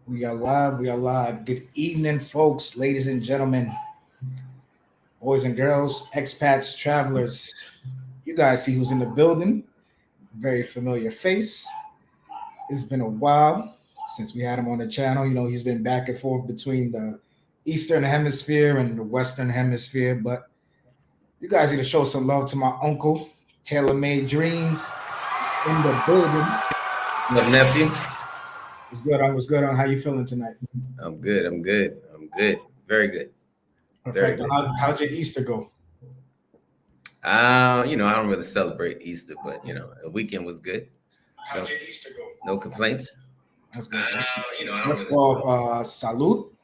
We are live. We are live. Good evening, folks, ladies and gentlemen, boys and girls, expats, travelers. You guys see who's in the building. Very familiar face. It's been a while since we had him on the channel. He's been back and forth between the Eastern Hemisphere and the Western Hemisphere. But you guys need to show some love to my uncle, Tailor Made Dreams, in the building. What nephew? What's good on? What's good on? How you feeling tonight? I'm good. I'm good. I'm good. Very good. Very Perfect. good. How'd your Easter go? I don't really celebrate Easter, but the weekend was good. How'd your Easter go? No complaints. That's good. I don't First really off, salute.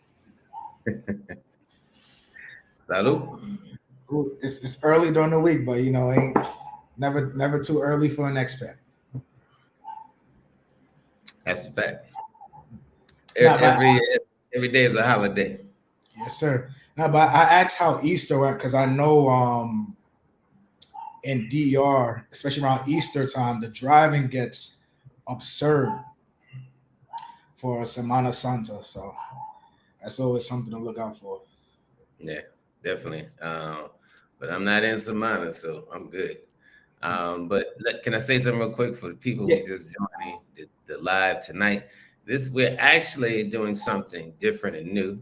Salute. It's early during the week, but ain't never too early for an expat. That's a fact. Nah, but- Every day is a holiday. Yes, sir. Now, but I asked how Easter went because I know in DR, especially around Easter time, the driving gets absurd for Semana Santa. So that's always something to look out for. Yeah, definitely. But I'm not in Samana, so I'm good. Can I say something real quick for the people Yeah. who just joining the live tonight? We're actually doing something different and new.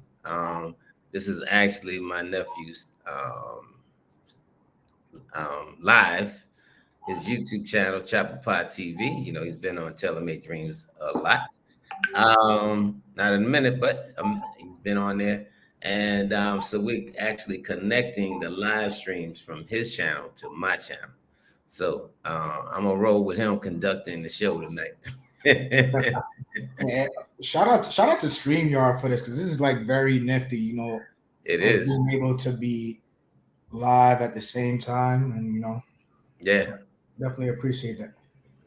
This is actually my nephew's live, his YouTube channel, Chapapa TV. He's been on Tailor Made Dreams a lot. Not in a minute, but he's been on there. And so we're actually connecting the live streams from his channel to my channel. So I'm gonna roll with him conducting the show tonight. And shout out to StreamYard for this because this is like very nifty. It is being able to be live at the same time, and yeah. definitely appreciate that.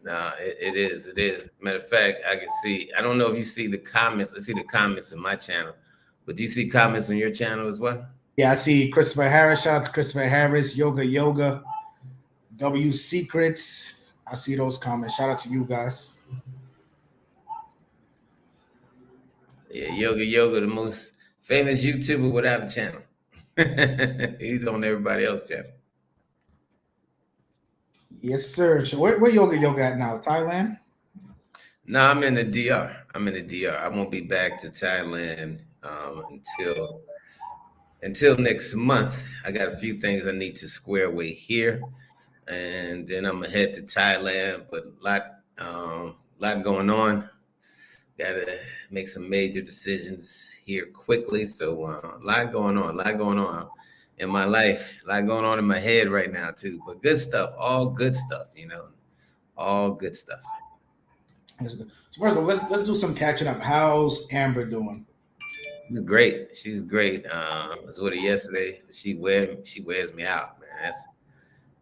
No, it is. It is. Matter of fact, I can see. I don't know if you see the comments. I see the comments in my channel, but do you see comments on your channel as well? Yeah, I see Christopher Harris. Shout out to Christopher Harris. Yoga. W Secrets. I see those comments. Shout out to you guys. Yeah, Yoga, the most famous YouTuber without a channel. He's on everybody else's channel. Yes, sir. So where Yoga at now? Thailand? No, I'm in the DR. I won't be back to Thailand until next month. I got a few things I need to square away here, and then I'm gonna head to Thailand. But a lot going on. Got to make some major decisions here quickly. So a lot going on in my life. A lot going on in my head right now too. But good stuff, all good stuff. All good stuff. That's good. So first of all, let's do some catching up. How's Amber doing? She's great. I was with her yesterday. She wears me out, man. That's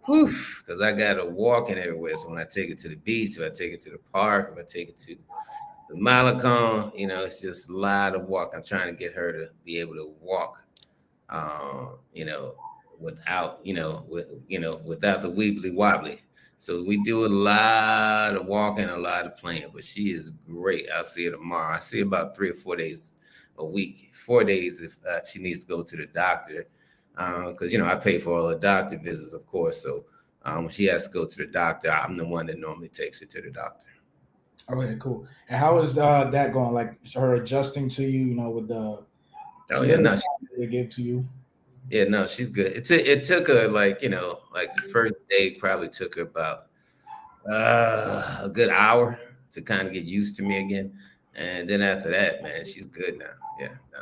because I got her walking everywhere. So when I take it to the beach, if I take it to the park, if I take it to the Malacon, it's just a lot of walk. I'm trying to get her to be able to walk, without without the weebly wobbly. So we do a lot of walking, a lot of playing, but she is great. I'll see her tomorrow. I see her about 3 or 4 days a week, 4 days if she needs to go to the doctor. Because, I pay for all the doctor visits, of course. So when she has to go to the doctor, I'm the one that normally takes her to the doctor. Okay, cool. And how is that going? Like her adjusting to you, with the they gave to you? Yeah, no, she's good. It took her like the first day probably took her about a good hour to kind of get used to me again. And then after that, man, she's good now. Yeah. No.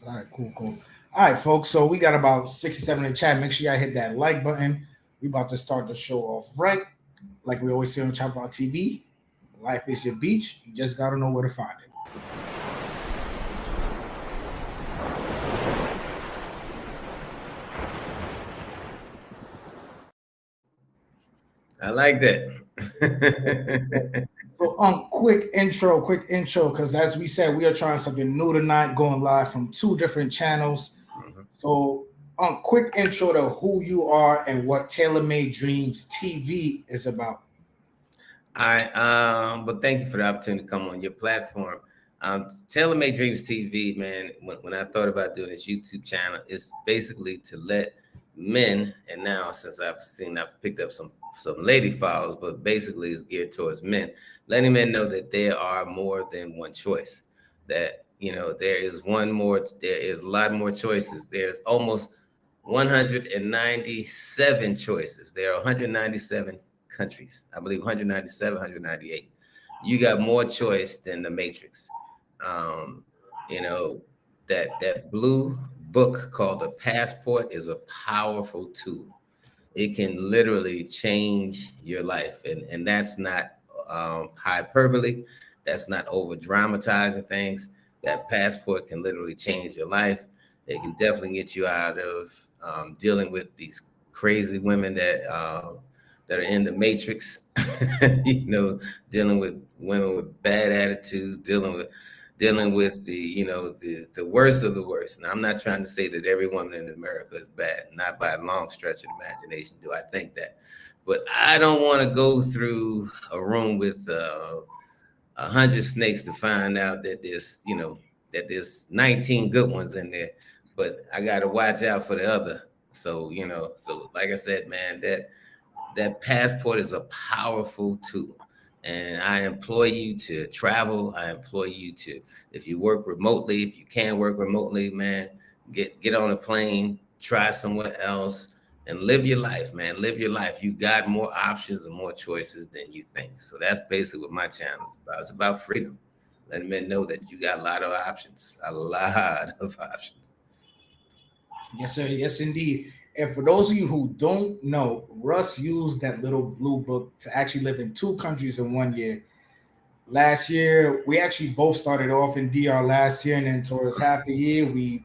All right, cool. All right, folks. So we got about 67 in the chat. Make sure y'all hit that like button. We about to start the show off right. Like we always say on Chapapa TV, life is your beach. You just gotta know where to find it. I like that. So, quick intro, because as we said, we are trying something new tonight, going live from 2 different channels. Mm-hmm. So, quick intro to who you are and what Tailor Made Dreams TV is about. But thank you for the opportunity to come on your platform. Taylor Made Dreams TV, man. When I thought about doing this YouTube channel, it's basically to let men, and now since I've picked up some lady files, but basically it's geared towards men, letting men know that there are more than one choice. That there is there is a lot more choices. There's almost 197 choices. There are 197 countries. I believe 197, 198. You got more choice than the Matrix. Um, you know, that blue book called The Passport is a powerful tool. It can literally change your life. And that's not hyperbole. That's not over dramatizing things. That passport can literally change your life. It can definitely get you out of dealing with these crazy women that are in the matrix, dealing with women with bad attitudes, dealing with the worst of the worst. Now, I'm not trying to say that every woman in America is bad, not by a long stretch of imagination do I think that. But I don't want to go through a room with 100 snakes to find out that there's 19 good ones in there. But I got to watch out for the other. So like I said, man, that passport is a powerful tool. And I employ you to travel. I employ you to, if you work remotely, if you can work remotely, man, get on a plane, try somewhere else, and live your life, man. Live your life. You got more options and more choices than you think. So that's basically what my channel is about. It's about freedom. Letting men know that you got a lot of options, a lot of options. Yes, sir. Yes, indeed. And for those of you who don't know, Russ used that little blue book to actually live in two countries in 1 year. Last year, we actually both started off in DR last year, and then towards half the year, we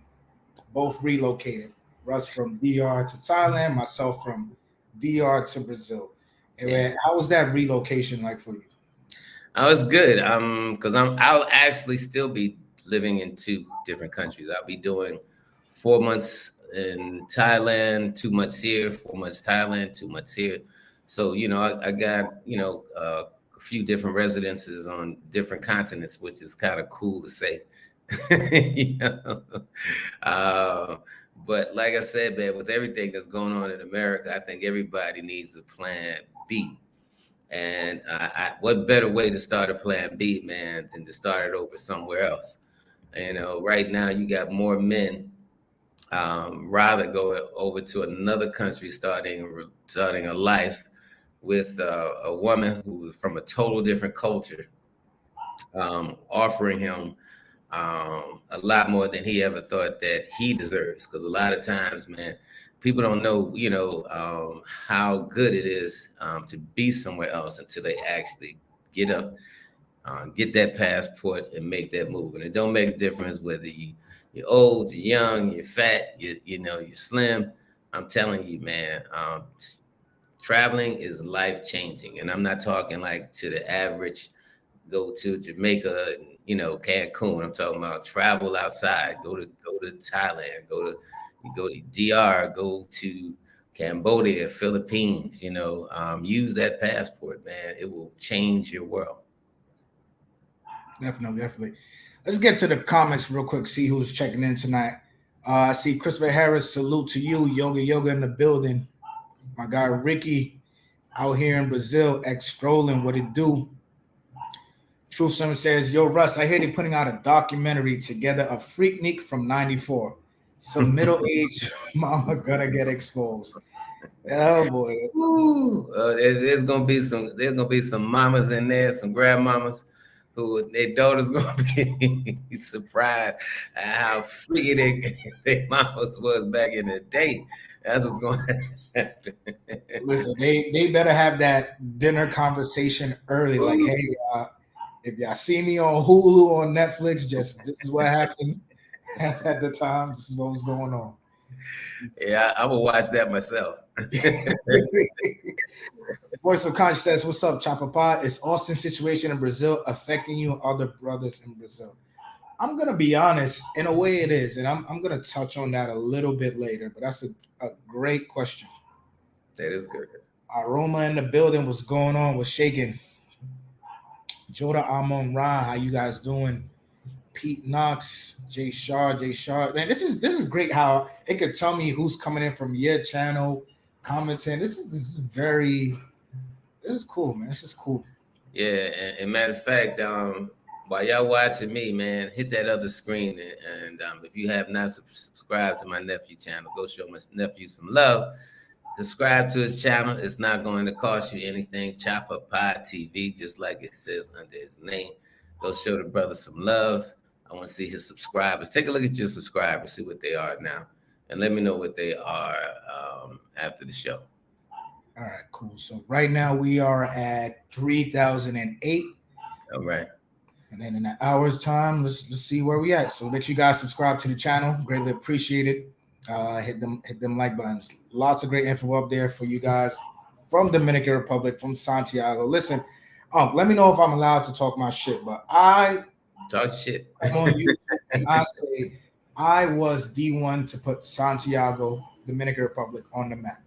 both relocated. Russ from DR to Thailand, myself from DR to Brazil. And Yeah. how was that relocation like for you? I was good. Because I'll actually still be living in two different countries. I'll be doing 4 months in Thailand, 2 months here, 4 months Thailand, 2 months here. So I got a few different residences on different continents, which is kind of cool to say. you know? uh, but like I said, man, with everything that's going on in America, I think everybody needs a plan B. And what better way to start a plan B, man, than to start it over somewhere else? Right now you got more men rather go over to another country, starting a life with a woman who's from a total different culture, offering him a lot more than he ever thought that he deserves. Because a lot of times, man, people don't know, how good it is to be somewhere else until they actually get up, get that passport, and make that move. And it don't make a difference whether you're old, you're young, you're fat, you're slim. I'm telling you, man, traveling is life changing, and I'm not talking like to the average go to Jamaica, Cancun. I'm talking about travel outside. Go to Thailand. Go to DR. Go to Cambodia, Philippines. Use that passport, man. It will change your world. Definitely, definitely. Let's get to the comments real quick, see who's checking in tonight. I see Christopher Harris, salute to you. Yoga in the building. My guy Ricky out here in Brazil, ex-strolling, what it do? Truth Simon says, yo, Russ, I hear they putting out a documentary together, a Freaknik from 94. Some middle-aged mama gonna get exposed. Oh boy. There's gonna be some mamas in there, some grandmamas who their daughters gonna be surprised at how freaky their mamas was back in the day. That's what's gonna happen. Listen, they better have that dinner conversation early. Like, hey, if y'all see me on Hulu or on Netflix, just this is what happened at the time. This is what was going on. Yeah, I will watch that myself. Voice of Conscious says, what's up, Chapapa? Is Austin's situation in Brazil affecting you and other brothers in Brazil? I'm going to be honest, in a way it is, and I'm going to touch on that a little bit later, but that's a great question. That is good. Aroma in the building, what's going on? What's shaking? Joda Amon Ra, how you guys doing? Pete Knox, Jay Shaw. Man, this is great how it could tell me who's coming in from your channel, commenting. This is very this is cool, man. This is cool. Yeah, and matter of fact, while y'all watching me, man, hit that other screen, and if you have not subscribed to my nephew channel, go show my nephew some love. Subscribe to his channel. It's not going to cost you anything. Chapapa TV, just like it says under his name. Go show the brother some love. I want to see his subscribers. Take a look at your subscribers, see what they are now, and let me know what they are after the show. All right, cool. So right now we are at 3,008. All right. And then in an hour's time, let's see where we at. So make sure you guys subscribe to the channel. Greatly appreciate it. Hit them like buttons. Lots of great info up there for you guys from Dominican Republic, from Santiago. Listen, let me know if I'm allowed to talk my shit, but I talk shit. I'm on YouTube and I say I was the one to put Santiago, Dominican Republic on the map.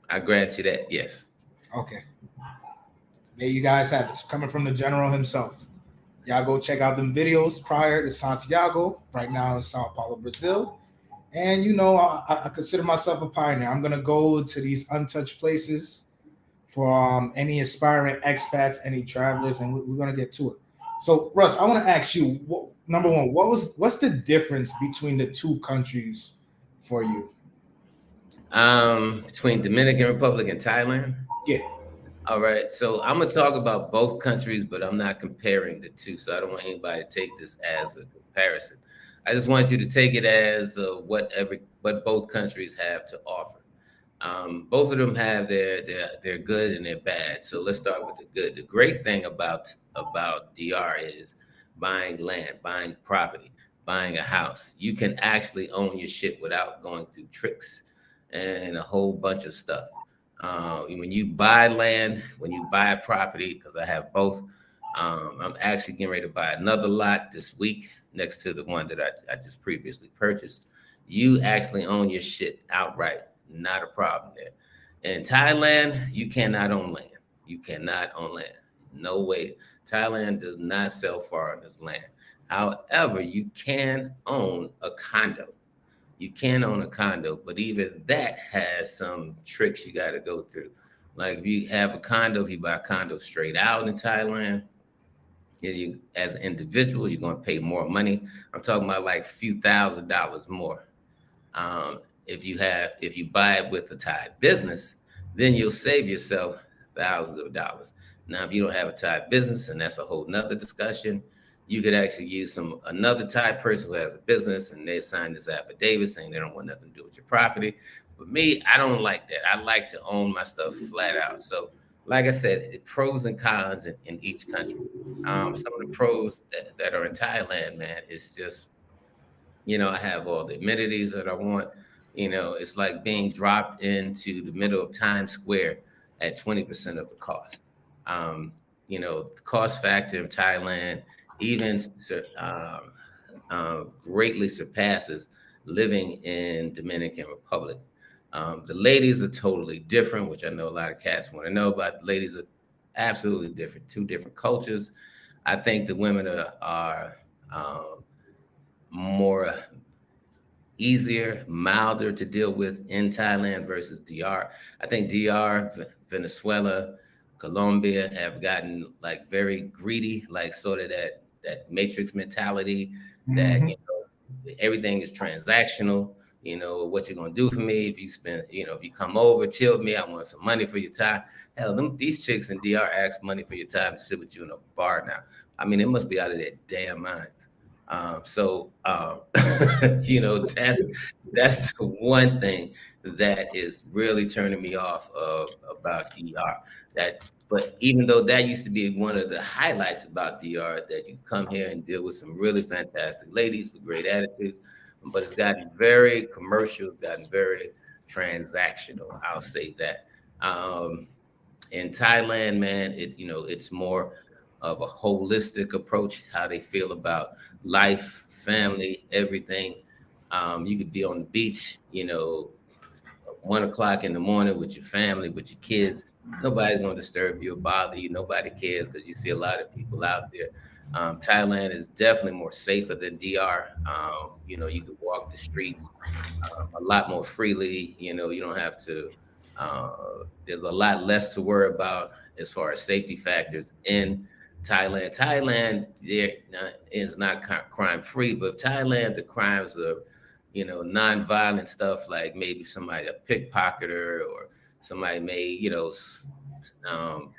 I grant you that, yes. Okay. There you guys have it. Coming from the general himself. Y'all go check out them videos prior to Santiago, right now in Sao Paulo, Brazil. And you know, I consider myself a pioneer. I'm gonna go to these untouched places for any aspiring expats, any travelers, and we're gonna get to it. So, Russ, I want to ask you, number one, what's the difference between the two countries for you? Between Dominican Republic and Thailand? Yeah. All right. So I'm gonna talk about both countries, but I'm not comparing the two. So I don't want anybody to take this as a comparison. I just want you to take it as what both countries have to offer. Both of them have their good and their bad. So let's start with the good. The great thing about DR is buying land, buying property, buying a house. You can actually own your shit without going through tricks and a whole bunch of stuff. When you buy land, when you buy a property, because I have both, I'm actually getting ready to buy another lot this week next to the one that I just previously purchased. You actually own your shit outright. Not a problem there. In Thailand, you cannot own land. You cannot own land. No way. Thailand does not sell foreigners land. However, you can own a condo. You can own a condo, but even that has some tricks you got to go through. Like if you have a condo, if you buy a condo straight out in Thailand, you, as an individual, you're going to pay more money. I'm talking about like a few $1,000s more. If you buy it with a Thai business, then you'll save yourself thousands of dollars. Now, if you don't have a Thai business, and that's a whole nother discussion, you could actually use another Thai person who has a business and they sign this affidavit saying they don't want nothing to do with your property. But me, I don't like that. I like to own my stuff flat out. So like I said, pros and cons in each country. Some of the pros that are in Thailand, man, it's just, I have all the amenities that I want. It's like being dropped into the middle of Times Square at 20% of the cost. The cost factor in Thailand even greatly surpasses living in Dominican Republic. The ladies are totally different, which I know a lot of cats want to know about. The ladies are absolutely different, two different cultures. I think the women are more easier, milder to deal with in Thailand versus DR. I think DR, Venezuela, Colombia have gotten like very greedy, like sort of that matrix mentality that everything is transactional. What you're gonna do for me if you spend, if you come over, chill with me, I want some money for your time. Hell, these chicks in DR ask money for your time to sit with you in a bar now. I mean, it must be out of their damn minds. That's the one thing that is really turning me off about DR. But even though that used to be one of the highlights about DR, that you come here and deal with some really fantastic ladies with great attitudes, but it's gotten very commercial, it's gotten very transactional. I'll say that. In Thailand, man, it's more of a holistic approach, how they feel about life, family, everything. You could be on the beach, 1 o'clock in the morning with your family, with your kids, Nobody's going to disturb you or bother you. Nobody cares because you see a lot of people out there. Thailand is definitely more safer than DR. You can walk the streets a lot more freely. You don't have to. There's a lot less to worry about as far as safety factors in Thailand. Thailand there is not crime free, but Thailand, the crimes of non-violent stuff like maybe somebody a pickpocketer or somebody may um,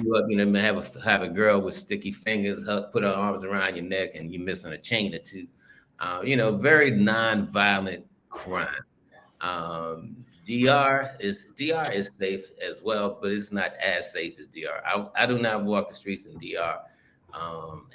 you up, may have a girl with sticky fingers, put her arms around your neck, and you're missing a chain or two. Very non-violent crime. DR is safe as well, but it's not as safe as DR. I do not walk the streets in DR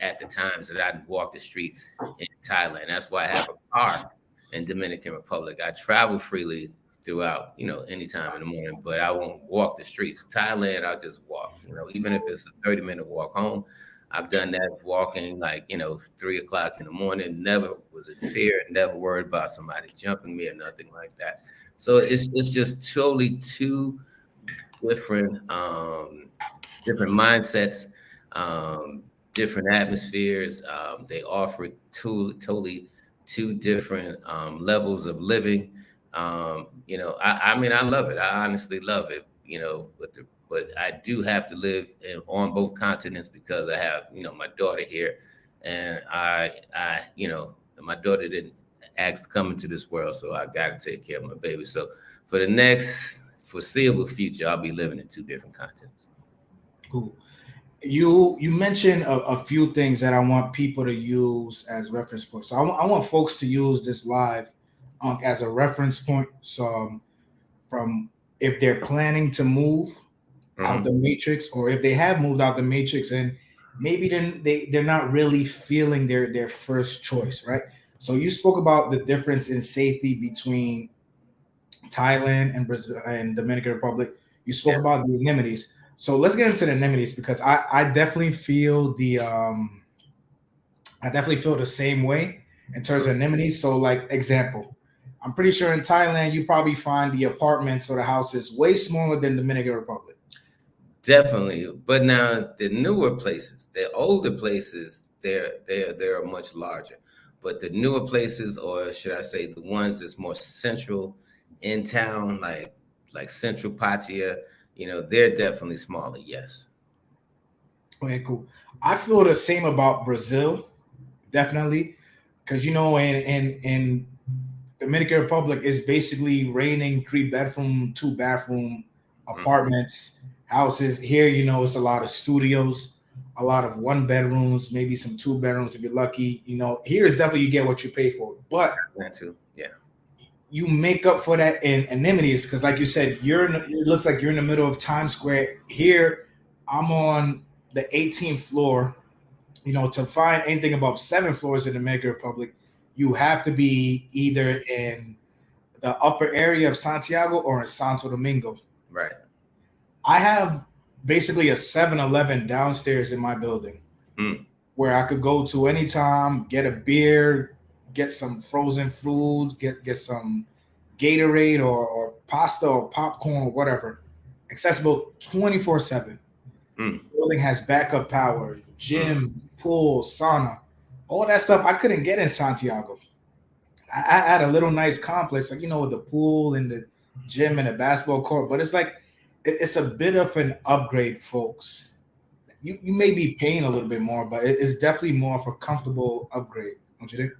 at the times that I walk the streets in Thailand. That's why I have a car in Dominican Republic. I travel freely throughout, any time in the morning, but I won't walk the streets. Thailand, I'll just walk, even if it's a 30-minute walk home. I've done that walking 3 o'clock in the morning, never was in fear, never worried about somebody jumping me or nothing like that. So it's just totally two different different mindsets, different atmospheres. They offer totally two different levels of living. I mean, I love it. I honestly love it. But I do have to live on both continents because I have my daughter here, and my daughter didn't ask to come into this world, so I got to take care of my baby. So for the next foreseeable future, I'll be living in two different continents. Cool. You mentioned a few things that I want people to use as reference points. So I want folks to use this live as a reference point. So from if they're planning to move out the matrix, or if they have moved out the matrix and maybe then they're not really feeling their first choice, right? So you spoke about the difference in safety between Thailand and Brazil and Dominican Republic. You spoke about the amenities. So let's get into the amenities because I definitely feel the same way in terms of amenities. So like example, I'm pretty sure in Thailand you probably find the apartments or the houses way smaller than Dominican Republic. Definitely, but now the newer places, the older places, they're much larger. But the newer places, or should I say, the ones that's more central in town, like Central Patia, they're definitely smaller. Yes. Okay, cool. I feel the same about Brazil, definitely, because in Dominican Republic is basically raining 3 bedroom, 2 bathroom apartments, houses. Here, it's a lot of studios, a lot of 1 bedrooms, maybe some 2 bedrooms if you're lucky. Here is definitely you get what you pay for, but That too. Yeah. you make up for that in amenities because, like you said, it looks like you're in the middle of Times Square. Here, I'm on the 18th floor. To find anything above 7 floors in the Dominican Republic, you have to be either in the upper area of Santiago or in Santo Domingo. Right. I have basically a 7-Eleven downstairs in my building where I could go to anytime, get a beer, get some frozen foods, get some Gatorade or pasta or popcorn or whatever. Accessible 24/7. Building has backup power, gym, pool, sauna, all that stuff I couldn't get in Santiago. I had a little nice complex, like with the pool and the gym and the basketball court, but it's like it's a bit of an upgrade, folks. You may be paying a little bit more, but it's definitely more of a comfortable upgrade, don't you think?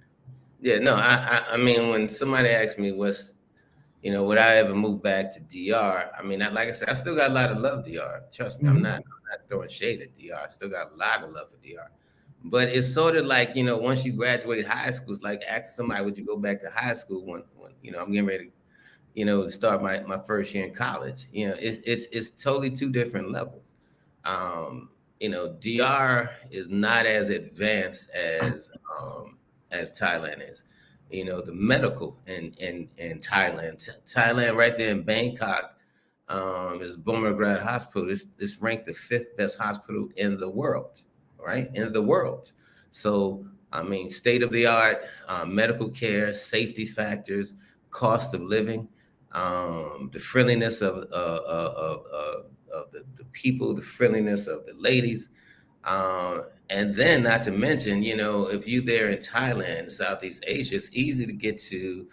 Yeah. No. I mean, when somebody asks me would I ever move back to DR? I mean, like I said, I still got a lot of love DR. Trust me, I'm not throwing shade at DR. I still got a lot of love for DR. But it's sort of like, once you graduate high school, it's like asking somebody, would you go back to high school when I'm getting ready to start my first year in college. It's totally two different levels. DR is not as advanced as Thailand is. The medical in Thailand. Thailand, right there in Bangkok, is Bumrungrad Hospital. It's ranked the 5th best hospital in the world, right? In the world. So, I mean, state of the art medical care, safety factors, cost of living, the friendliness of the people, the friendliness of the ladies. And then, not to mention, if you're there in Thailand, Southeast Asia, it's easy to get to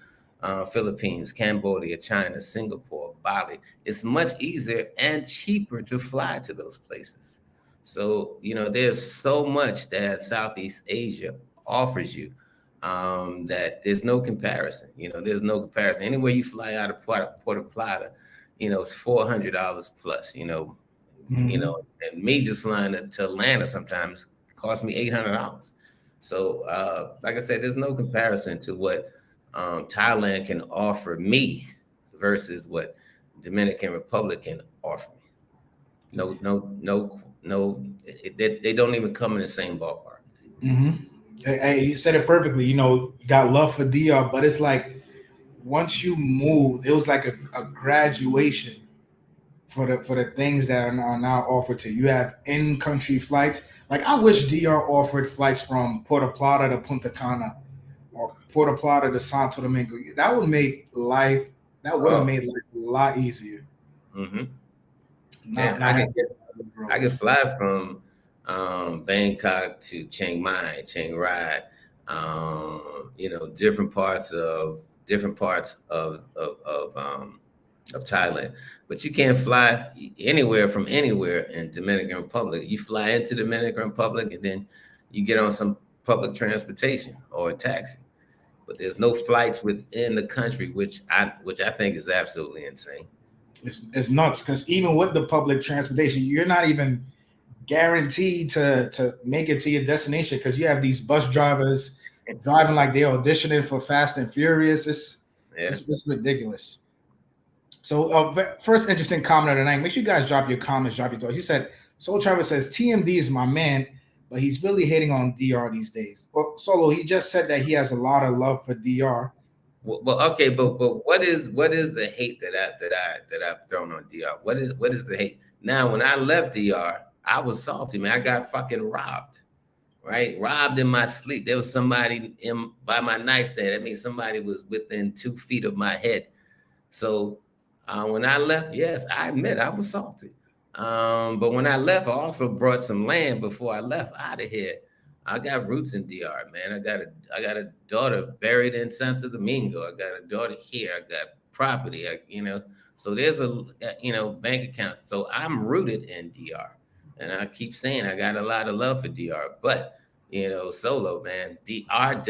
Philippines, Cambodia, China, Singapore, Bali. It's much easier and cheaper to fly to those places. So, there's so much that Southeast Asia offers you that there's no comparison. There's no comparison. Anywhere you fly out of Puerto Plata, it's $400 plus. Mhm. And me just flying to Atlanta sometimes cost me $800. So, like I said, there's no comparison to what Thailand can offer me versus what Dominican Republic can offer me. No, no, no, no. They don't even come in the same ballpark. Mhm. Hey, you said it perfectly. You got love for DR, but it's like once you move, it was like a graduation for the things that are now offered to you. You have in-country flights. Like I wish DR offered flights from Puerto Plata to Punta Cana or Puerto Plata to Santo Domingo. That would make life. That would have Oh, made life a lot easier. hmm Not yeah. not having those I could roads. fly from Bangkok to Chiang Mai, Chiang Rai, different parts of Thailand. But you can't fly anywhere from anywhere in Dominican Republic. You fly into Dominican Republic and then you get on some public transportation or a taxi. But there's no flights within the country, which I think is absolutely insane. It's nuts because even with the public transportation, you're not even guaranteed to make it to your destination because you have these bus drivers driving like they're auditioning for Fast and Furious. It's Yeah. it's, it's ridiculous. So, first interesting comment of the night. Make sure you guys drop your comments, drop your thoughts. He said, Soul Travis says TMD is my man, but he's really hating on DR these days. Well, Solo, he just said that he has a lot of love for DR. Well, okay, but what is the hate that I've thrown on DR? What is the hate? Now, when I left DR, I was salty, man. I got fucking robbed, right? Robbed in my sleep. There was somebody in by my nightstand. That means somebody was within 2 feet of my head. So when I left, yes, I admit I was salty. But when I left, I also brought some land before I left out of here. I got roots in DR, man. I got a daughter buried in Santo Domingo. I got a daughter here. I got property. So there's a bank account. So I'm rooted in DR, and I keep saying I got a lot of love for DR. But solo man, DR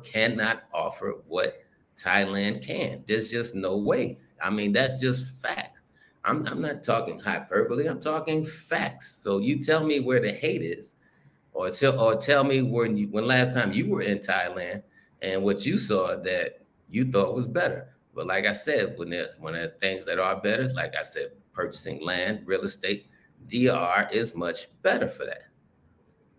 cannot offer what Thailand can. There's just no way. I mean, that's just facts. I'm not talking hyperbole. I'm talking facts. So you tell me where the hate is, or tell me when last time you were in Thailand and what you saw that you thought was better. But like I said, when there are things that are better, like I said, purchasing land, real estate, DR is much better for that.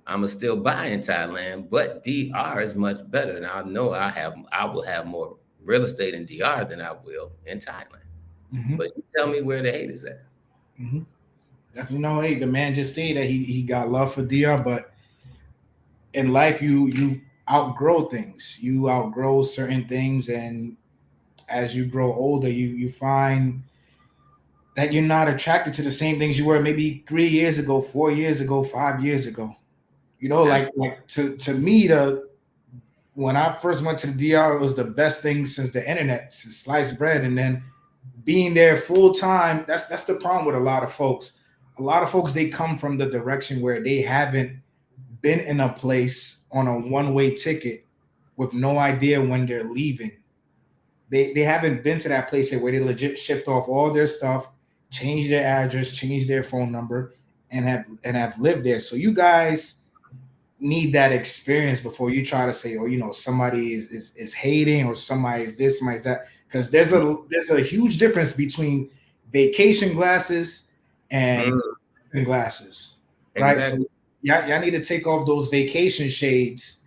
I'ma still buy in Thailand, but DR is much better. And I know I will have more real estate in DR than I will in Thailand. Mm-hmm, But you tell me where the hate is at. mm-hmm. Definitely no hate. The man just stated that he got love for DR, but in life you outgrow things. You outgrow certain things, and as you grow older, you find that you're not attracted to the same things you were maybe 3 years ago, 4 years ago, 5 years ago. Like to me, the when I first went to the DR, it was the best thing since the internet, since sliced bread, and then being there full time. That's the problem with a lot of folks. A lot of folks they come from the direction where they haven't been in a place on a one-way ticket with no idea when they're leaving. They haven't been to that place yet where they legit shipped off all their stuff, changed their address, changed their phone number, and have lived there. So you guys need that experience before you try to say, oh, somebody is hating or somebody is this, somebody's that. Because there's a huge difference between vacation glasses and Mm, glasses, right? So exactly. y'all need to take off those vacation shades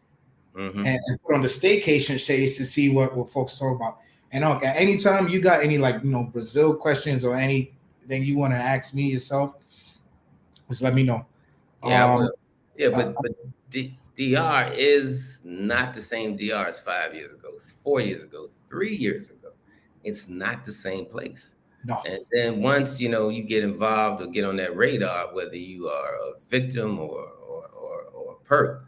and, Hmm. and put on the staycation shades to see what folks talk about. And okay, anytime you got any like Brazil questions or anything you want to ask me yourself, just let me know. Yeah, I Um, will. Yeah, uh, but DR is not the same DR as 5 years ago, 4 years ago, 3 years ago. It's not the same place. No. And then once you get involved or get on that radar, whether you are a victim or a perp,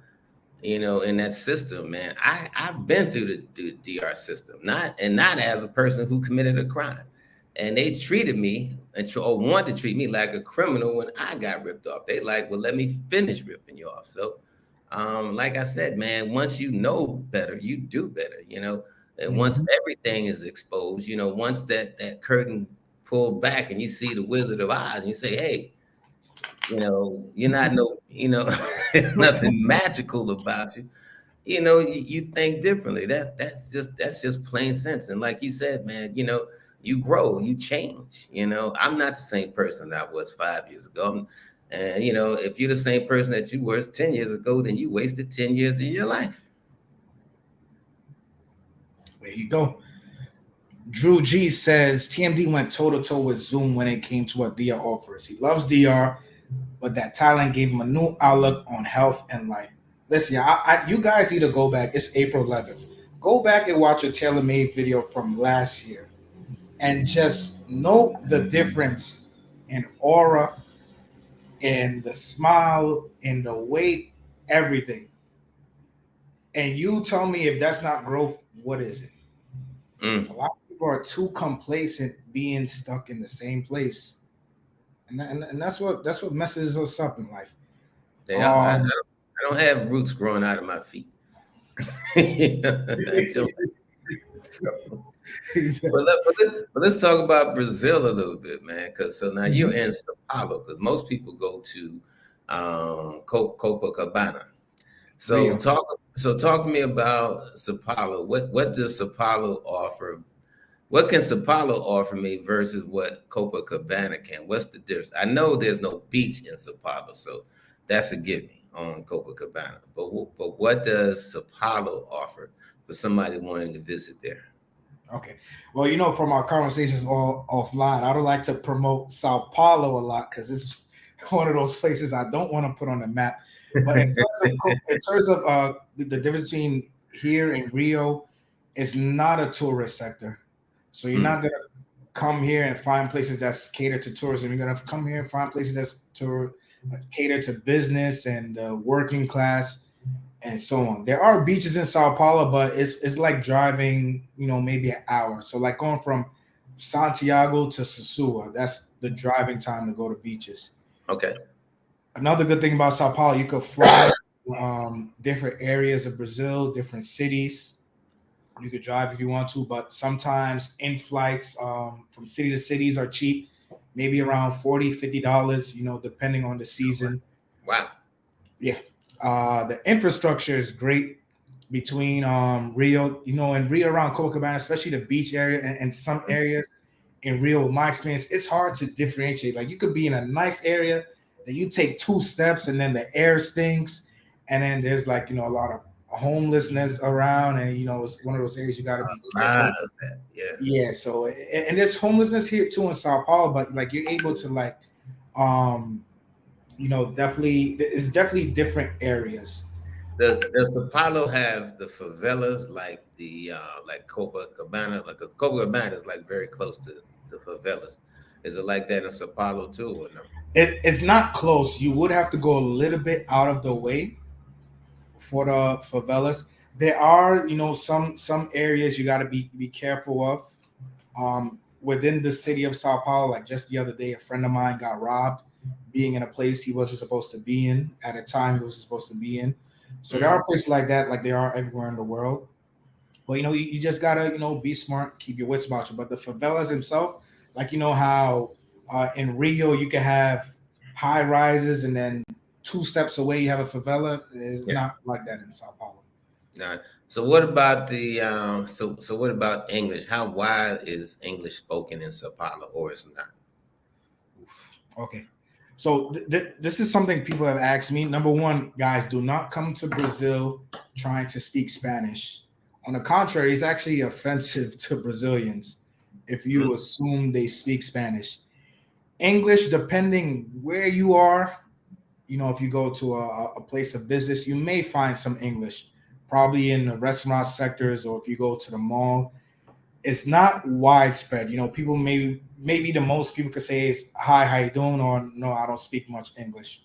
in that system, man. I've been through the DR system, not as a person who committed a crime, and they treated me or wanted to treat me like a criminal when I got ripped off. They like, well, let me finish ripping you off. So, like I said, man, once you know better, you do better. And once Mhm. everything is exposed, once that curtain pulled back and you see the Wizard of Oz, and you say, hey. You're not there's nothing magical about you. You think differently. That's just plain sense. And like you said, man, you grow, you change. I'm not the same person that I was 5 years ago. And if you're the same person that you were 10 years ago, then you wasted 10 years of your life. There you go. Drew G says TMD went toe to toe with Zoom when it came to what DR offers. He loves DR, but that Thailand gave him a new outlook on health and life. Listen, you guys need to go back. It's April 11th. Go back and watch a tailor-made video from last year and just note the difference in aura, in the smile, in the weight, everything. And you tell me if that's not growth, what is it? A Mm. lot of people are too complacent being stuck in the same place. And that's what messes us up in life. They are. Um, I don't have roots growing out of my feet. I just- so- but let's talk about Brazil a little bit, man. Because so now you're in Sao Paulo, because most people go to Copacabana. So Rio. talk to me about Sao Paulo. What does Sao Paulo offer? What can Sao Paulo offer me versus what Copacabana can? What's the difference? I know there's no beach in Sao Paulo, so that's a give me on Copacabana. But what does Sao Paulo offer for somebody wanting to visit there? Okay. Well, from our conversations all offline, I don't like to promote Sao Paulo a lot because it's one of those places I don't want to put on the map. But in terms of the difference between here and Rio, it's not a tourist sector. So you're Mm, not gonna come here and find places that's catered to tourism. You're gonna come here and find places that's catered to business and working class and so on. There are beaches in Sao Paulo, but it's like driving, maybe an hour. So like going from Santiago to Sosua, that's the driving time to go to beaches. okay. Another good thing about Sao Paulo, you could fly different areas of Brazil, different cities. You could drive if you want to, but sometimes in flights from city to cities are cheap, maybe around $40, $50, depending on the season. Wow. Yeah. The infrastructure is great between Rio, and Rio around Copacabana, especially the beach area and some areas in Rio, my experience, it's hard to differentiate. Like you could be in a nice area that you take two steps and then the air stinks. And then there's like, a lot of homelessness around. And, it's one of those areas you got to be A lot careful. of that. Yeah. Yeah. So, and there's homelessness here too in Sao Paulo, but like you're able to like, um, definitely, it's definitely different areas. Does Sao Paulo have the favelas like the like Copacabana? Like 'cause Copacabana is like very close to the favelas. Is it like that in Sao Paulo too, or no? It's not close. You would have to go a little bit out of the way for the favelas. There are, some areas you got to be careful of. Within the city of Sao Paulo, like just the other day, a friend of mine got robbed, being in a place he wasn't supposed to be in at a time he wasn't supposed to be in. So there Mm. are places like that, like there are everywhere in the world. But you just gotta be smart, keep your wits about you. But the favelas themselves, like how in Rio you can have high rises and then two steps away you have a favela. It's Yeah. not like that in Sao Paulo. Nah. So what about the so what about English? How wide is English spoken in Sao Paulo, or is not? Okay. So this is something people have asked me. Number one, guys, do not come to Brazil trying to speak Spanish. On the contrary, it's actually offensive to Brazilians if Mm, you assume they speak Spanish. English, depending where you are, if you go to a place of business, you may find some English, probably in the restaurant sectors or if you go to the mall. It's not widespread. You know, people maybe the most people could say is hi, how you doing, or no, I don't speak much English.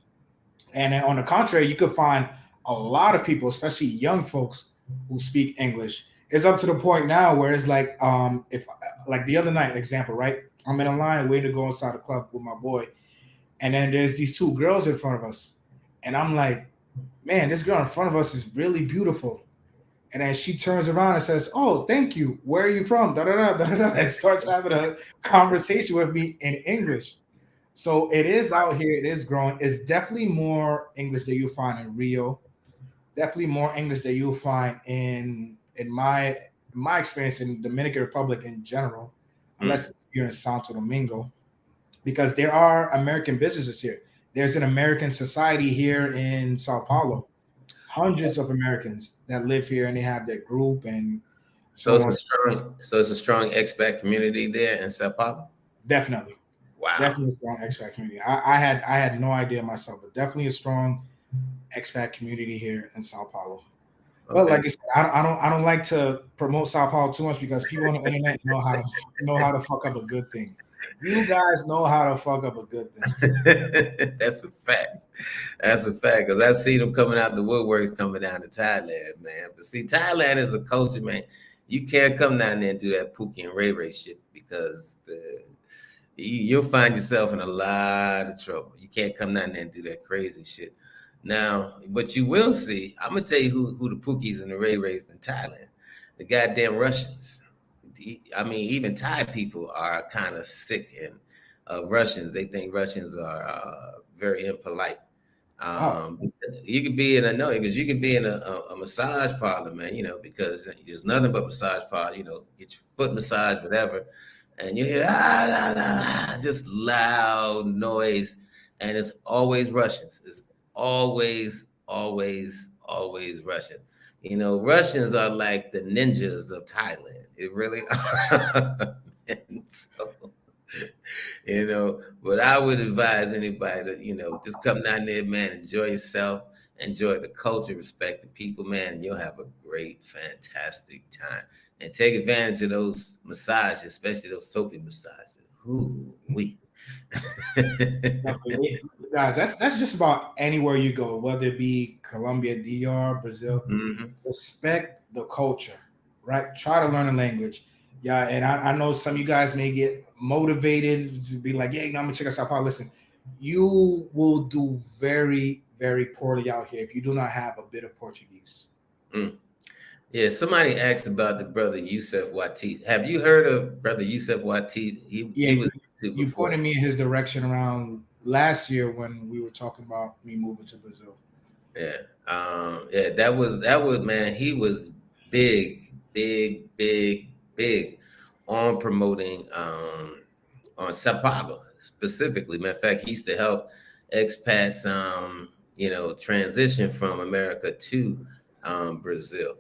And then on the contrary, you could find a lot of people, especially young folks, who speak English. It's up to the point now where it's like, if like the other night, example, right? I'm in a line waiting to go inside the club with my boy, and then there's these two girls in front of us, and I'm like, man, this girl in front of us is really beautiful. And then she turns around and says, "Oh, thank you. Where are you from?" Da da da da da. And starts having a conversation with me in English. So it is out here. It is growing. It's definitely more English that you'll find in Rio. Definitely more English that you'll find in my experience in Dominican Republic in general, Mm. unless you're in Santo Domingo, because there are American businesses here. There's an American society here in Sao Paulo. Hundreds of Americans that live here and they have their group and So so it's on. a strong expat community there in Sao Paulo. Definitely, Wow. definitely a strong expat community. I had no idea myself, but definitely a strong expat community here in Sao Paulo. But Okay. like I said, I don't like to promote Sao Paulo too much because people on the internet know how to fuck up a good thing. You guys know how to fuck up a good thing. That's a fact. That's a fact. Because I see them coming out the woodworks coming down to Thailand, man. But see, Thailand is a culture, man. You can't come down there and do that Pookie and Ray Ray shit because you'll find yourself in a lot of trouble. You can't come down there and do that crazy shit. Now, but you will see, I'm gonna tell you who the Pookies and the Ray Rays in Thailand. The goddamn Russians. I mean, even Thai people are kind of sick and Russians. They think Russians are very impolite. Oh, Um, you could be in a no, because you could be in a massage parlor, man. You know, because there's nothing but massage parlor. You know, get your foot massage, whatever, and you hear just loud noise, and it's always Russians. It's always Russian. You know, Russians are like the ninjas of Thailand. It really are. And so, but I would advise anybody to, just come down there, man, enjoy yourself, enjoy the culture, respect the people, man, and you'll have a great, fantastic time. And take advantage of those massages, especially those soapy massages. Ooh, we. definitely. Guys, that's just about anywhere you go, whether it be Colombia, DR, Brazil. Hmm. Respect the culture, right? Try to learn a language. Yeah, and I know some of you guys may get motivated to be like, yeah, I'm gonna check us out. Listen, you will do very, very poorly out here if you do not have a bit of Portuguese. Mm. Yeah, somebody asked about the brother Yusef Wati. Have you heard of brother Yusef Wati? Yeah, He was you, too you before. pointed me in his direction around last year when we were talking about me moving to Brazil. Yeah. Yeah, that was man, he was big, big, big, big on promoting on Sao Paulo specifically. Matter of fact, he used to help expats transition from America to Brazil.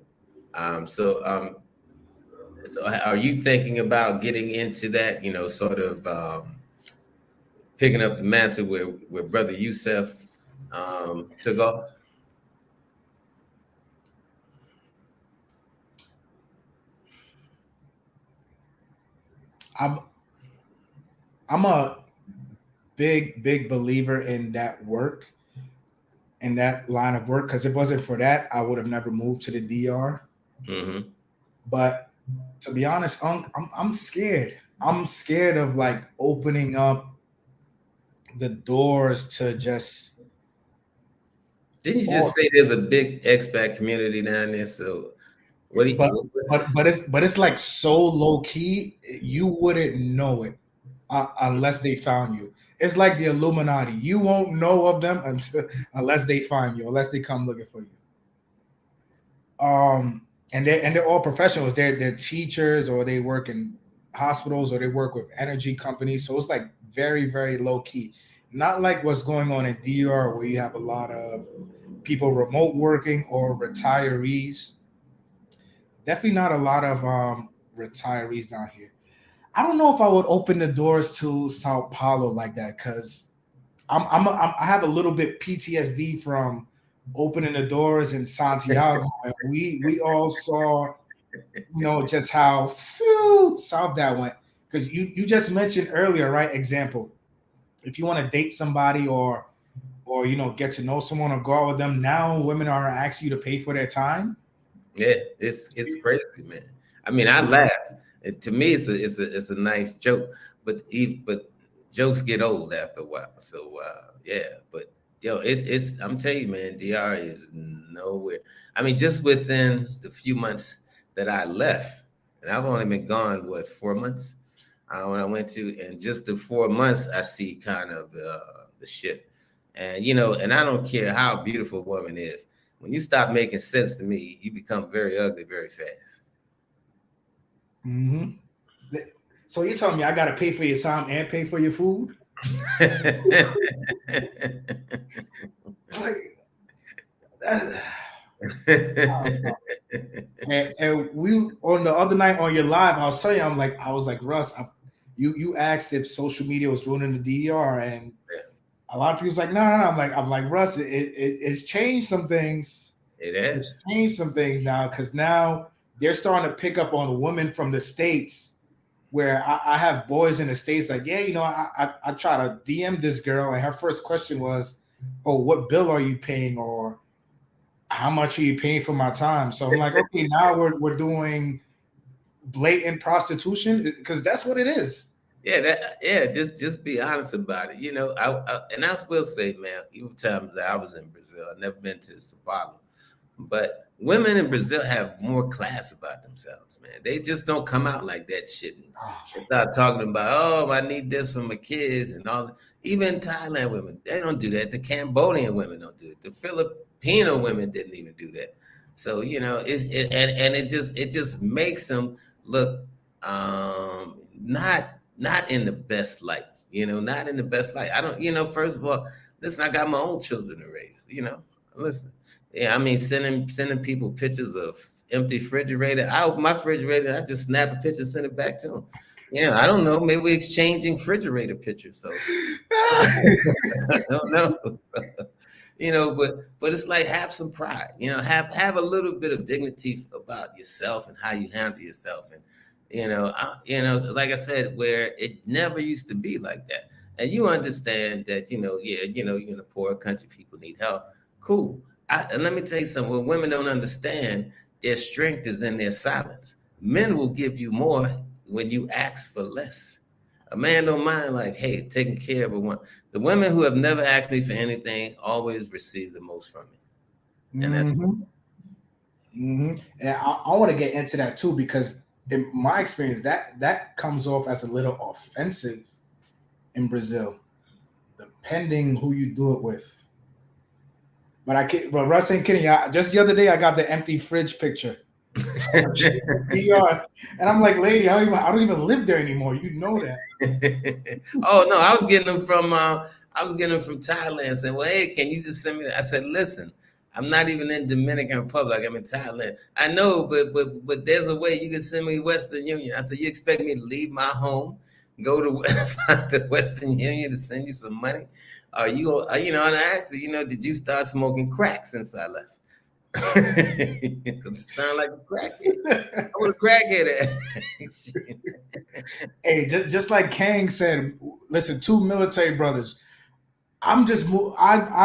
So are you thinking about getting into that, sort of picking up the mantle where Brother Youssef took off? I'm I'm a big, big believer in that work, in that line of work, because if it wasn't for that, I would have never moved to the DR. Hmm. But to be honest, I'm scared. I'm scared of like opening up the doors to just Didn't you or just say there's a big expat community down there? So what do but you, but it's like so low key, you wouldn't know it unless they found you. It's like the Illuminati. You won't know of them unless they find you, unless they come looking for you. And they're all professionals. They're teachers, or they work in hospitals, or they work with energy companies. So it's like very, very low key. Not like what's going on in DR, where you have a lot of people remote working or retirees. Definitely not a lot of retirees down here. I don't know if I would open the doors to Sao Paulo like that, because I have a little bit PTSD from opening the doors in Santiago. And we all saw just how solved that went. Because you just mentioned earlier, right? Example, if you want to date somebody or get to know someone or go out with them, now women are asking you to pay for their time. Yeah, it's crazy, man. I mean, It's I laugh. To me, it's a nice joke, but jokes get old after a while. So yeah, but it's I'm telling you, man, DR is nowhere. I mean, just within the few months that I left, and I've only been gone what 4 months. When I went to, and just the 4 months, I see kind of the shift. And and I don't care how beautiful a woman is. When you stop making sense to me, you become very ugly very fast. hmm So you telling me I got to pay for your time and pay for your food? Like that. And we on the other night on your live, I was telling you, I was like Russ, you asked if social media was ruining the DER, and a lot of people's like, no, no, no. I'm like Russ, it's changed some things. It It's is. changed some things now because now they're starting to pick up on women from the states. Where I have boys in the states like, yeah, I try to DM this girl, and her first question was, "Oh, what bill are you paying?" or "How much are you paying for my time?" So I'm like, okay, now we're doing blatant prostitution because that's what it is. Yeah. Just be honest about it. And I will say, man, even times that I was in Brazil, I've never been to Sao Paulo. But women in Brazil have more class about themselves, man. They just don't come out like that shit and start talking about, oh, I need this for my kids and all. Even Thailand women, they don't do that. The Cambodian women don't do it. The Filipino women didn't even do that. So and it just makes them look not in the best light. Not in the best light. I don't. First of all, listen, I got my own children to raise. Listen. Yeah, I mean, sending people pictures of empty refrigerator. I open my refrigerator, I just snap a picture, send it back to them. I don't know. Maybe we're exchanging refrigerator pictures. So I don't know. But it's like have some pride. Have a little bit of dignity about yourself and how you handle yourself. And like I said, where it never used to be like that. And you understand that, yeah, you're in a poor country, people need help. Cool. And let me tell you something. What women don't understand, their strength is in their silence. Men will give you more when you ask for less. A man don't mind, like, hey, taking care of a woman. The women who have never asked me for anything always receive the most from me. And that's Mm-hmm. Mm-hmm. And I want to get into that too because in my experience, that comes off as a little offensive in Brazil, depending who you do it with. But Russ ain't kidding. Just the other day, I got the empty fridge picture from DR, and I'm like, lady, I don't even live there anymore. You know that. Oh no, I was getting them from Thailand. Said, well, hey, can you just send me that? I said, listen, I'm not even in Dominican Republic. I'm in Thailand. I know, but there's a way you can send me Western Union. I said, you expect me to leave my home, go to the Western Union to send you some money? Are you, and I asked her, did you start smoking crack since I left? Because it sound like a crackhead. I would a crackhead at. Hey, just like Kang said, listen, two military brothers. I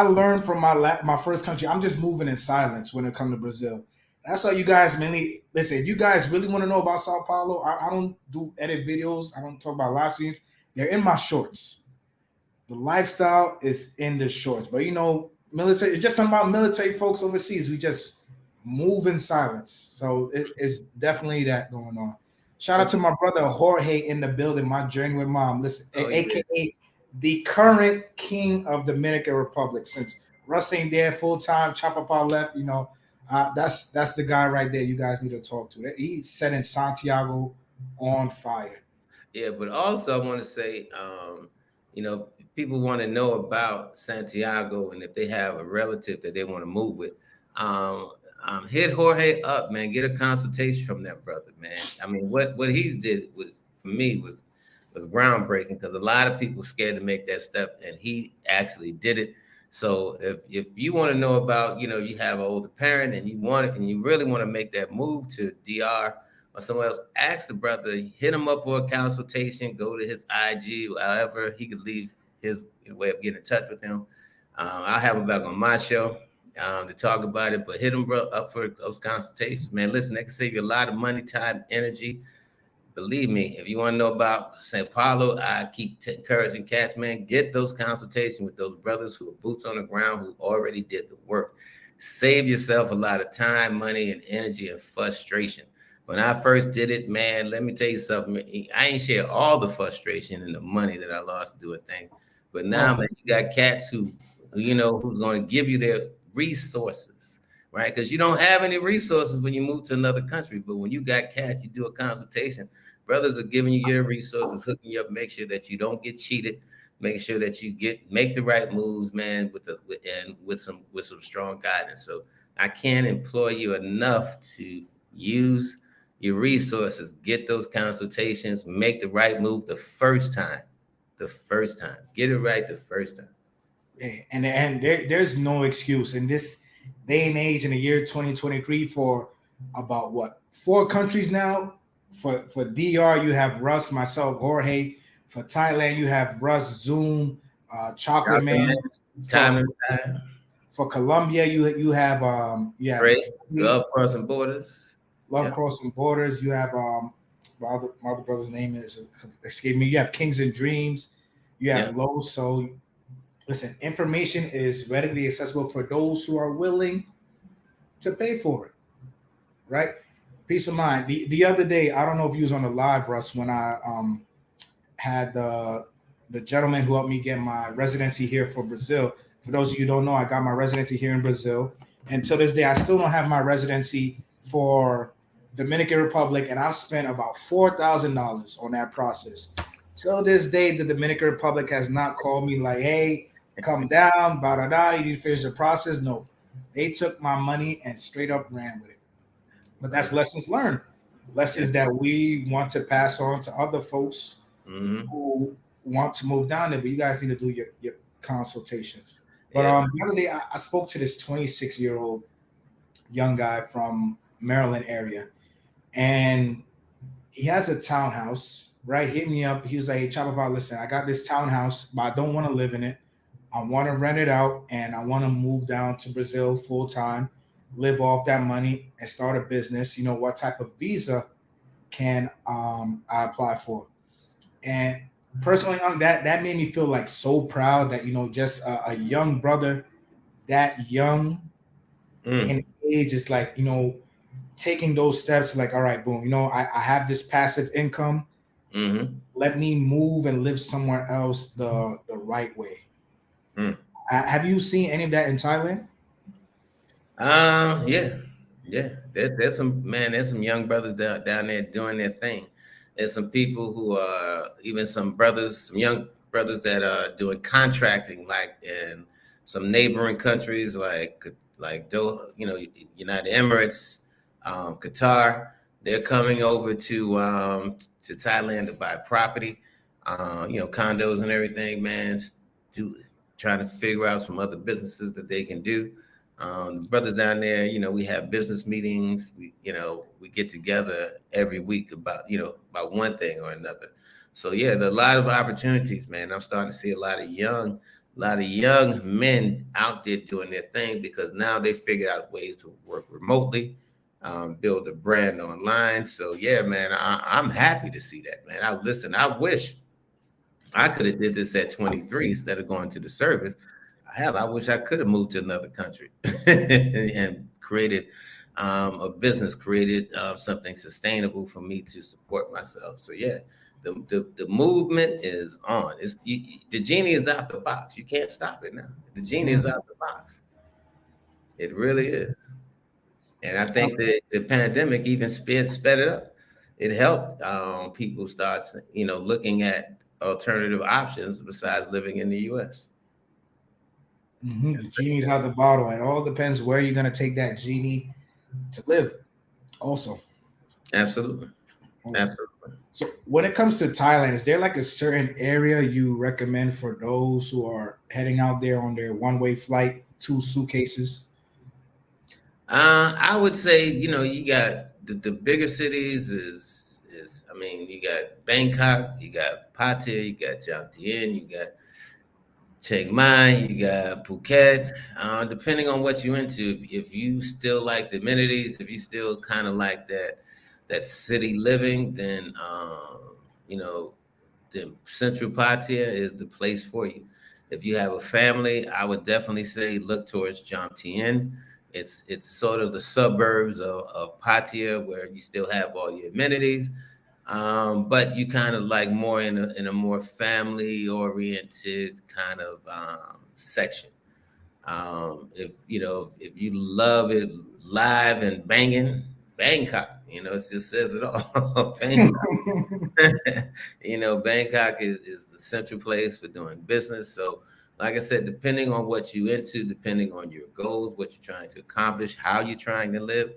learned from my first country. I'm just moving in silence when it comes to Brazil. That's how you guys mainly listen. If you guys really want to know about Sao Paulo, I don't do edit videos. I don't talk about live streams. They're in my shorts. The lifestyle is in the shorts. But military. It's just something about military folks overseas. We just move in silence. So it's definitely that going on. Shout out to my brother Jorge in the building. My journey with mom. Listen, Oh, aka the current king of Dominican Republic. Since Russ ain't there full time, Chapapa left. That's the guy right there. You guys need to talk to. He's setting Santiago on fire. yeah, but also I want to say, people want to know about Santiago, and if they have a relative that they want to move with, hit Jorge up, man. Get a consultation from that brother, man. I mean, what he did was for me was groundbreaking because a lot of people scared to make that step, and he actually did it. So if you want to know about, you have an older parent and you want it and you really want to make that move to DR or somewhere else, ask the brother, hit him up for a consultation, go to his IG, however he could leave his way of getting in touch with him. I'll have him back on my show to talk about it, but hit him up for those consultations, man. Listen, that can save you a lot of money, time, energy. Believe me, if you want to know about St. Paulo, I keep encouraging cats, man, get those consultations with those brothers who are boots on the ground, who already did the work. Save yourself a lot of time, money, and energy and frustration. When I first did it, man, let me tell you something. I ain't share all the frustration and the money that I lost doing things. But now, man, you got cats who's going to give you their resources, right? Because you don't have any resources when you move to another country. But when you got cats, you do a consultation. Brothers are giving you your resources, hooking you up, make sure that you don't get cheated, make sure that you make the right moves, man, with some strong guidance. So I can't implore you enough to use your resources, get those consultations, make the right move the first time. Get it right the first time. And there's no excuse in this day and age in the year 2023 for about what 4 countries now. For DR, you have Russ, myself, Jorge. For Thailand, you have Russ, Zoom, Chocolate Man. Time. For Colombia, you have Love Crossing Borders. Crossing Borders. You have my other brother's name is escape me. You have Kings and Dreams. You have Low. So listen, information is readily accessible for those who are willing to pay for it. Right? Peace of mind. The other day, I don't know if you was on the live, Russ, when I had the gentleman who helped me get my residency here for Brazil. For those of you who don't know, I got my residency here in Brazil. And to this day, I still don't have my residency for Dominican Republic, and I've spent about $4,000 on that process. Till this day, the Dominican Republic has not called me like, hey, come down, you need to finish the process. No, they took my money and straight up ran with it. But that's lessons learned, lessons that we want to pass on to other folks who want to move down there. But you guys need to do your consultations. But the other day, I spoke to this 26-year-old young guy from Maryland area, and he has a townhouse, right? Hit me up. He was like, hey, Chapapa, listen, I got this townhouse, but I don't want to live in it. I want to rent it out, and I want to move down to Brazil full time, live off that money, and start a business. You know, what type of visa can I apply for? And personally, that made me feel like so proud that, just a young brother that young in age is like, taking those steps like, all right, boom, I have this passive income. Let me move and live somewhere else the right way. Have you seen any of that in Thailand? Yeah. There's some young brothers down there doing their thing. There's some people who are even some young brothers that are doing contracting, like in some neighboring countries, like United Emirates, Qatar. They're coming over to Thailand to buy property, condos and everything, man. Trying to figure out some other businesses that they can do. Brothers down there, we have business meetings. We get together every week about one thing or another. So yeah, there are a lot of opportunities, man. I'm starting to see a lot of young men out there doing their thing because now they figured out ways to work remotely, build a brand online. So yeah, man, I'm happy to see that, man. I wish I could have did this at 23 instead of going to the service. Hell, I wish I could have moved to another country and created a business, created something sustainable for me to support myself. So yeah, the movement is on. The genie is out the box. You can't stop it now. The genie is out the box. It really is. And I think that the pandemic even sped it up. It helped people start, looking at alternative options besides living in the U.S. The genie's out the bottle, and it all depends where you're going to take that genie to live. Also, absolutely. So when it comes to Thailand, is there like a certain area you recommend for those who are heading out there on their one-way flight, two suitcases? I would say, you got the bigger cities is I mean, you got Bangkok, you got Pattaya, you got Jomtien, you got Chiang Mai, you got Phuket. Depending on what you into, if you still like the amenities, if you still kind of like that city living, then you know the Central Pattaya is the place for you. If you have a family, I would definitely say look towards Jomtien. It's sort of the suburbs of Pattaya where you still have all your amenities, but you kind of like more in a more family oriented kind of section. If if you love it live and banging, Bangkok, it just says it all. Bangkok. Bangkok is the central place for doing business. So, like I said, depending on what you into, depending on your goals, what you're trying to accomplish, how you're trying to live,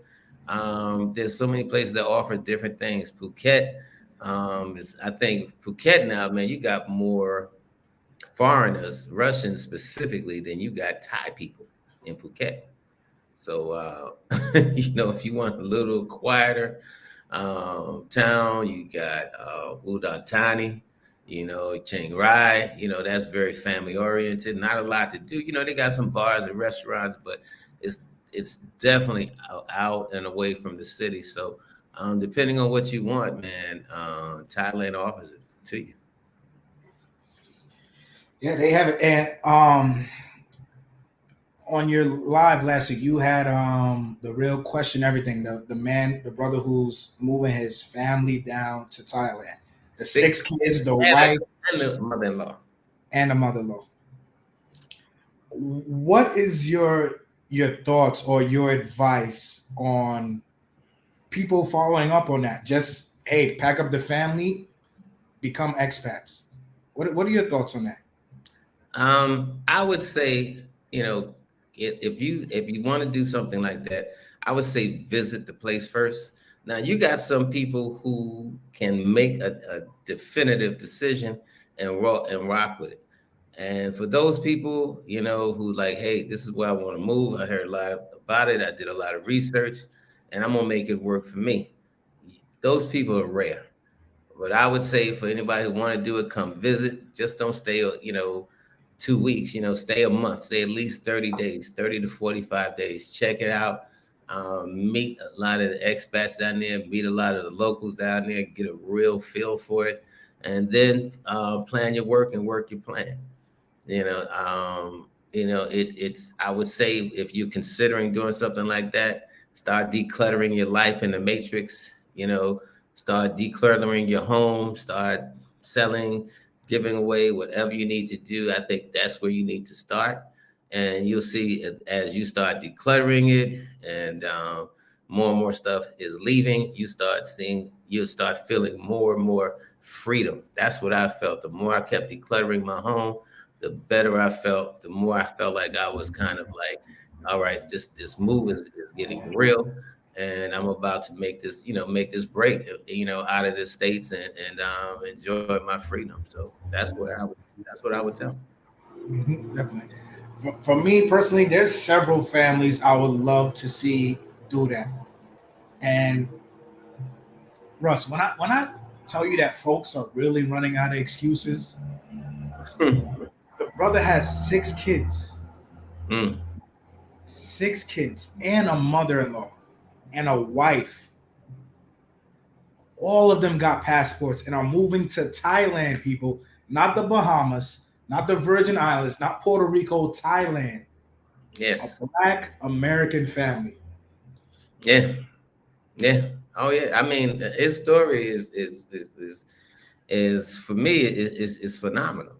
there's so many places that offer different things. Phuket, I think Phuket now, man, you got more foreigners, Russians specifically, than you got Thai people in Phuket. So, if you want a little quieter town, you got Udon Thani, Chiang Rai, that's very family oriented. Not a lot to do. They got some bars and restaurants, but it's definitely out and away from the city. So, depending on what you want, man, Thailand offers it to you. Yeah, they have it. And on your live last week, you had the real question, everything. The man, the brother who's moving his family down to Thailand, the Six six kids kids, the wife, and the mother-in-law. and the mother-in-law. What is your thoughts or your advice on people following up on that? Just hey, pack up the family, become expats. What are your thoughts on that? I would say, if you want to do something like that, I would say visit the place first. Now, you got some people who can make a definitive decision and rock with it. And for those people, who like, hey, this is where I want to move. I heard a lot about it. I did a lot of research, and I'm gonna make it work for me. Those people are rare. But I would say for anybody who want to do it, come visit. Just don't stay, 2 weeks. Stay a month. Stay at least 30 days, 30 to 45 days. Check it out. Meet a lot of the expats down there. Meet a lot of the locals down there. Get a real feel for it, and then plan your work and work your plan. It's. I would say if you're considering doing something like that, start decluttering your life in the matrix. Start decluttering your home. Start selling, giving away whatever you need to do. I think that's where you need to start, and you'll see as you start decluttering it, and more and more stuff is leaving. You'll start feeling more and more freedom. That's what I felt. The more I kept decluttering my home, the better I felt, the more I felt like I was kind of like, all right, this move is getting real, and I'm about to make this break, out of the states and enjoy my freedom. So that's what I would tell 'em. Definitely. For me personally, there's several families I would love to see do that. And Russ, when I tell you that folks are really running out of excuses, the brother has Mm, 6 kids, and a mother-in-law, and a wife. All of them got passports and are moving to Thailand. People, not the Bahamas, not the Virgin Islands, not Puerto Rico, Thailand. A yes. Black American family. Yeah. Yeah. Oh yeah. I mean, his story is for me is phenomenal.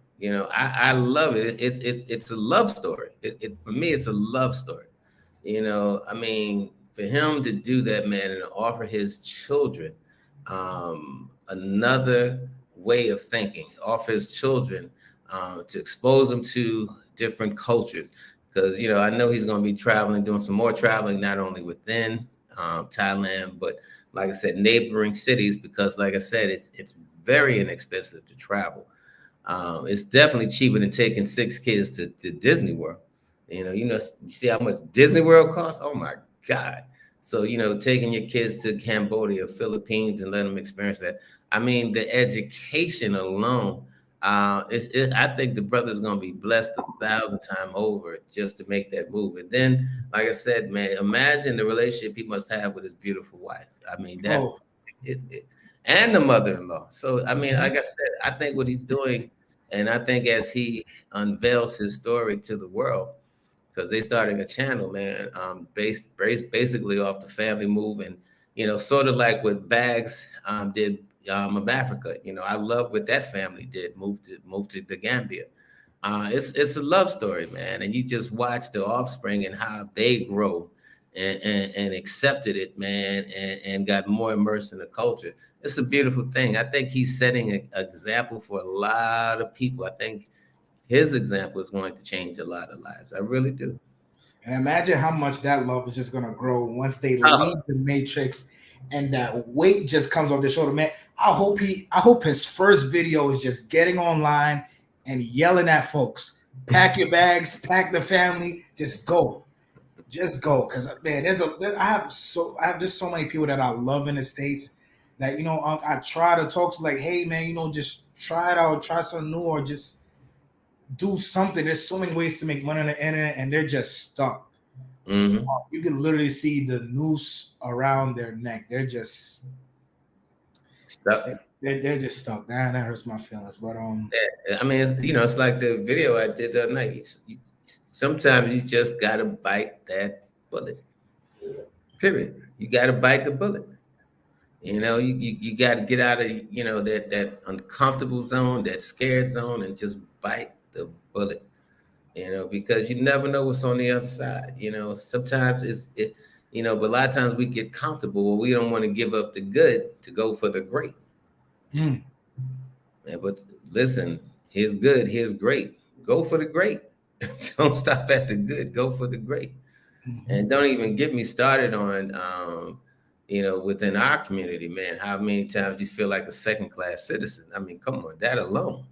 I love it. It's a love story. For me it's a love story. I mean, for him to do that, man, and to offer his children another way of thinking, offer his children to expose them to different cultures. Because I know he's going to be traveling, doing some more traveling, not only within Thailand, but like I said, neighboring cities, because like I said, it's very inexpensive to travel. It's definitely cheaper than taking 6 kids to Disney World. You see how much Disney World costs? Oh my God. So, taking your kids to Cambodia, Philippines, and let them experience that. I mean, the education alone, I think the brother's going to be blessed 1,000 times over just to make that move. And then, like I said, man, imagine the relationship he must have with his beautiful wife. I mean, Oh, and the mother-in-law. So, I mean, like I said, I think what he's doing, and I think as he unveils his story to the world, because they starting a channel, man, based basically off the family move, and sort of like what Bags did of Africa. I love what that family did, moved to the Gambia. It's a love story, man, and you just watch the offspring and how they grow and accepted it, man, and got more immersed in the culture. It's a beautiful thing. I think he's setting an example for a lot of people. I think his example is going to change a lot of lives. I really do. and imagine how much that love is just gonna grow once they Oh, leave the matrix and that weight just comes off their shoulder. Man, I hope his first video is just getting online and yelling at folks. Pack your bags, pack the family, just go. Just go. Cause man, I have just so many people that I love in the States that I try to talk to, like, hey man, just try it out, try something new, or just do something. There's so many ways to make money on the internet, and they're just stuck. hmm You can literally see the noose around their neck. stuck. They're just stuck. That hurts my feelings. But Yeah, I mean, it's like the video I did the other night. Sometimes you just gotta bite that bullet. Period. You gotta bite the bullet. You got to get out of that uncomfortable zone, that scared zone, and just bite the bullet. Because you never know what's on the other side. Sometimes but a lot of times we get comfortable. We don't want to give up the good to go for the great. mm, Yeah, but listen, here's good, here's great. Go for the great. Don't stop at the good. Go for the great. mhm. And don't even get me started on, within our community, man, how many times you feel like a second class citizen. I mean, come on, that alone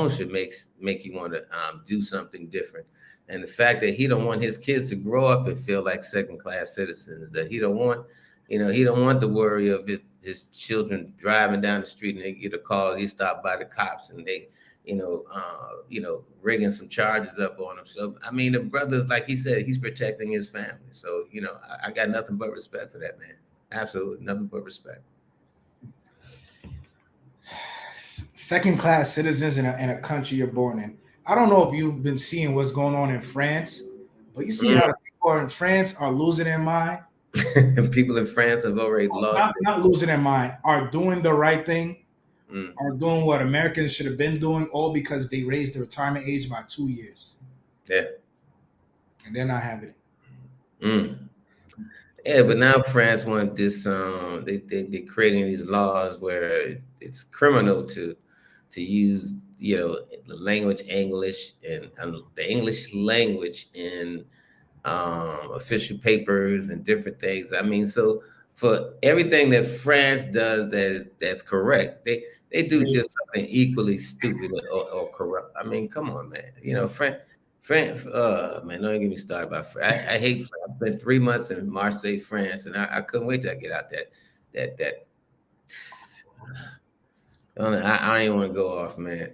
should make you want to do something different. And the fact that he don't want his kids to grow up and feel like second class citizens, that he don't want the worry of if his children driving down the street and they get a call, he stopped by the cops and they, rigging some charges up on him. So I mean, the brother's, like he said, he's protecting his family. So I got nothing but respect for that man. Absolutely nothing but respect. Second class citizens in a country you're born in. I don't know if you've been seeing what's going on in France, but you see how the people in France are losing their mind. People in France have already lost Not losing their mind, are doing the right thing, it. Mm, are doing what Americans should have been doing, all because they raised the retirement age by 2 years, yeah. and they're not having it. Mm. Yeah, but now France want this. They're creating these laws where it's criminal to use the language English and the English language in official papers and different things. I mean, so for everything that France does that's correct, they do They, just something equally stupid or corrupt. I mean, come on, man. France, man, don't get me started about France. I hate France. I spent 3 months in Marseille, France, and I couldn't wait till I get out that. I don't even want to go off, man.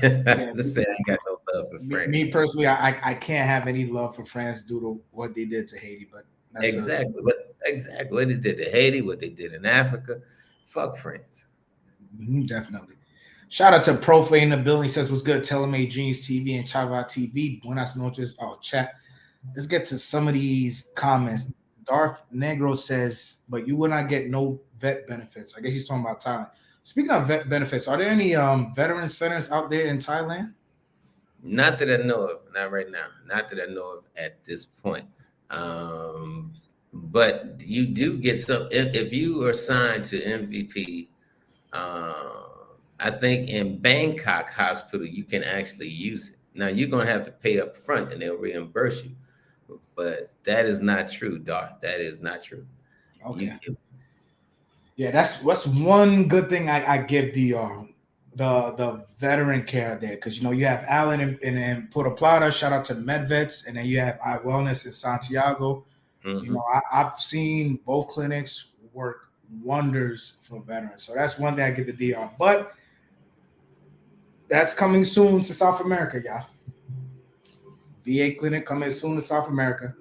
yeah, Let's say I ain't got no love for me France. personally, I can't have any love for France due to what they did to Haiti, but that's a Exactly what they did to Haiti, what they did in Africa. Fuck France. definitely. Shout out to Profe in the building. He says, what's good? Teleme Jeans TV and Chava TV. Buenas noches. Oh, chat. Let's get to some of these comments. Darth Negro says, but you will not get no vet benefits. I guess he's talking about Thailand. Speaking of vet benefits, are there any veteran centers out there in Thailand? Not that I know of, not right now. Not that I know of at this point. Um, but you do get some if you are signed to MVP. I think in Bangkok Hospital you can actually use it. Now you're gonna have to pay up front and they'll reimburse you. but that is not true, Doc. That is not true. Okay. Yeah, that's one good thing I give the veteran care there, because you have Allen and Puerto Plata. Shout out to MedVets, and then you have Eye Wellness in Santiago. Mm-hmm. I've seen both clinics work wonders for veterans. So that's one thing I give the DR. But that's coming soon to South America, y'all. VA clinic coming soon to South America.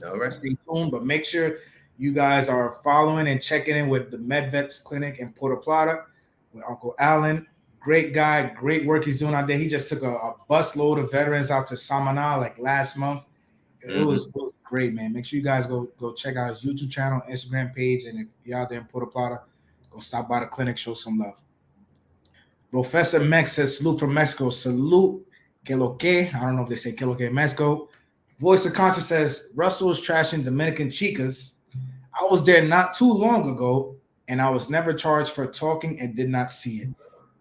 All right. Stay tuned, but make sure you guys are following and checking in with the MedVets clinic in Puerto Plata with Uncle Allen. Great guy, great work he's doing out there. He just took a busload of veterans out to Samana like last month. It was great, man. Make sure you guys go check out his YouTube channel, Instagram page, and if you're out there in Puerto Plata, go stop by the clinic, show some love. Professor Mex says salute from Mexico. Salute, que lo que. I don't know if they say que lo que Mexico. Voice of Conscience says Russell is trashing Dominican chicas. I was there not too long ago, and I was never charged for talking and did not see it.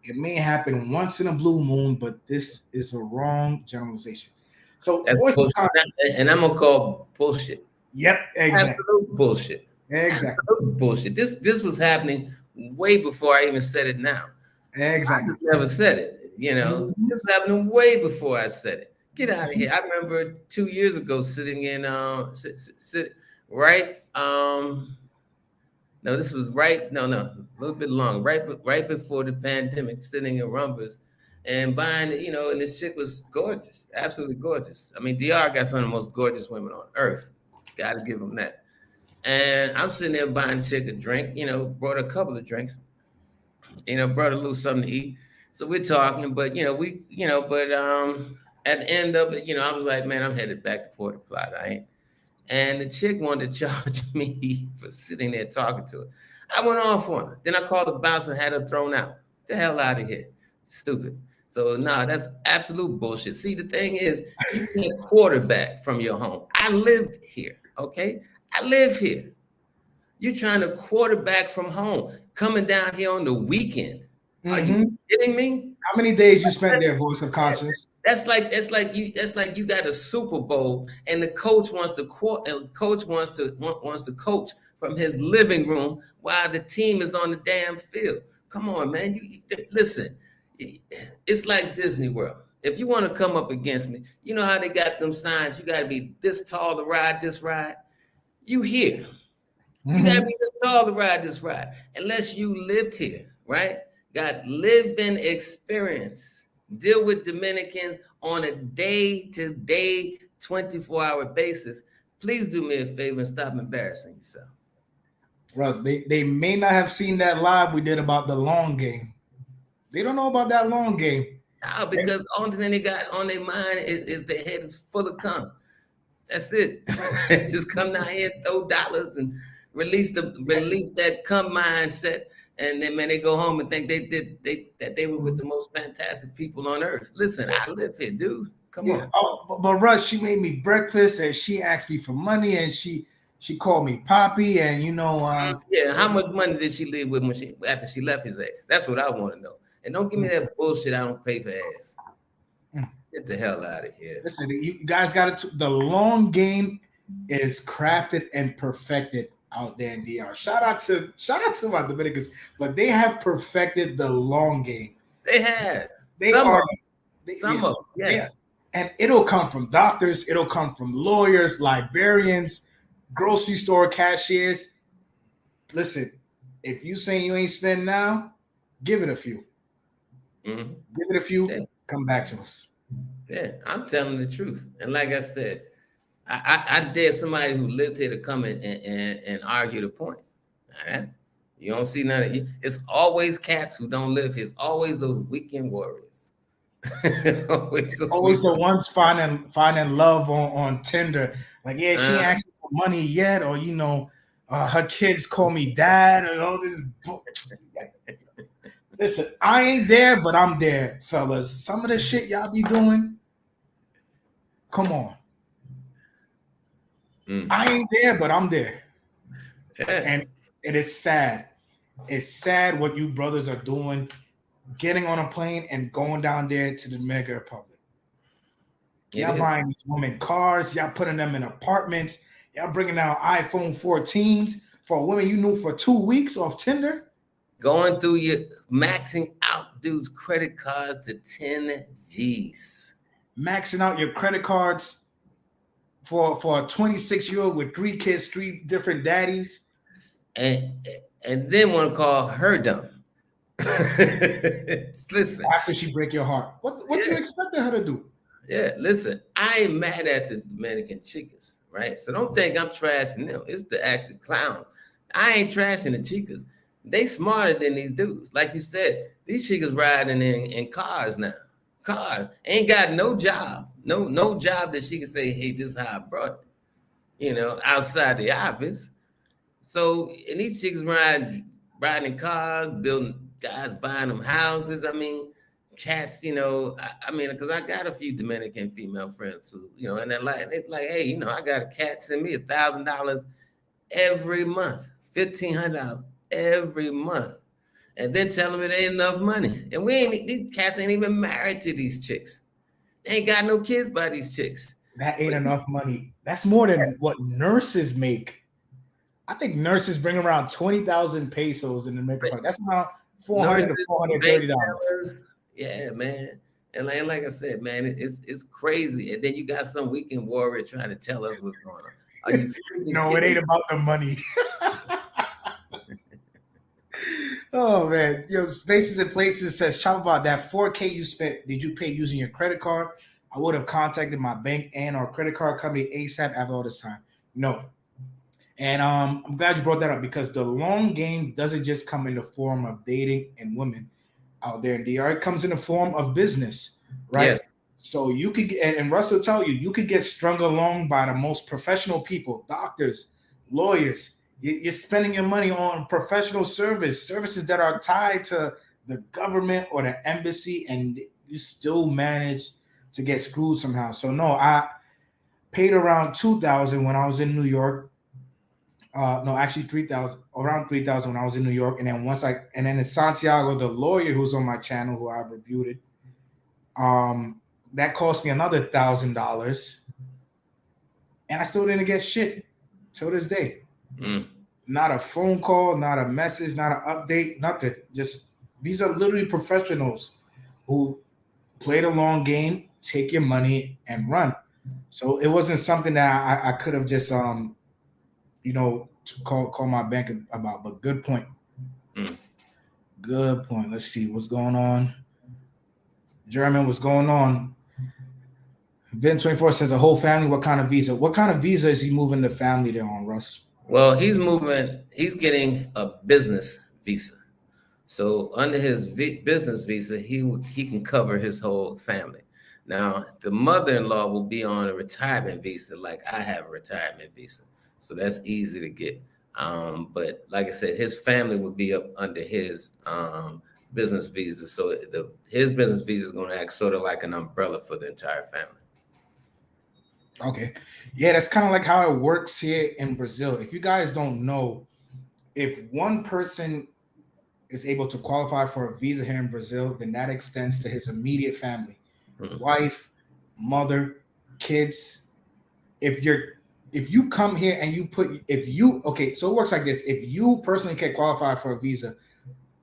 It may happen once in a blue moon, but this is a wrong generalization. So, That's Voice of Conscience, and I'm gonna call bullshit. Yep, exactly. Absolute bullshit. Exactly. Absolute bullshit. This was happening way before I even said it now. Exactly. I just never said it. This was happening way before I said it. Get out of here. I remember 2 years ago sitting in right. No, this was a little bit long, right before the pandemic, sitting in Rumbers and buying, and this chick was gorgeous, absolutely gorgeous. I mean, DR got some of the most gorgeous women on earth. Got to give them that. And I'm sitting there buying the chick a drink, brought a couple of drinks, brought a little something to eat. So we're talking, but at the end of it, I was like, man, I'm headed back to Puerto Plata. And the chick wanted to charge me for sitting there talking to her. I went off on her. Then I called the bouncer and had her thrown out. The hell out of here. Stupid. So, that's absolute bullshit. See, the thing is, you can't quarterback from your home. I lived here, okay? I live here. You're trying to quarterback from home, coming down here on the weekend. Are you kidding me? How many days you spent there, Voice of Conscience? That's like you got a Super Bowl and the coach wants to coach from his living room while the team is on the damn field. Come on, man. Listen. It's like Disney World. If you want to come up against me, you know how they got them signs. You got to be this tall to ride this ride. You here. You got to be this tall to ride this ride. Unless you lived here, right? Got lived-in experience. Deal with Dominicans on a day-to-day, 24-hour basis. Please do me a favor and stop embarrassing yourself. Russ, they may not have seen that live we did about the long game. They don't know about that long game. No, because the only thing they got on their mind is their head is full of cum. That's it. Just come down here, throw dollars, and release that cum mindset. And then, man, they go home and think that they were with the most fantastic people on earth. Listen, I live here, dude. Come on. Oh, but Russ, she made me breakfast and she asked me for money and she called me Poppy and how much money did she leave with after she left his ass? That's what I want to know. And don't give me that bullshit. I don't pay for ass. Get the hell out of here. Listen, you guys got it. The long game is crafted and perfected out there in DR. Shout out to my Dominicans, but they have perfected the long game. They have. Some of them, yes. And it'll come from doctors, it'll come from lawyers, librarians, grocery store cashiers. Listen, if you saying you ain't spend now, give it a few. Mm-hmm. Give it a few. Yeah. Come back to us. Yeah, I'm telling the truth. And like I said, I dare somebody who lived here to come and argue the point. You don't see none of it. It's always cats who don't live here. It's always those weekend warriors. always the ones finding love on Tinder. Like, yeah, she ain't asked for money yet, or her kids call me dad, and all this. Listen, I ain't there, but I'm there, fellas. Some of the shit y'all be doing, come on. I ain't there, but I'm there. Yeah. And it is sad. It's sad what you brothers are doing, getting on a plane and going down there to the Dominican Republic. It Y'all is. buying these women cars. Y'all putting them in apartments. Y'all bringing out iPhone 14s for a woman you knew for 2 weeks off Tinder. Going through your maxing out dudes' credit cards to 10 G's. Maxing out your credit cards for a 26-year-old with 3 kids, 3 different daddies. And and then want to call her dumb. Listen, After she break your heart, what you yeah, expected her to do? yeah, listen, I ain't mad at the Dominican chicas, right? So don't think I'm trashing them. It's the actual clown. I ain't trashing the chicas. They smarter than these dudes. Like you said, these chicas riding in cars now. Cars. Ain't got no job. No job that she can say, hey, this is how I brought it, outside the office. So and these chicks riding in cars, building guys buying them houses. I mean, cats. I mean, because I got a few Dominican female friends who, and they're like, hey, I got a cat send me $1,000 every month, $1,500 every month, and then telling me there ain't enough money, and we ain't these cats ain't even married to these chicks. They ain't got no kids by these chicks. That ain't But enough money. That's more than what nurses make. I think nurses bring around 20,000 pesos in the Dominican Republic. That's around 400 to nurses, bank $430. tellers, yeah, man. And like I said, man, it's crazy. And then you got some weekend warrior trying to tell us what's going on. Are you freaking No, it kidding ain't me? about the money. Oh man, Spaces and Places says, "Chop about that 4K you spent. Did you pay using your credit card? I would have contacted my bank and or credit card company ASAP after all this time. No, and I'm glad you brought that up because the long game doesn't just come in the form of dating and women out there in DR. It comes in the form of business, right? Yes. So you could get, and Russ will tell you, you could get strung along by the most professional people, doctors, lawyers. You're spending your money on professional services that are tied to the government or the embassy, and you still manage to get screwed somehow. So no, I paid around 2,000 when I was in New York. No, actually 3,000, around 3,000 when I was in New York, and then in Santiago, the lawyer who's on my channel, who I've reviewed it, that cost me another $1,000, and I still didn't get shit till this day. Mm. Not a phone call, not a message, not an update, nothing. Just these are literally professionals who play the long game, take your money, and run. So it wasn't something that I could have just call my bank about. But good point. Mm. Good point. Let's see what's going on. German, what's going on? Vin24 says a whole family. What kind of visa? What kind of visa is he moving the family there on, Russ? Well, he's getting a business visa. So under his business visa, he can cover his whole family. Now, the mother-in-law will be on a retirement visa, like I have a retirement visa. So that's easy to get. But like I said, his family would be up under his business visa. So his business visa is going to act sort of like an umbrella for the entire family. Okay. Yeah, that's kind of like how it works here in Brazil. If you guys don't know, if one person is able to qualify for a visa here in Brazil, then that extends to his immediate family, wife, mother, kids. If you come here and so it works like this. If you personally can qualify for a visa,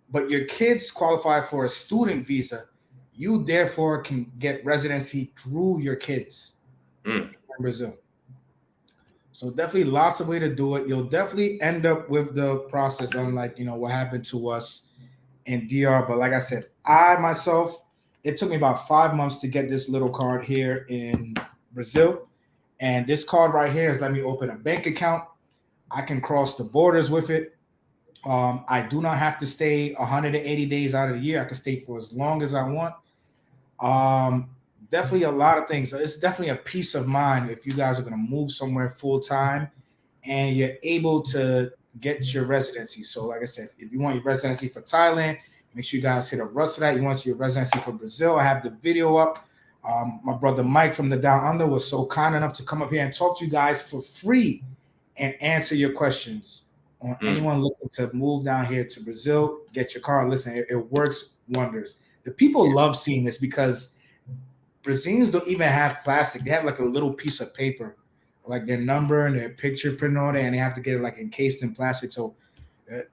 but your kids qualify for a student visa, you therefore can get residency through your kids in Brazil. So definitely lots of way to do it. You'll definitely end up with the process, unlike what happened to us in DR. But like I said, I myself, it took me about 5 months to get this little card here in Brazil. And this card right here is let me open a bank account. I can cross the borders with it. I do not have to stay 180 days out of the year. I can stay for as long as I want. Definitely a lot of things. So it's definitely a peace of mind if you guys are going to move somewhere full time and you're able to get your residency. So, like I said, if you want your residency for Thailand, make sure you guys hit up Russ for that. You want your residency for Brazil, I have the video up. My brother Mike from the Down Under was so kind enough to come up here and talk to you guys for free and answer your questions on anyone looking to move down here to Brazil. Get your car. Listen, it works wonders. The people love seeing this because Brazilians don't even have plastic. They have like a little piece of paper, like their number and their picture printed on it, and they have to get it like encased in plastic. So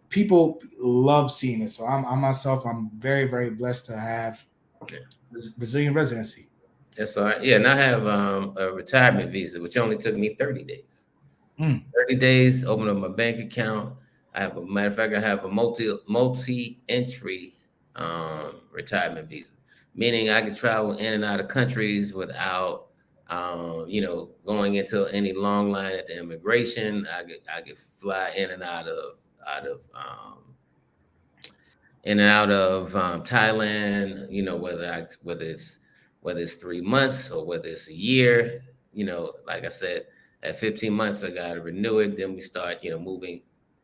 people love seeing it. So I myself, I'm very, very blessed to have Yeah. Brazilian residency. That's all right. Yeah, and I have a retirement visa, which only took me 30 days. Mm. 30 days, open up my bank account. I have a matter of fact, I have a multi entry retirement visa, meaning I can travel in and out of countries without going into any long line at the immigration. I could fly in and out of Thailand, whether it's 3 months or whether it's a year. Like I said, at 15 months I got to renew it. Then we start, moving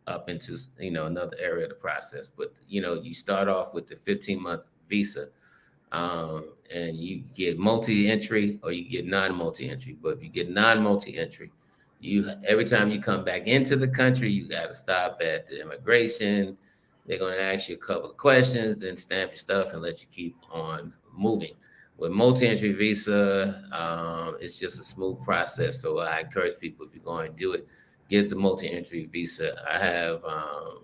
up into another area of the process. But you start off with the 15-month visa, and you get multi-entry or you get non-multi-entry. But if you get non-multi-entry, every time you come back into the country, you got to stop at the immigration. They're going to ask you a couple of questions, then stamp your stuff and let you keep on moving. With multi-entry visa, it's just a smooth process. So I encourage people, if you're going to do it, get the multi-entry visa.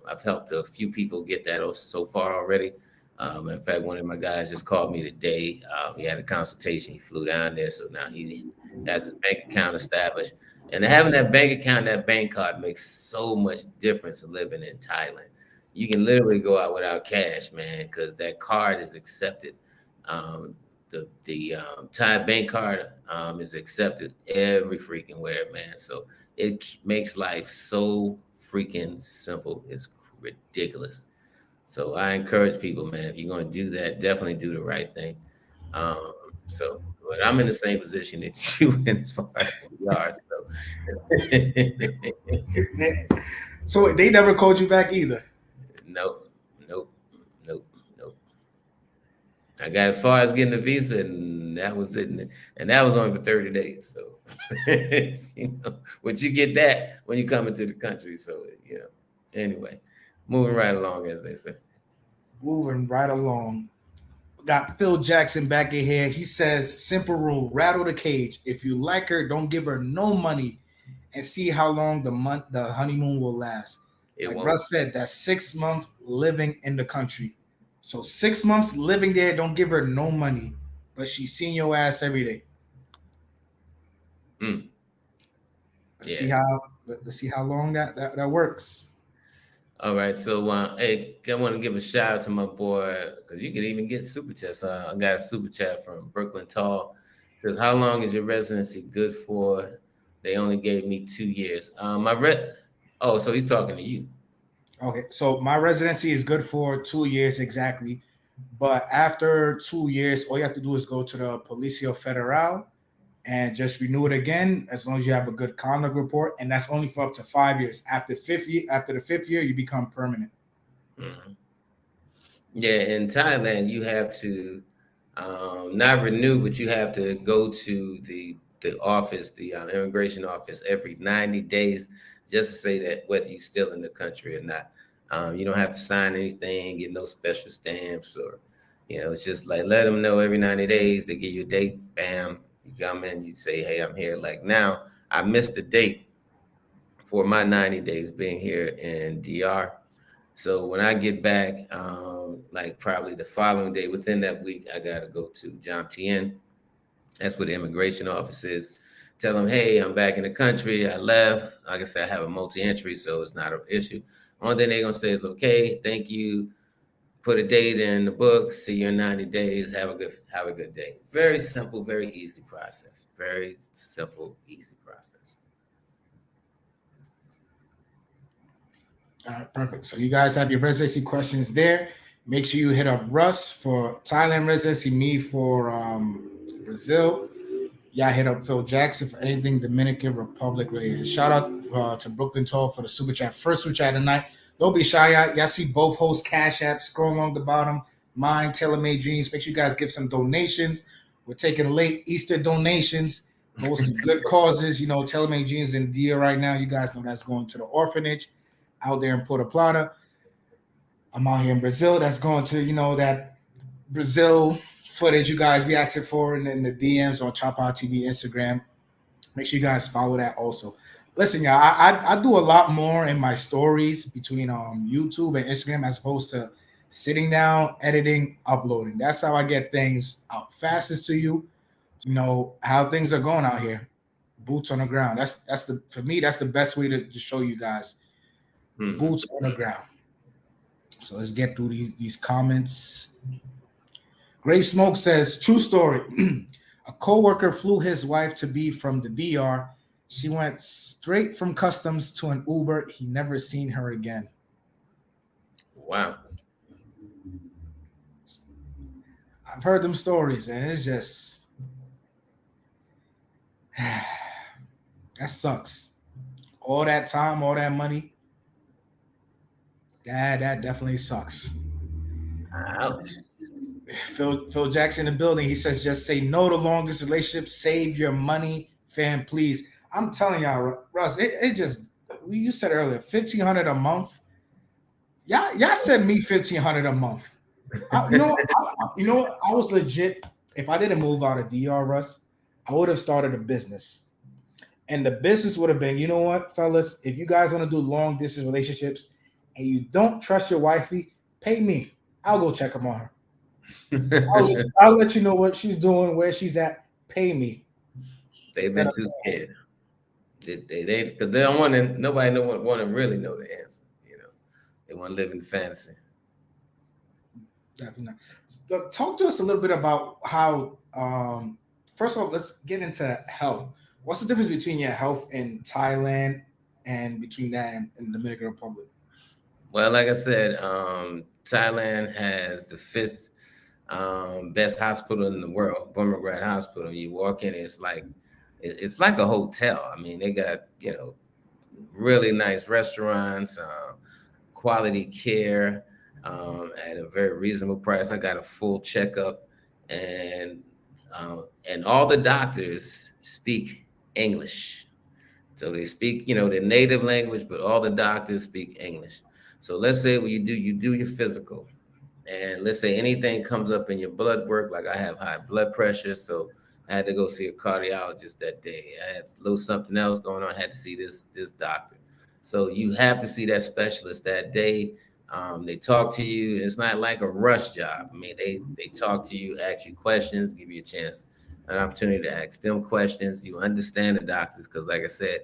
I've helped a few people get that so far already. In fact, one of my guys just called me today. We had a consultation. He flew down there, so now he has his bank account established. And having that bank account, that bank card makes so much difference in living in Thailand. You can literally go out without cash, man, because that card is accepted. The Thai bank card is accepted every freaking where, man. So it makes life so freaking simple. It's ridiculous. So I encourage people, man, if you're going to do that, definitely do the right thing. But I'm in the same position that you in as far as we are. So they never called you back either. Nope. I got as far as getting the visa, and that was it. And that was only for 30 days. So, but you get that when you come into the country. So, anyway, moving right along, as they say. Moving right along. Got Phil Jackson back in here. He says, simple rule, rattle the cage. If you like her, don't give her no money and see how long the honeymoon will last. Like Russ said, that's 6 months living in the country. So 6 months living there, don't give her no money, but she's seeing your ass every day. Let's see how long that works. All right, so hey, I want to give a shout out to my boy, because you can even get super chats. I got a super chat from Brooklyn Tall. It says, how long is your residency good for? They only gave me 2 years. So he's talking to you. Okay, so my residency is good for 2 years exactly, but after 2 years, all you have to do is go to the Policia Federal and just renew it again, as long as you have a good conduct report, and that's only for up to 5 years. After the fifth year, you become permanent. Mm-hmm. Yeah, in Thailand, you have to not renew, but you have to go to the office, the immigration office, every 90 days, just to say that whether you're still in the country or not. You don't have to sign anything, get no special stamps, or it's just like let them know every 90 days. They give you a date, bam. You come in, you say, hey, I'm here. Like now, I missed the date for my 90 days being here in DR. So when I get back, like probably the following day, within that week, I got to go to John Tien. That's where the immigration office is. Tell them, hey, I'm back in the country. I left. Like I said, I have a multi-entry, so it's not an issue. Only thing they're going to say is, okay, thank you. Put a date in the book. See you in 90 days. Have a good day. Very simple, very easy process. Very simple, easy process. All right, perfect. So you guys have your residency questions there. Make sure you hit up Russ for Thailand residency, me for Brazil. Yeah, hit up Phil Jackson for anything Dominican Republic related. Shout out to Brooklyn Tall for the super chat. First super chat tonight. Don't be shy. Y'all see both host cash apps scroll along the bottom. Mine, Tailor Made Dreams. Make sure you guys give some donations. We're taking late Easter donations. Most good causes. Tailor Made Dreams in Dia right now. You guys know that's going to the orphanage out there in Puerto Plata. I'm out here in Brazil. That's going to, that Brazil footage you guys be asking for in the DMs on Chapapa TV Instagram. Make sure you guys follow that also. Listen, y'all, I do a lot more in my stories between YouTube and Instagram as opposed to sitting down, editing, uploading. That's how I get things out fastest to you. You know how things are going out here. Boots on the ground. That's the for me. That's the best way to show you guys. Boots on the ground. So let's get through these comments. Gray Smoke says, true story. A coworker flew his wife to be from the DR. She went straight from customs to an Uber. He never seen her again. Wow. I've heard them stories, and it's just that sucks. All that time, all that money. That definitely sucks. Ouch. Phil Jackson in the building. He says, just say no to long distance relationships. Save your money, fam, please. I'm telling y'all, Russ, it just, you said earlier, $1,500 a month. Y'all said me $1,500 a month. You know, I was legit. If I didn't move out of DR, Russ, I would have started a business. And the business would have been, you know what, fellas, if you guys want to do long distance relationships and you don't trust your wifey, pay me. I'll go check them on her. I'll let you know what she's doing, where she's at. Pay me. They've been too scared. They because they don't want to. Nobody want to really know the answer. You know, they want to live in fantasy. Definitely. Talk to us a little bit about how. First of all, let's get into health. What's the difference between your health in Thailand and between that and the Dominican Republic? Well, like I said, Thailand has the fifth best hospital in the world, Bumrungrad Hospital. You walk in, it's like a hotel. I mean, they got really nice restaurants, quality care at a very reasonable price. I got a full checkup, and all the doctors speak English. So they speak, their native language, but all the doctors speak English. So let's say when you do your physical, and let's say anything comes up in your blood work, like I have high blood pressure, so I had to go see a cardiologist that day. I had a little something else going on. I had to see this doctor. So you have to see that specialist that day. They talk to you. It's not like a rush job. I mean, they talk to you, ask you questions, give you a chance, an opportunity to ask them questions. You understand the doctors because, like I said,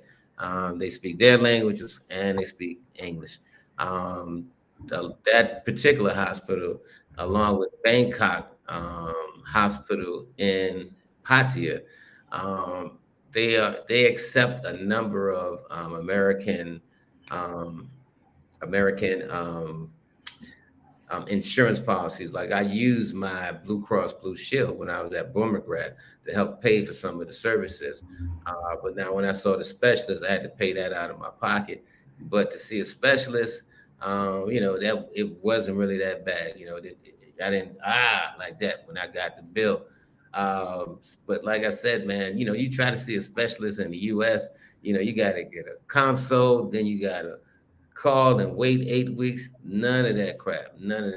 they speak their languages and they speak English. That particular hospital, along with Bangkok Hospital in Pattaya, they accept a number of American insurance policies. Like I used my Blue Cross Blue Shield when I was at Bumrungrad to help pay for some of the services. But now when I saw the specialist, I had to pay that out of my pocket. But to see a specialist, that it wasn't really that bad. I didn't like that when I got the bill. But like I said, man, you try to see a specialist in the U.S., you got to get a consult, then you got to call and wait 8 weeks. None of that crap, man.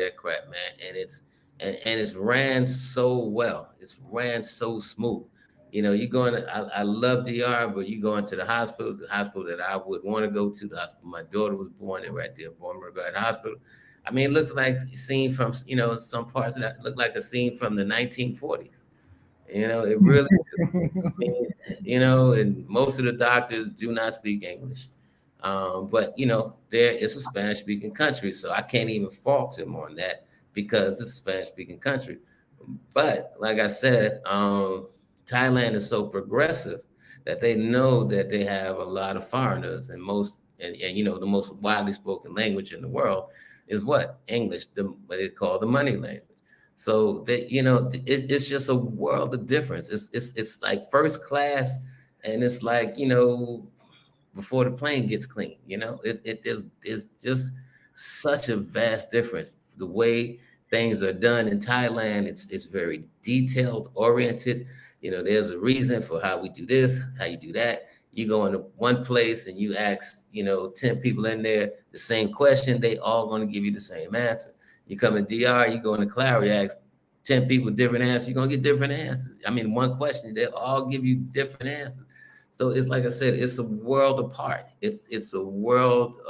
And it's ran so well. It's ran so smooth. You going to, I love DR, but you go into the hospital that I would want to go to, the hospital my daughter was born in right there, Bumrungrad Hospital. I mean, it looks like a scene from, some parts of that look like a scene from the 1940s. It really, and most of the doctors do not speak English. But there is a Spanish speaking country, so I can't even fault him on that because it's a Spanish speaking country. But like I said, Thailand is so progressive that they know that they have a lot of foreigners, and the most widely spoken language in the world is what? English, what they call the money language. So that it's just a world of difference. It's like first class, and it's like before the plane gets clean. It's just such a vast difference. The way things are done in Thailand, it's very detailed oriented. There's a reason for how we do this, how you do that. You go into one place and you ask, 10 people in there the same question, they all going to give you the same answer. You come in DR, you go into Clary, ask 10 people different answers, you're gonna get different answers. I mean, one question, they'll all give you different answers. So it's like I said, it's a world apart. It's a world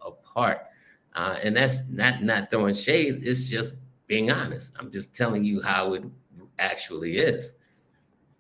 apart. And that's not throwing shade, it's just being honest. I'm just telling you how it actually is.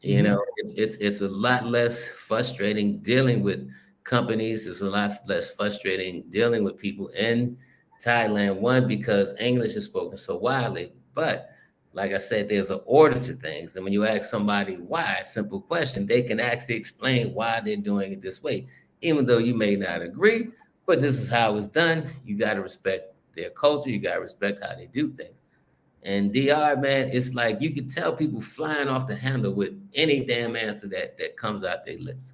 You Mhm. know, it's a lot less frustrating dealing with companies. It's a lot less frustrating dealing with people in Thailand. One, because English is spoken so widely, but like I said, there's an order to things. And when you ask somebody why, simple question, they can actually explain why they're doing it this way, even though you may not agree. But this is how it's done. You got to respect their culture. You got to respect how they do things. And DR, man, it's like you can tell people flying off the handle with any damn answer that comes out their lips.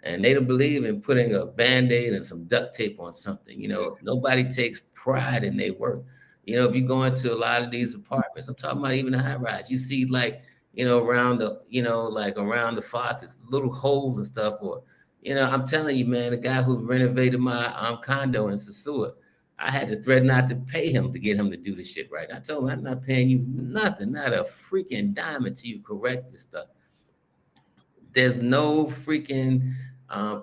And they don't believe in putting a band-aid and some duct tape on something. You know, nobody takes pride in their work. You know, if you go into a lot of these apartments, I'm talking about even a high rise, you see like, around the, like around the faucets, little holes and stuff. Or, I'm telling you, man, the guy who renovated my condo in Sasua, I had to threaten not to pay him to get him to do the shit right. I told him I'm not paying you nothing, not a freaking dime until you correct this stuff. There's no freaking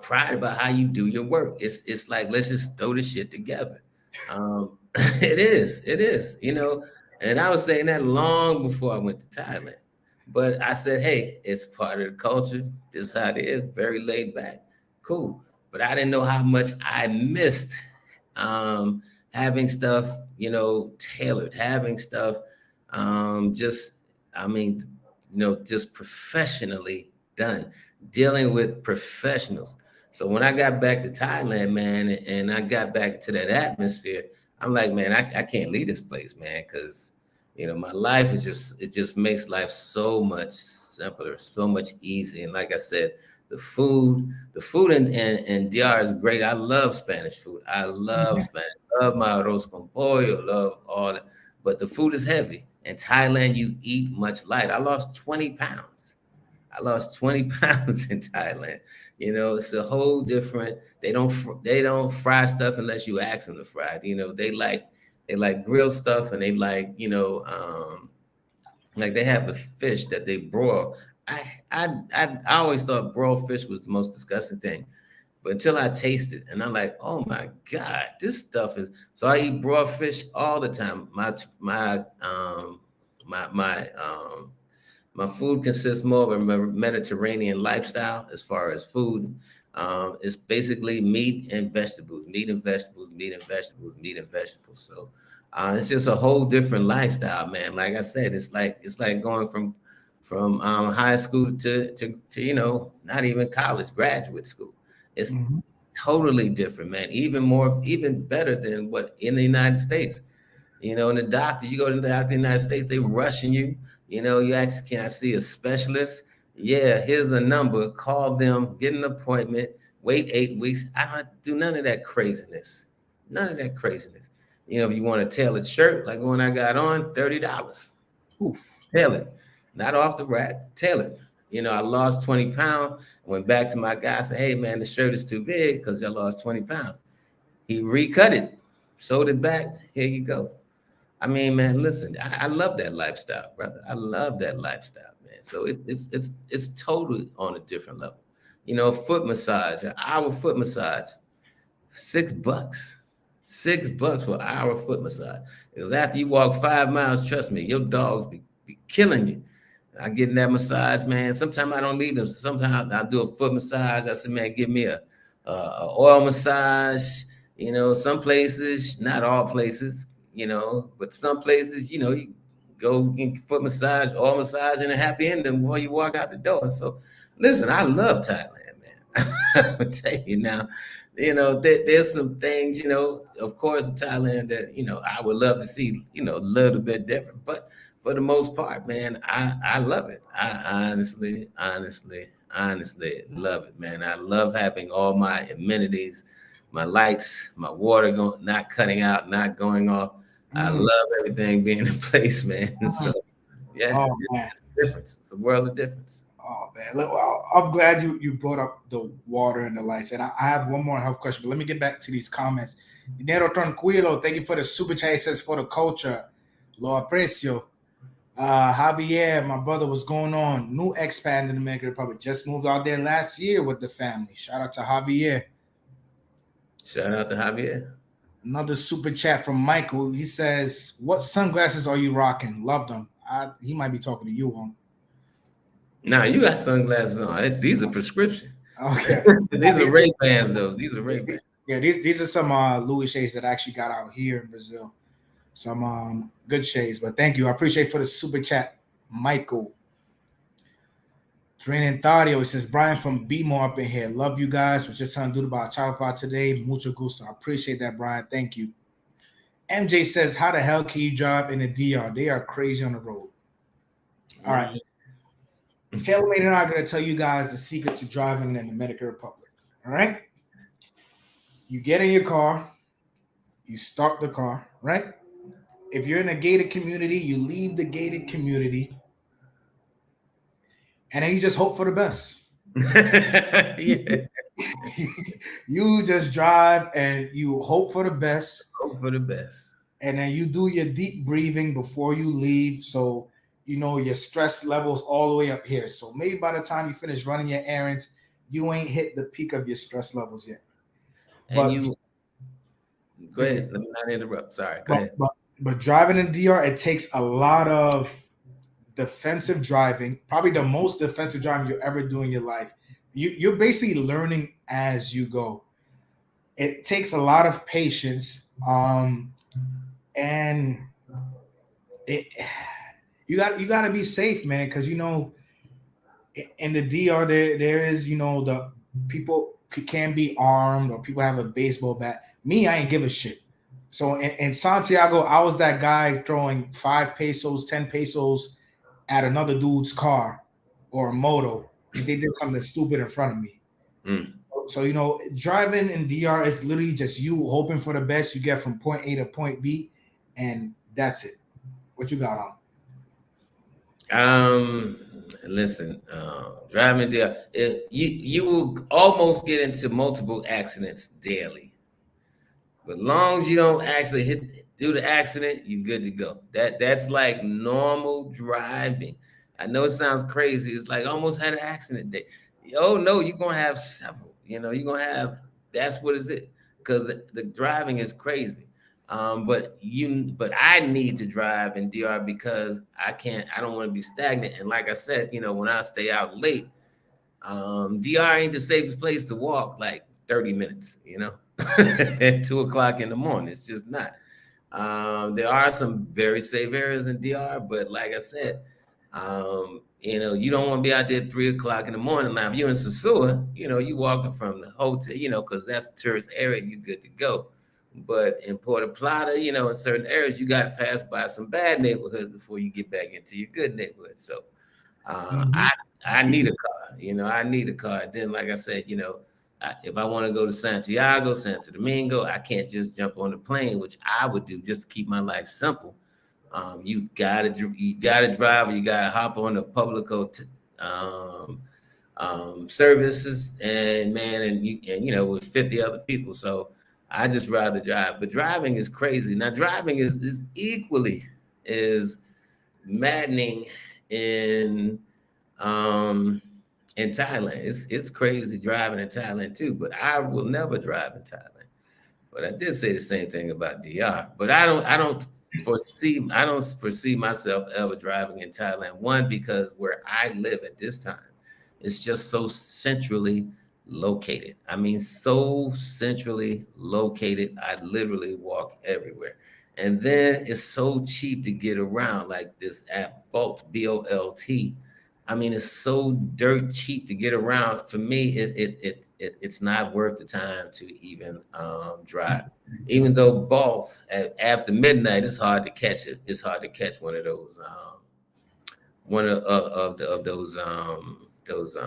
pride about how you do your work. It's like let's just throw this shit together. It is. And I was saying that long before I went to Thailand. But I said, hey, it's part of the culture. This is how it is. Very laid back, cool. But I didn't know how much I missed um, having stuff, tailored, having stuff, just, I mean, just professionally done, dealing with professionals. So when I got back to Thailand, man, and I got back to that atmosphere, I'm like, man, I can't leave this place, man, because my life is it just makes life so much simpler, so much easier. And like I said, the food in DR is great. I love Spanish food. I love Spanish. Love my arroz con pollo. Love all that. But the food is heavy. In Thailand, you eat much light. I lost 20 pounds. I lost 20 pounds in Thailand. It's a whole different. They don't fry stuff unless you ask them to fry it. They like grilled stuff, and they like they have a fish that they broil. I always thought broiled fish was the most disgusting thing, but until I tasted, and I'm like, oh my god, this stuff is. So I eat broiled fish all the time. My food consists more of a Mediterranean lifestyle as far as food. It's basically meat and vegetables, meat and vegetables, meat and vegetables, meat and vegetables. So it's just a whole different lifestyle, man. Like I said, it's like going from high school to not even college, graduate school. It's Mhm. totally different, man. Even better than what in the United States. And the doctor, you go to the doctor in the United States, they rushing you. You ask, can I see a specialist? Yeah, here's a number. Call them, get an appointment, wait 8 weeks. I don't do none of that craziness. None of that craziness. If you want a tailored shirt, like one I got on, $30. Oof. Tailored, not off the rack, tailored. I lost 20 pounds. I went back to my guy, said, hey, man, the shirt is too big because I lost 20 pounds. He recut it, sewed it back. Here you go. I mean, man, listen, I love that lifestyle, brother. I love that lifestyle, man. So it's totally on a different level. Foot massage, an hour foot massage, $6. $6 for an hour foot massage. Because after you walk 5 miles, trust me, your dogs be killing you. I get in that massage, man. Sometimes I don't need them. Sometimes I do a foot massage. I say, man, give me a oil massage. Some places, not all places, but some places, you go get foot massage, oil massage, and a happy ending before you walk out the door. So, listen, I love Thailand, man. I'm tell you now, there's some things, of course, in Thailand that I would love to see, a little bit different, but for the most part, man, I love it. I honestly love it, man. I love having all my amenities, my lights, my water going, not cutting out, not going off. I Mm. love everything being in place, man. So yeah, Oh man. it's a difference. It's a world of difference. Oh man. Look, well, I'm glad you brought up the water and the lights. And I have one more health question, but let me get back to these comments. Dinero Tranquilo, thank you for the super chat. It says for the culture. Lo aprecio. Javier, my brother, what's going on? New expat in the Dominican Republic. Just moved out there last year with the family. Shout out to Javier. Shout out to Javier. Another super chat from Michael. He says, "What sunglasses are you rocking? Love them." He might be talking to you on. Now you got sunglasses on. These are prescription. Okay. These are Ray-Bans though. These are Ray-Bans. Yeah, these are some Louis shades that I actually got out here in Brazil. Some good shades, but thank you. I appreciate for the super chat, Michael. Trinitario, it says Brian from BMO up in here. Love you guys. Was just telling dude about Chapapa today. Mucho gusto. I appreciate that, Brian. Thank you. MJ says, how the hell can you drive in the DR? They are crazy on the road. All right. TaylorMade and I are going to tell you guys the secret to driving in the Dominican Republic. All right. You get in your car, you start the car, right? If you're in a gated community, you leave the gated community, and then you just hope for the best. Yeah. You just drive and you hope for the best. Hope for the best. And then you do your deep breathing before you leave. So, you know, your stress levels all the way up here. So maybe by the time you finish running your errands, you ain't hit the peak of your stress levels yet. And you go ahead. Let me not interrupt. Sorry. Go ahead. But driving in DR, it takes a lot of defensive driving, probably the most defensive driving you'll ever do in your life. You're basically learning as you go. It takes a lot of patience, and you got to be safe, man, because you know in the DR there is, you know, the people can be armed or people have a baseball bat. Me, I ain't give a shit. So in Santiago, I was that guy throwing 5 pesos, 10 pesos at another dude's car or a moto if they did something stupid in front of me. So, you know, driving in DR is literally just you hoping for the best. You get from point A to point B, and that's it. What you got on? Listen, driving DR, you will almost get into multiple accidents daily. But long as you don't actually do the accident, you're good to go. That's like normal driving. I know it sounds crazy. It's like almost had an accident day. Oh no, you're gonna have several. You know, you're gonna have. That's what is it? Because the driving is crazy. But I need to drive in DR because I don't want to be stagnant. And like I said, you know, when I stay out late, DR ain't the safest place to walk like 30 minutes, you know, at 2:00 in the morning. It's just not. There are some very safe areas in DR, but like I said, you know, you don't want to be out there at 3:00 in the morning. Now, if you're in Sosua, you know, you walking from the hotel, you know, because that's the tourist area, you're good to go. But in Puerto Plata, you know, in certain areas, you got to pass by some bad neighborhoods before you get back into your good neighborhood. So I need a car, you know, I need a car. Then, like I said, you know, if I want to go to Santiago, Santo Domingo, I can't just jump on the plane, which I would do just to keep my life simple. You gotta drive, or you gotta hop on the Publico services, and man, and you know, with 50 other people. So I just rather drive. But driving is crazy. Now driving is equally as maddening in Thailand. It's crazy driving in Thailand too. But I will never drive in Thailand. But I did say the same thing about DR. But I don't foresee myself ever driving in Thailand. One, because where I live at this time, it's just so centrally located. I mean, so centrally located. I literally walk everywhere. And then it's so cheap to get around, like this app Bolt, BOLT. I mean, it's so dirt cheap to get around. For me, it's not worth the time to even drive. Even though Bolt after midnight, it's hard to catch it. It's hard to catch one of those those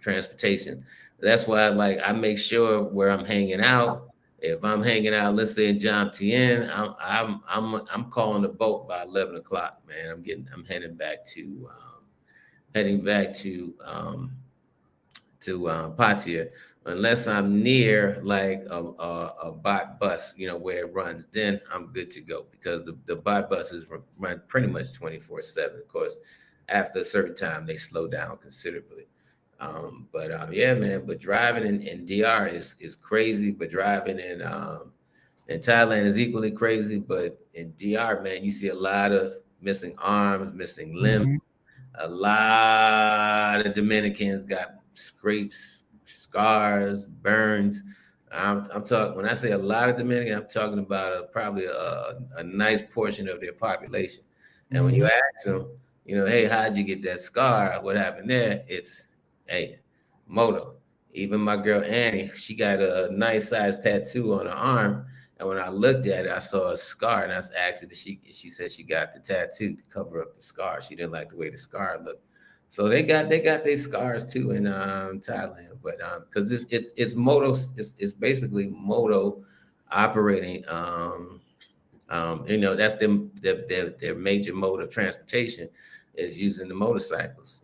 transportation. That's why I make sure where I'm hanging out. If I'm hanging out, let's say in John Tien, I'm calling the boat by 11:00, man. I'm heading back to to Pattaya, unless I'm near like a bot bus, where it runs, then I'm good to go because the bot buses run pretty much 24/7. Of course, after a certain time, they slow down considerably. But yeah, man. But driving in DR is crazy. But driving in Thailand is equally crazy. But in DR, man, you see a lot of missing arms, missing limbs. Mhm. A lot of Dominicans got scrapes, scars, burns. I'm talking when I say a lot of Dominicans, I'm talking about probably a nice portion of their population. And when you Mhm. ask them, hey, how'd you get that scar? What happened there? It's, hey, moto. Even my girl Annie, she got a nice size tattoo on her arm. And when I looked at it, I saw a scar, and I asked her, she said she got the tattoo to cover up the scar. She didn't like the way the scar looked. So they got their scars too in Thailand, but because it's moto, it's basically moto operating. That's their major mode of transportation is using the motorcycles.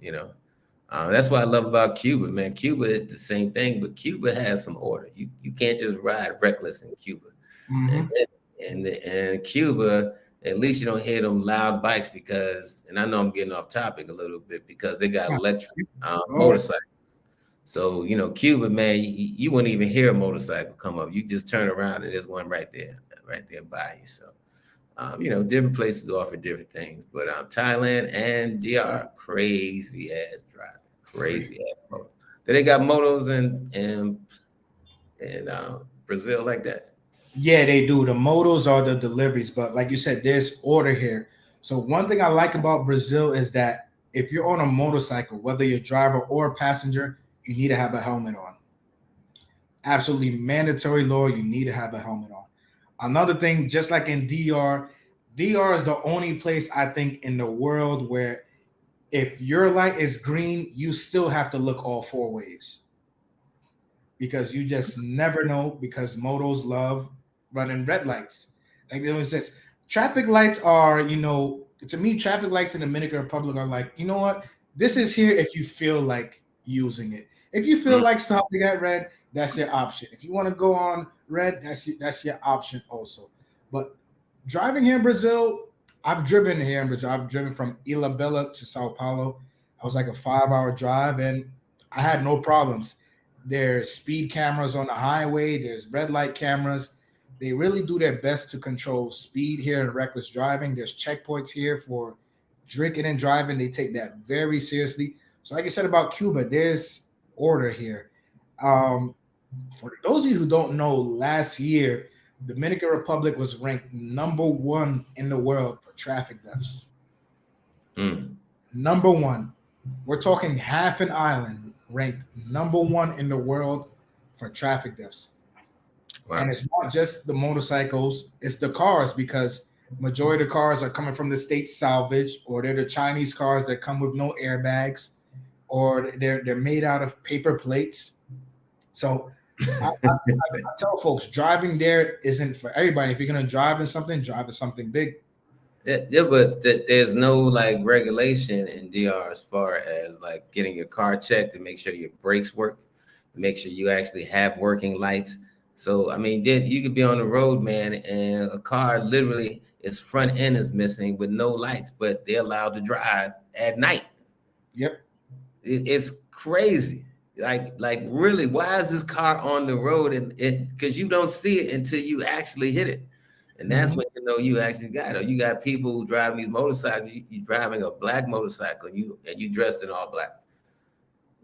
That's what I love about Cuba, man. Cuba is the same thing, but Cuba has some order. You can't just ride reckless in Cuba. And Mhm. and Cuba, at least you don't hear them loud bikes because, and I know I'm getting off topic a little bit because they got Yeah. electric Go ahead. motorcycles. So Cuba, man, you wouldn't even hear a motorcycle come up. You just turn around and there's one right there by you. So different places offer different things, but Thailand and DR crazy ass driving, Great. crazy ass motor. They got motos in Brazil like that. Yeah, they do. The motos are the deliveries, but like you said, there's order here. So one thing I like about Brazil is that if you're on a motorcycle, whether you're a driver or a passenger, you need to have a helmet on. Absolutely mandatory law. You need to have a helmet on. Another thing, just like in DR, DR is the only place I think in the world where if your light is green, you still have to look all four ways because you just never know because motos love running red lights. Like it always says, traffic lights are, to me, traffic lights in the Dominican Republic are like, you know what? This is here if you feel like using it. If you feel Mm, like stopping at red, that's your option. If you want to go on red, that's your option also. But driving here in Brazil, I've driven here in Brazil. I've driven from Ilhabela to Sao Paulo. I was like a 5 hour drive, and I had no problems. There's speed cameras on the highway. There's red light cameras. They really do their best to control speed here and reckless driving. There's checkpoints here for drinking and driving. They take that very seriously. So, like I said about Cuba, there's order here. Um, for those of you who don't know, last year, Dominican Republic was ranked number one in the world for traffic deaths. mm. Number one. We're talking half an island ranked number one in the world for traffic deaths. And Wow. it's not just the motorcycles, it's the cars because majority of the cars are coming from the state salvage or they're the Chinese cars that come with no airbags or they're made out of paper plates. So I tell folks driving there isn't for everybody. If you're gonna drive in something big. Yeah, but there's no like regulation in DR as far as like getting your car checked to make sure your brakes work, to make sure you actually have working lights. So I mean, then you could be on the road, man, and a car literally its front end is missing with no lights, but they're allowed to drive at night. Yep. It's crazy. Like really, why is this car on the road? And it because you don't see it until you actually hit it. And that's Mhm. when you actually got it. You got people who drive these motorcycles. You driving a black motorcycle, and you dressed in all black.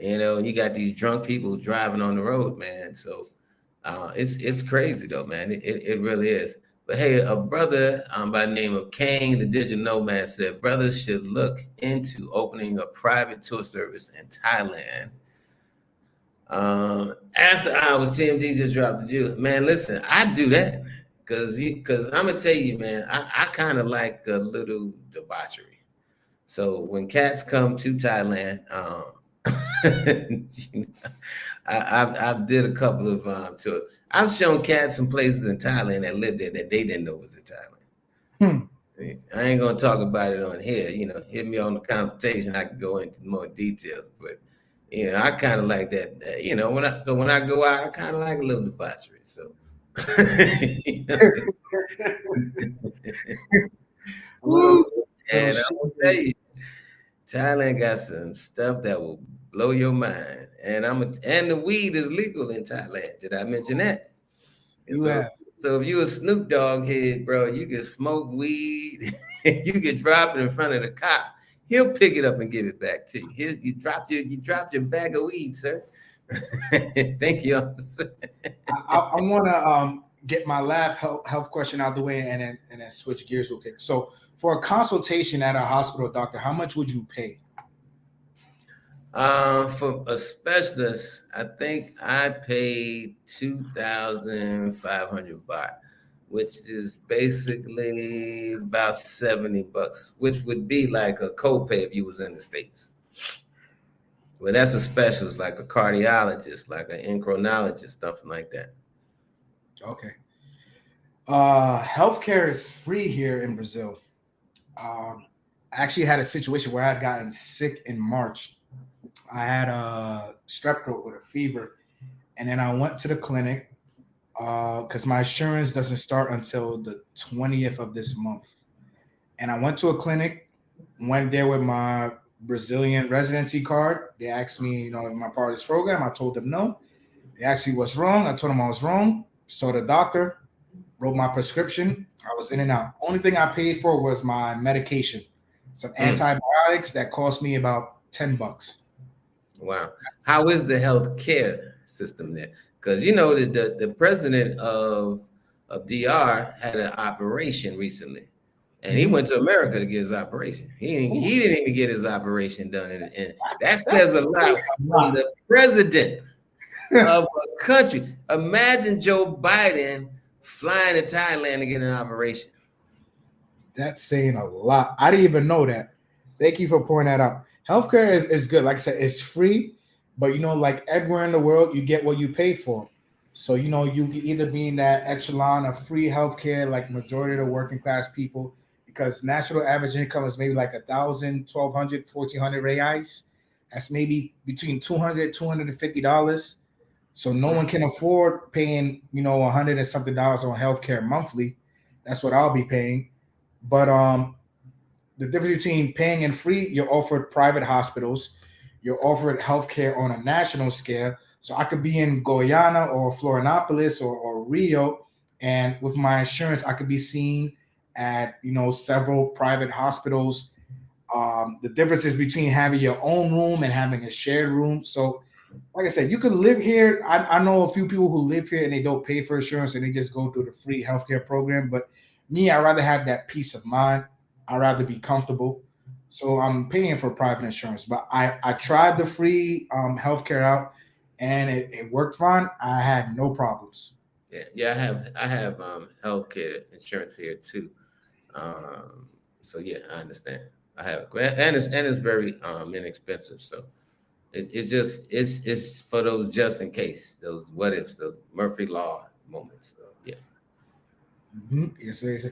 And you got these drunk people driving on the road, man. So it's crazy though, man. It really is. But hey, a brother by the name of Kane, the digital nomad, said brothers should look into opening a private tour service in Thailand. After hours, TMD just dropped the Jew. Man, listen, I do that because I'm gonna tell you, man, I kind of like a little debauchery. So when cats come to Thailand, I've did a couple of tours. I've shown cats some places in Thailand that lived there that they didn't know was in Thailand. Hmm. I ain't gonna talk about it on here. Hit me on the consultation. I can go into more details, but I kind of like that. When I go out, I kind of like a little debauchery. So, you know, Woo. Little and I'm shit. gonna tell you, Thailand got some stuff that will blow your mind. And the weed is legal in Thailand. Did I mention that? And You have. so if you a Snoop Dogg head, bro, you can smoke weed, you can drop it in front of the cops. He'll pick it up and give it back to you. Here, you dropped your bag of weed, sir. Thank you, officer. I want to get my lab health question out of the way and then switch gears real quick. So for a consultation at a hospital, doctor, how much would you pay? For a specialist, I think I paid 2,500 baht, which is basically about $70, which would be like a copay if you was in the States. Well, that's a specialist, like a cardiologist, like an endocrinologist, stuff like that. Okay. Healthcare is free here in Brazil. I actually had a situation where I had gotten sick in March. I had a strep throat with a fever, and then I went to the clinic because my insurance doesn't start until the 20th of this month. And I went to a clinic, went there with my Brazilian residency card. They asked me, am I part of this program? I told them no. They asked me what's wrong. I told them I was wrong. So the doctor wrote my prescription. I was in and out. Only thing I paid for was my medication, some antibiotics that cost me about $10. Wow. How is the health care system there? Because the president of DR had an operation recently, and he went to America to get his operation. He didn't even get his operation done, and that says a lot from the president of a country. Imagine Joe Biden flying to Thailand to get an operation. That's saying a lot. I didn't even know that. Thank you for pointing that out. Healthcare is good. Like I said, it's free, but like everywhere in the world, you get what you pay for. So you can either be in that echelon of free healthcare, like majority of the working class people, because national average income is maybe like 1,000, 1,200, 1,400 reais. That's maybe between $200 $250. So no one can afford paying, $100 and something dollars on healthcare monthly. That's what I'll be paying. But the difference between paying and free, you're offered private hospitals, you're offered healthcare on a national scale. So I could be in Guyana or Florianopolis or Rio, and with my insurance, I could be seen at several private hospitals. The difference is between having your own room and having a shared room. So like I said, you can live here. I know a few people who live here and they don't pay for insurance and they just go through the free healthcare program. But me, I'd rather have that peace of mind. I'd rather be comfortable. So I'm paying for private insurance. But I tried the free healthcare out and it worked fine. I had no problems. Yeah. I have healthcare insurance here too. So yeah, I understand. I have it, and it's very inexpensive. So it's for those just in case, those what ifs, those Murphy Law moments. So, yeah. Yes, yes.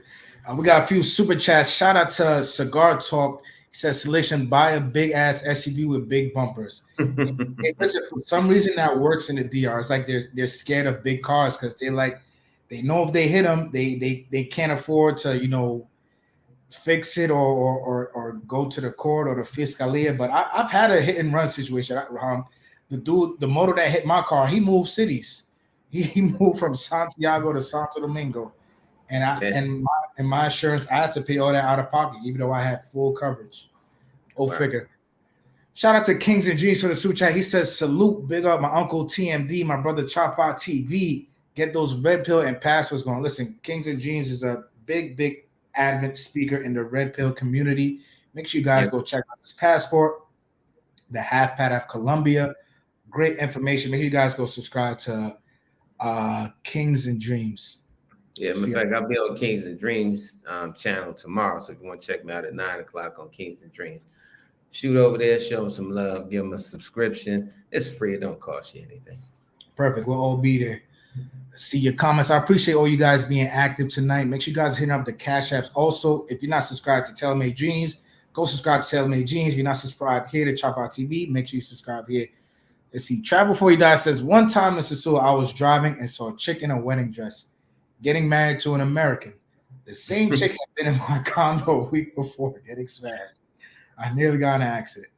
We got a few super chats. Shout out to Cigar Talk. He says, "Selection, buy a big ass SUV with big bumpers." Hey, listen, for some reason that works in the DR. It's like they're scared of big cars because they know if they hit them, they can't afford to fix it or go to the court or the fiscalia. But I've had a hit and run situation. The motor that hit my car, he moved cities. He moved from Santiago to Santo Domingo, and my insurance, I had to pay all that out of pocket, even though I had full coverage. Figure. Shout out to Kings and Dreams for the super chat. He says, "Salute, big up my uncle TMD, my brother Chapapa TV. Get those red pill and passwords going." Listen, Kings and Dreams is a big advent speaker in the red pill community. Make sure you guys go check out his passport, the half pad of Colombia. Great information. Make sure you guys go subscribe to Kings and Dreams. Yeah, in fact, I'll be on Kings and Dreams channel tomorrow. So if you want to check me out at 9:00 on Kings and Dreams, shoot over there, show them some love, give them a subscription. It's free. It don't cost you anything. Perfect. We'll all be there. See your comments. I appreciate all you guys being active tonight. Make sure you guys hit up the Cash Apps. Also, if you're not subscribed to Tailor-Made Dreams, go subscribe to Tailor-Made Dreams. If you're not subscribed here to Chapapa TV, make sure you subscribe here Let's see. Travel Before You Die says, one time, Mr. Sewell, I was driving and saw a chick in a wedding dress getting married to an American. The same chick had been in my condo a week before getting smashed. I nearly got in an accident.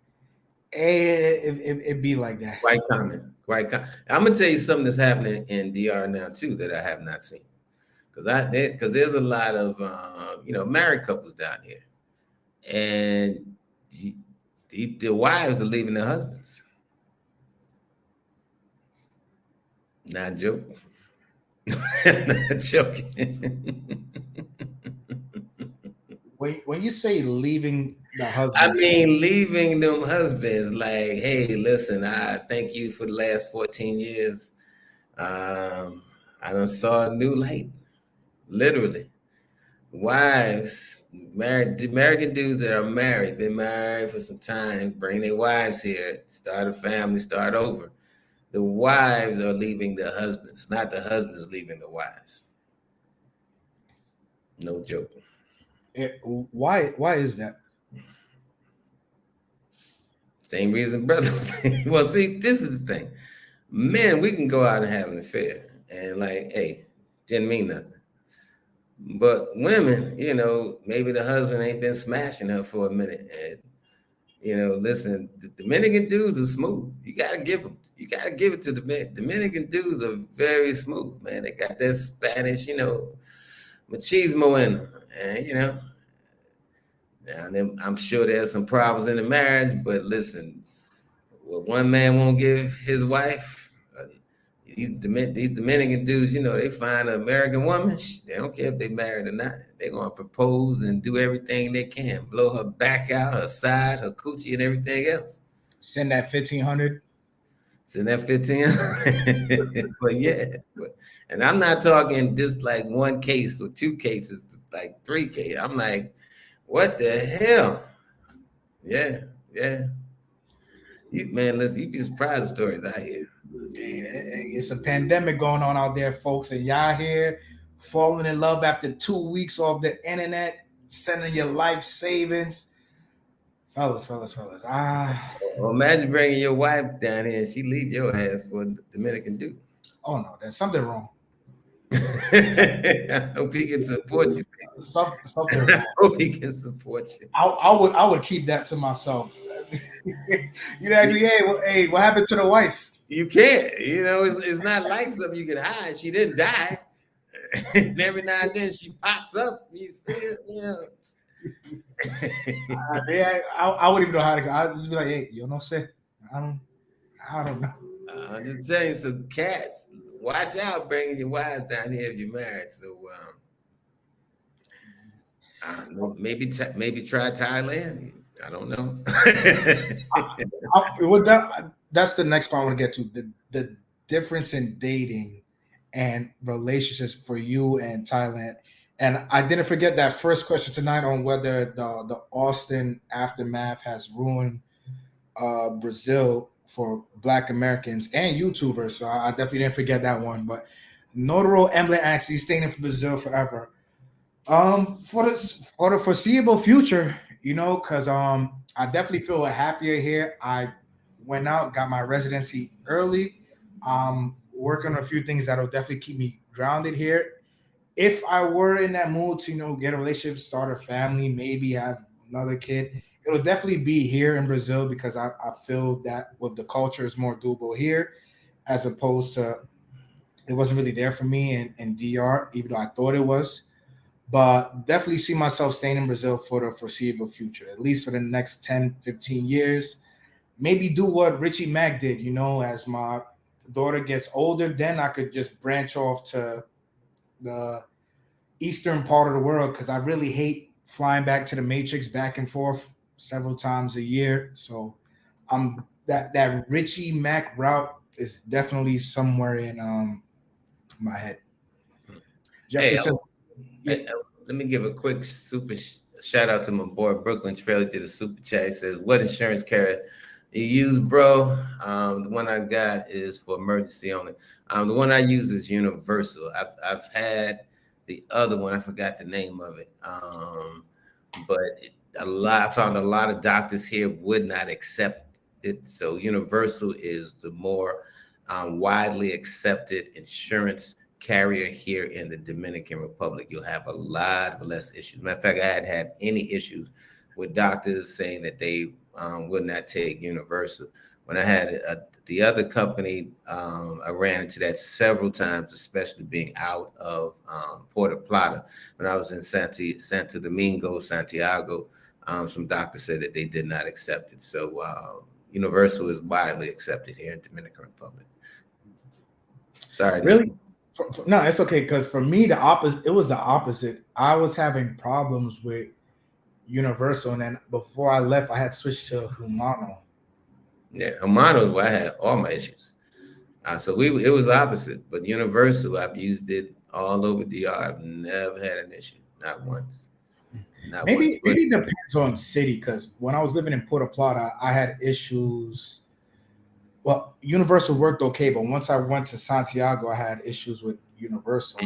It be like that. Quite common. Quite common. I'm gonna tell you something that's happening in DR now too that I have not seen. Because there's a lot of married couples down here, and the wives are leaving their husbands. Not joking. Not joking. When you say leaving the husband, I mean, leaving them husbands like, hey, listen, I thank you for the last 14 years. I done saw a new light, literally. Wives, married, the American dudes that are married, been married for some time, bring their wives here, start a family, start over. The wives are leaving the husbands, not the husbands leaving the wives. No joking. Why is that? Same reason brothers. Well, see, this is the thing. Men, we can go out and have an affair and like, hey, didn't mean nothing. But women, maybe the husband ain't been smashing her for a minute. And, listen, the Dominican dudes are smooth. You got to give them. You got to give it to the men. Dominican dudes are very smooth, man. They got that Spanish, machismo in them. And, now then I'm sure there's some problems in the marriage, but listen, what one man won't give his wife, these Dominican dudes, they find an American woman, they don't care if they married or not. They're going to propose and do everything they can, blow her back out, her side, her coochie, and everything else. Send that 1,500. Send that 1,500. But yeah, and I'm not talking just like one case or two cases, like 3 cases. I'm like, what the hell? Yeah. Man, listen, you'd be surprised the stories I hear. It's a pandemic going on out there, folks, and y'all here falling in love after 2 weeks off the internet, sending your life savings. Fellas. Well, imagine bringing your wife down here and she leave your ass for a Dominican dude. Oh no, there's something wrong. I hope he can support you. Something wrong. I hope he can support you. I would keep that to myself. You'd ask me, hey, what happened to the wife? You can't. It's not like something you can hide. She didn't die. And every now and then she pops up. You still, I wouldn't even know how to go. I'd just be like, hey, you know, say, I don't know. I'm just telling you, some cats. Watch out bringing your wives down here if you're married. So, maybe try Thailand. I don't know. That's the next part I want to get to. The difference in dating and relationships for you and Thailand. And I didn't forget that first question tonight on whether the Austin aftermath has ruined Brazil for Black Americans and YouTubers. So I definitely didn't forget that one. But Notaro Emblem asks, he's staying in Brazil forever. For the foreseeable future, because I definitely feel happier here. I went out, got my residency early. Working on a few things that'll definitely keep me grounded here. If I were in that mood to, get a relationship, start a family, maybe have another kid, it'll definitely be here in Brazil because I feel that with the culture is more doable here as opposed to it wasn't really there for me in DR, even though I thought it was. But definitely see myself staying in Brazil for the foreseeable future, at least for the next 10, 15 years. Maybe do what Richie Mack did, as my daughter gets older, then I could just branch off to the eastern part of the world because I really hate flying back to the Matrix back and forth several times a year. So that Richie Mack route is definitely somewhere in my head. Jefferson, let me give a quick super shout out to my boy Brooklyn Trail. He did a super chat. He says, "What insurance carrier you use, bro?" The one I got is for emergency only. The one I use is Universal. I've had the other one. I forgot the name of it. But I found a lot of doctors here would not accept accepted. So Universal is the more widely accepted insurance carrier here in the Dominican Republic. You'll have a lot of less issues. Matter of fact, I had had any issues with doctors saying that they would not take Universal. When I had the other company, I ran into that several times, especially being out of Puerto Plata. When I was in Santo Domingo, Santiago, some doctors said that they did not accept it. So Universal is widely accepted here in Dominican Republic. Sorry. Really? No, it's okay, because for me the opposite. It was the opposite. I was having problems with Universal, and then before I left, I had switched to Humano. Yeah, Humano is where I had all my issues. So it was opposite, but Universal, I've used it all over DR. I've never had an issue, not once, not once. Maybe it depends on city, because when I was living in Puerto Plata, I had issues. Well, Universal worked okay, but once I went to Santiago, I had issues with Universal.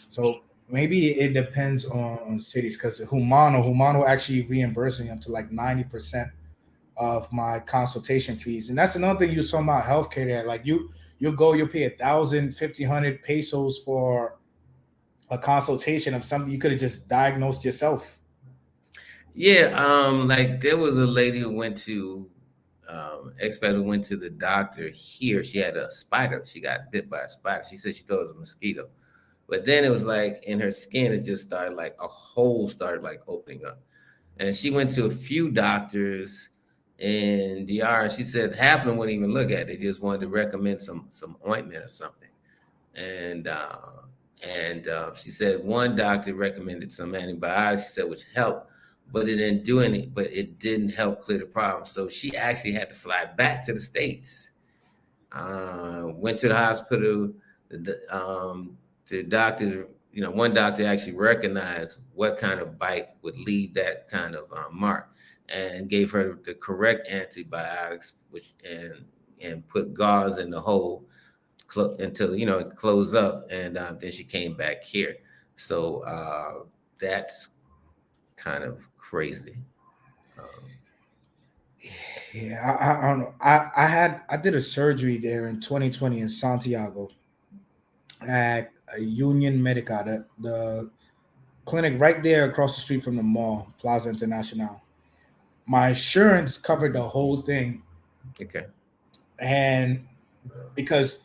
So maybe it depends on cities, because Humano actually reimbursed me up to like 90% of my consultation fees. And that's another thing you saw about healthcare there. Like you'll pay 1,000, 1,500 pesos for a consultation of something you could have just diagnosed yourself. Yeah, like there was a lady who went to expat who went to the doctor here. She had a spider. She got bit by a spider. She said she thought it was a mosquito. But then it was like in her skin, it just started like a hole started like opening up. And she went to a few doctors in DR. She said half of them wouldn't even look at it. They just wanted to recommend some ointment or something. And she said one doctor recommended some antibiotics. She said which helped, but it didn't do any. But it didn't help clear the problem. So she actually had to fly back to the States. Went to the hospital. The doctor, one doctor actually recognized what kind of bite would leave that kind of mark, and gave her the correct antibiotics, which and put gauze in the hole until it closed up, and then she came back here. So that's kind of crazy. Yeah, I don't know. I did a surgery there in 2020 in Santiago at a Union Medica, the clinic right there across the street from the mall, Plaza International. My insurance covered the whole thing, Okay. and because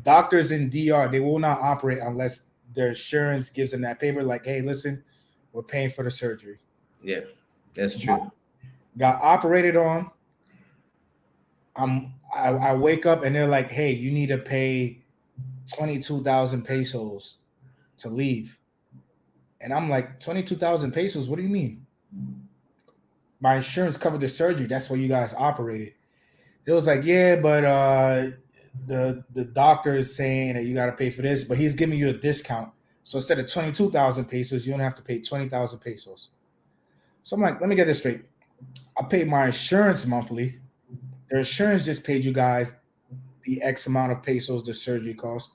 doctors in DR, they will not operate unless their insurance gives them that paper like, hey, listen, we're paying for the surgery. Yeah, that's true. Got operated on. I wake up and they're like, hey, you need to pay 22,000 pesos to leave. And I'm like, 22,000 pesos? What do you mean? My insurance covered the surgery. That's why you guys operated. It was like, yeah, but the doctor is saying that you got to pay for this, but he's giving you a discount. So instead of 22,000 pesos, you don't have to pay 20,000 pesos. So I'm like, let me get this straight. I paid my insurance monthly. Their insurance just paid you guys the X amount of pesos the surgery cost,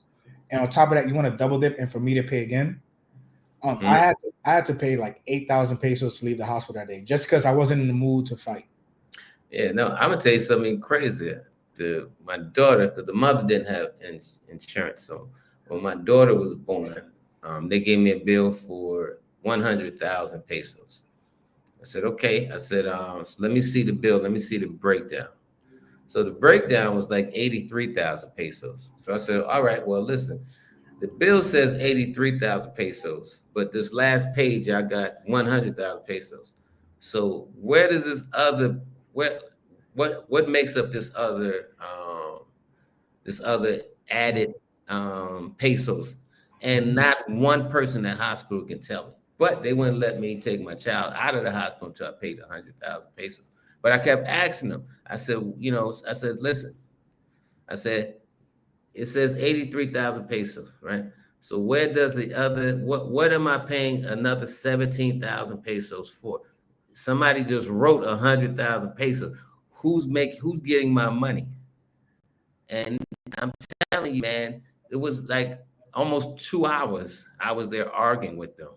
and on top of that, you want to double dip and for me to pay again. I had to pay like 8,000 pesos to leave the hospital that day just because I wasn't in the mood to fight. Yeah, no, I'm gonna tell you something crazy. My daughter, because the mother didn't have insurance, so when my daughter was born, they gave me a bill for 100,000 pesos. I said, okay. I said, so let me see the bill. Let me see the breakdown. So the breakdown was like 83,000 pesos. So I said, all right, well, listen, the bill says 83,000 pesos, but this last page I got 100,000 pesos. So where does what makes up this other added pesos? And not one person in that hospital can tell me. But they wouldn't let me take my child out of the hospital until I paid 100,000 pesos. But I kept asking them. I said, listen, I said, it says 83,000 pesos, right? So where does the other, what am I paying another 17,000 pesos for? Somebody just wrote 100,000 pesos. Who's getting my money? And I'm telling you, man, it was like almost 2 hours I was there arguing with them.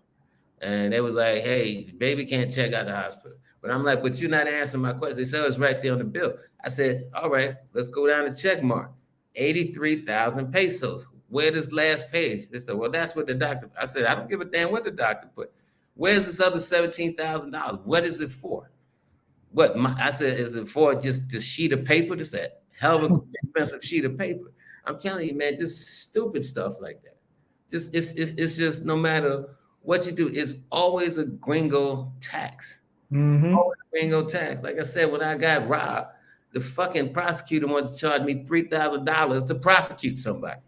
And it was like, hey, baby can't check out the hospital. But I'm like, but you're not answering my question. They said, oh, it's right there on the bill. I said, all right, let's go down to check mark. 83,000 pesos. Where this last page? They said, well, that's what the doctor. I said, I don't give a damn what the doctor put. Where's this other $17,000? What is it for? I said, is it for just the sheet of paper? This a hell of a expensive sheet of paper. I'm telling you, man, just stupid stuff like that. Just it's just no matter what you do, it's always a gringo tax. Mm-hmm. Always a gringo tax. Like I said, when I got robbed, the fucking prosecutor wanted to charge me $3,000 to prosecute somebody.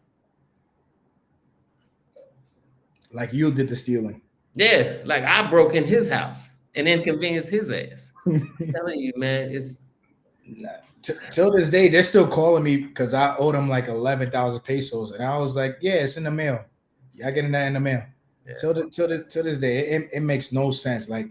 Like you did the stealing. Yeah, like I broke in his house and inconvenienced his ass. I'm telling you, man, it's till this day they're still calling me because I owed them like 11,000 pesos, and I was like, yeah, it's in the mail. Yeah, I getting that in the mail. Yeah. Till this day, it makes no sense. Like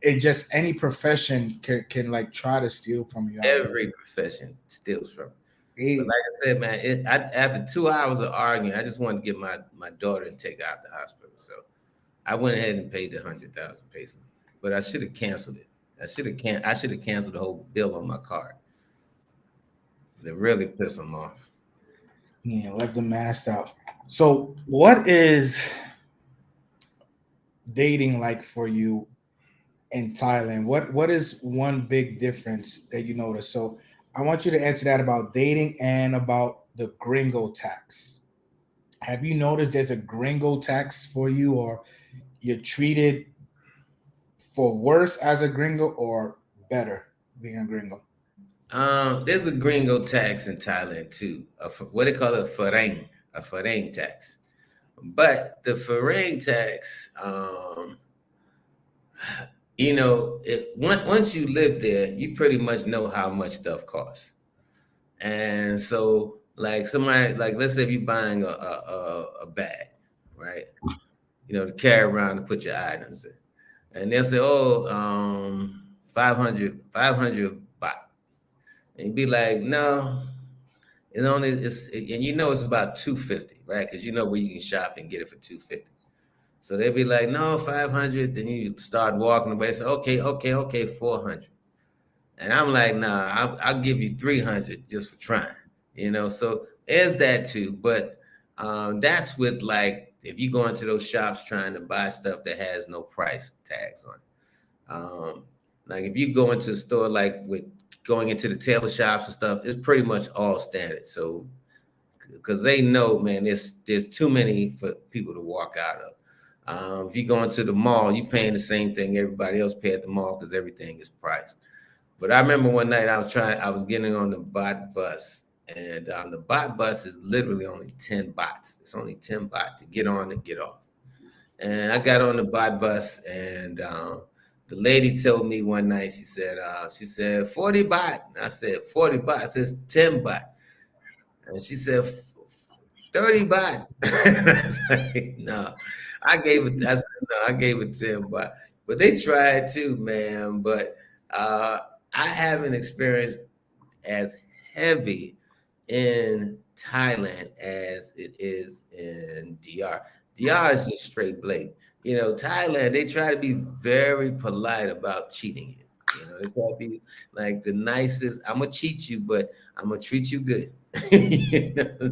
it just any profession can like try to steal from you. Every profession steals from you. But like I said, man, after 2 hours of arguing, I just wanted to get my daughter and take her out the hospital. So I went ahead and paid the 100,000 pesos. But I should have canceled it. I should have canceled the whole bill on my card. That really pissed them off. Yeah, left them masked out. So what is dating like for you in Thailand? What is one big difference that you notice? So I want you to answer that about dating and about the gringo tax. Have you noticed there's a gringo tax for you, or you're treated for worse as a gringo or better being a gringo? There's a gringo tax in Thailand too. What they call a farang tax. But the farang tax, once you live there, you pretty much know how much stuff costs. And so, like somebody, like let's say if you're buying a bag, right? To carry around to put your items in, and they'll say, "Oh, 500 baht," and you'd be like, "No, and it's about 250, right? Because you know where you can shop and get it for 250." So they'd be like, "No, 500." Then you start walking away. Say, "Okay, 400." And I'm like, "Nah, I'll give you 300 just for trying." So there's that too. But that's with like if you go into those shops trying to buy stuff that has no price tags on it. Like if you go into a store like with going into the tailor shops and stuff, it's pretty much all standard. So because they know, man, there's too many for people to walk out of. If you go into the mall, you're paying the same thing everybody else pay at the mall because everything is priced. But I remember one night I was getting on the bot bus, and the bot bus is literally only 10 bahts. It's only 10 baht to get on and get off. And I got on the bot bus, and the lady told me one night, she said 40 baht. And I said 40 baht. It says 10 baht. And she said 30 baht. I was like, no. I gave it 10 baht. But they tried too, man. But I haven't experienced as heavy in Thailand as it is in DR. DR is just straight blatant. Thailand, they try to be very polite about cheating you. They try to be like the nicest. I'm gonna cheat you, but I'm gonna treat you good.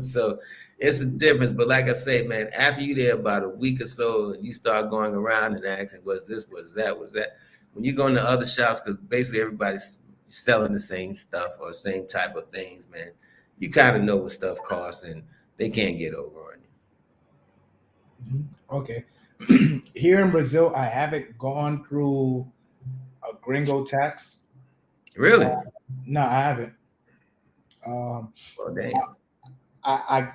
So it's a difference. But like I say, man, after you there about a week or so, and you start going around and asking, "What's this? What's that? What's that?" When you go into other shops, because basically everybody's selling the same stuff or the same type of things, man, you kind of know what stuff costs, and they can't get over on you. Okay. Here in Brazil, I haven't gone through a gringo tax. Really? No, I haven't. Well, damn. I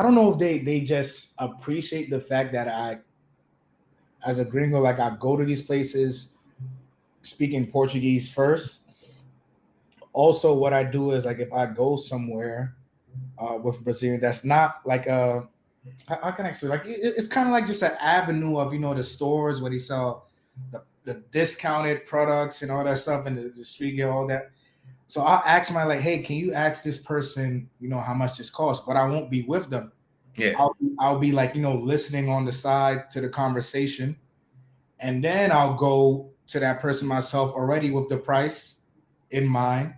don't know if they just appreciate the fact that I, as a gringo, like I go to these places speaking Portuguese first. Also, what I do is like if I go somewhere with Brazilian, that's not like a how can I explain? Like it's kind of like just an avenue of the stores where they sell the discounted products and all that stuff, and the street gear, all that. So I'll ask my like, hey, can you ask this person, how much this costs? But I won't be with them. Yeah. I'll be like, listening on the side to the conversation, and then I'll go to that person myself already with the price in mind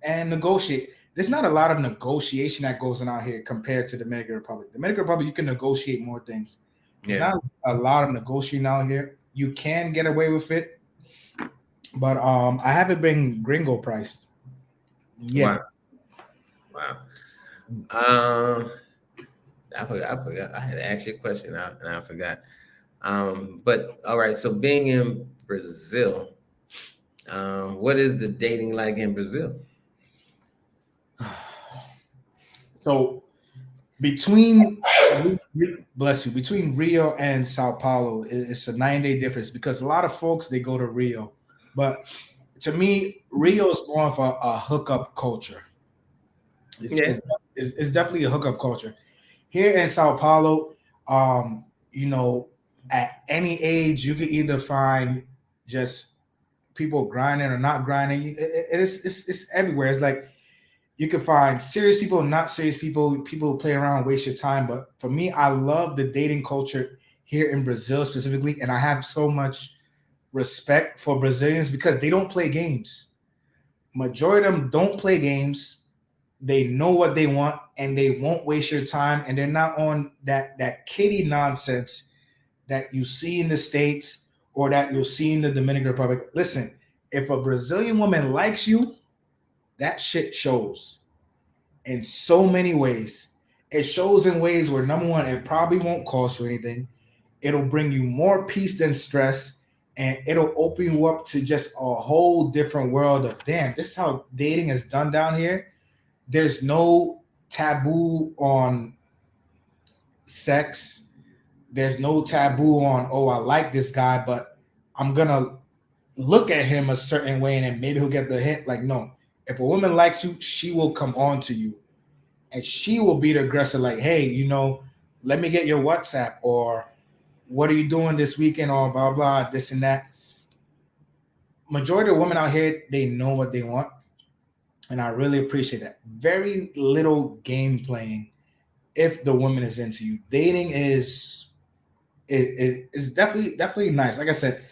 and negotiate. There's not a lot of negotiation that goes on out here compared to Dominican Republic. Dominican Republic, you can negotiate more things. There's Yeah. not a lot of negotiating out here. You can get away with it, but I haven't been gringo priced Wow. yet. Wow. Um, I forgot. I had to ask you a question and I forgot. But all right. So being in Brazil, what is the dating like in Brazil? So between bless you, between Rio and Sao Paulo, it's a 9 day difference because a lot of folks they go to Rio, but to me, Rio is more of a hookup culture. It's, Yeah. it's, it's definitely a hookup culture. Here in Sao Paulo, you know, at any age, you can either find just people grinding or not grinding. It's everywhere. It's like you can find serious people, not serious people, people who play around, waste your time. But for me, I love the dating culture here in Brazil specifically, and I have so much respect for Brazilians because they don't play games. Majority of them don't play games. They know what they want and they won't waste your time, and they're not on that kitty nonsense that you see in the States or that you'll see in the Dominican Republic. Listen, if a Brazilian woman likes you, that shit shows in so many ways. It shows in ways where number one, it probably won't cost you anything. It'll bring you more peace than stress, and it'll open you up to just a whole different world of damn. This is how dating is done down here. There's no taboo on sex. There's no taboo on, oh, I like this guy, but I'm gonna look at him a certain way and then maybe he'll get the hint. Like, no, if a woman likes you, she will come on to you and she will be the aggressor, like, hey, let me get your WhatsApp, or what are you doing this weekend, or blah blah, this and that. Majority of women out here, they know what they want, and I really appreciate that. Very little game playing if the woman is into you. Dating is definitely nice. Like I said,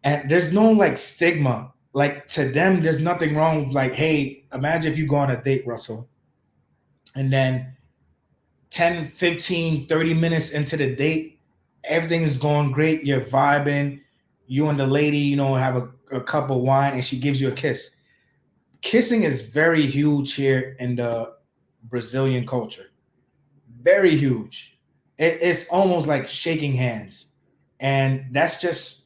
and there's no like stigma. Like to them, there's nothing wrong with like, hey, imagine if you go on a date, Russell, and then 10, 15, 30 minutes into the date, everything is going great. You're vibing. You and the lady, have a cup of wine and she gives you a kiss. Kissing is very huge here in the Brazilian culture. Very huge. It's almost like shaking hands. And that's just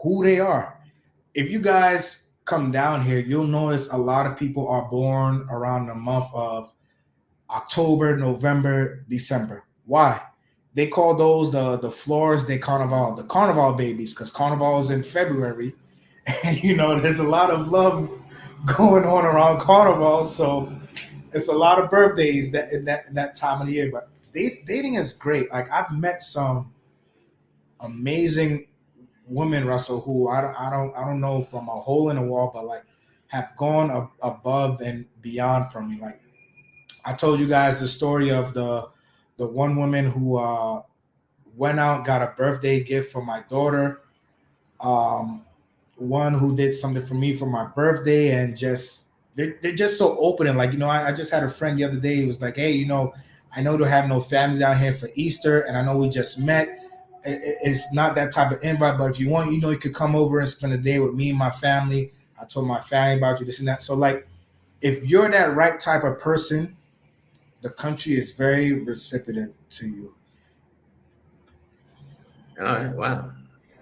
who they are. If you guys come down here, you'll notice a lot of people are born around the month of October, November, December. Why? They call those the Flores de Carnival, the Carnival babies, because Carnival is in February. And there's a lot of love going on around Carnival. So it's a lot of birthdays that time of the year. But dating is great. Like I've met some amazing women, Russell, who I don't know from a hole in the wall, but like have gone above and beyond for me. Like I told you guys the story of the one woman who went out, got a birthday gift for my daughter. Um, One who did something for me for my birthday, and just they're just so open. And like, I just had a friend the other day who was like, hey, I know to have no family down here for Easter, and I know we just met. It's not that type of invite, but if you want, you could come over and spend a day with me and my family. I told my family about you, this and that. So like, if you're that right type of person, the country is very receptive to you. All right. Wow.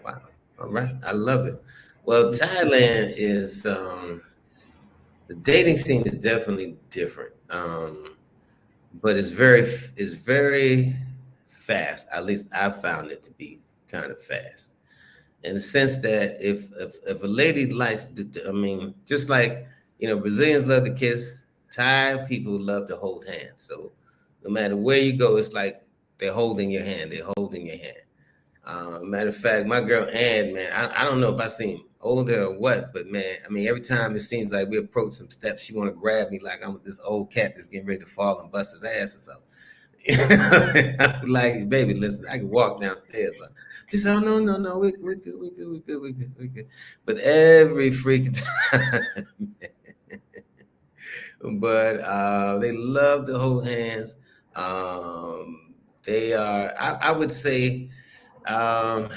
Wow. All right. I love it. Well, Thailand is the dating scene is definitely different. But it's very fast. At least I found it to be kind of fast. In the sense that if a lady likes, I mean, just like Brazilians love to kiss, Thai people love to hold hands. So no matter where you go, it's like they're holding your hand. They're holding your hand. Matter of fact, my girl Ann, man, I don't know if I seem older or what, but man, I mean, every time it seems like we approach some steps, she want to grab me like I'm this old cat that's getting ready to fall and bust his ass or something. I'm like, baby, listen, I can walk downstairs, but she said, oh, no, we're good, we're good. But every freaking time, but they love to hold hands. They are, I would say, um,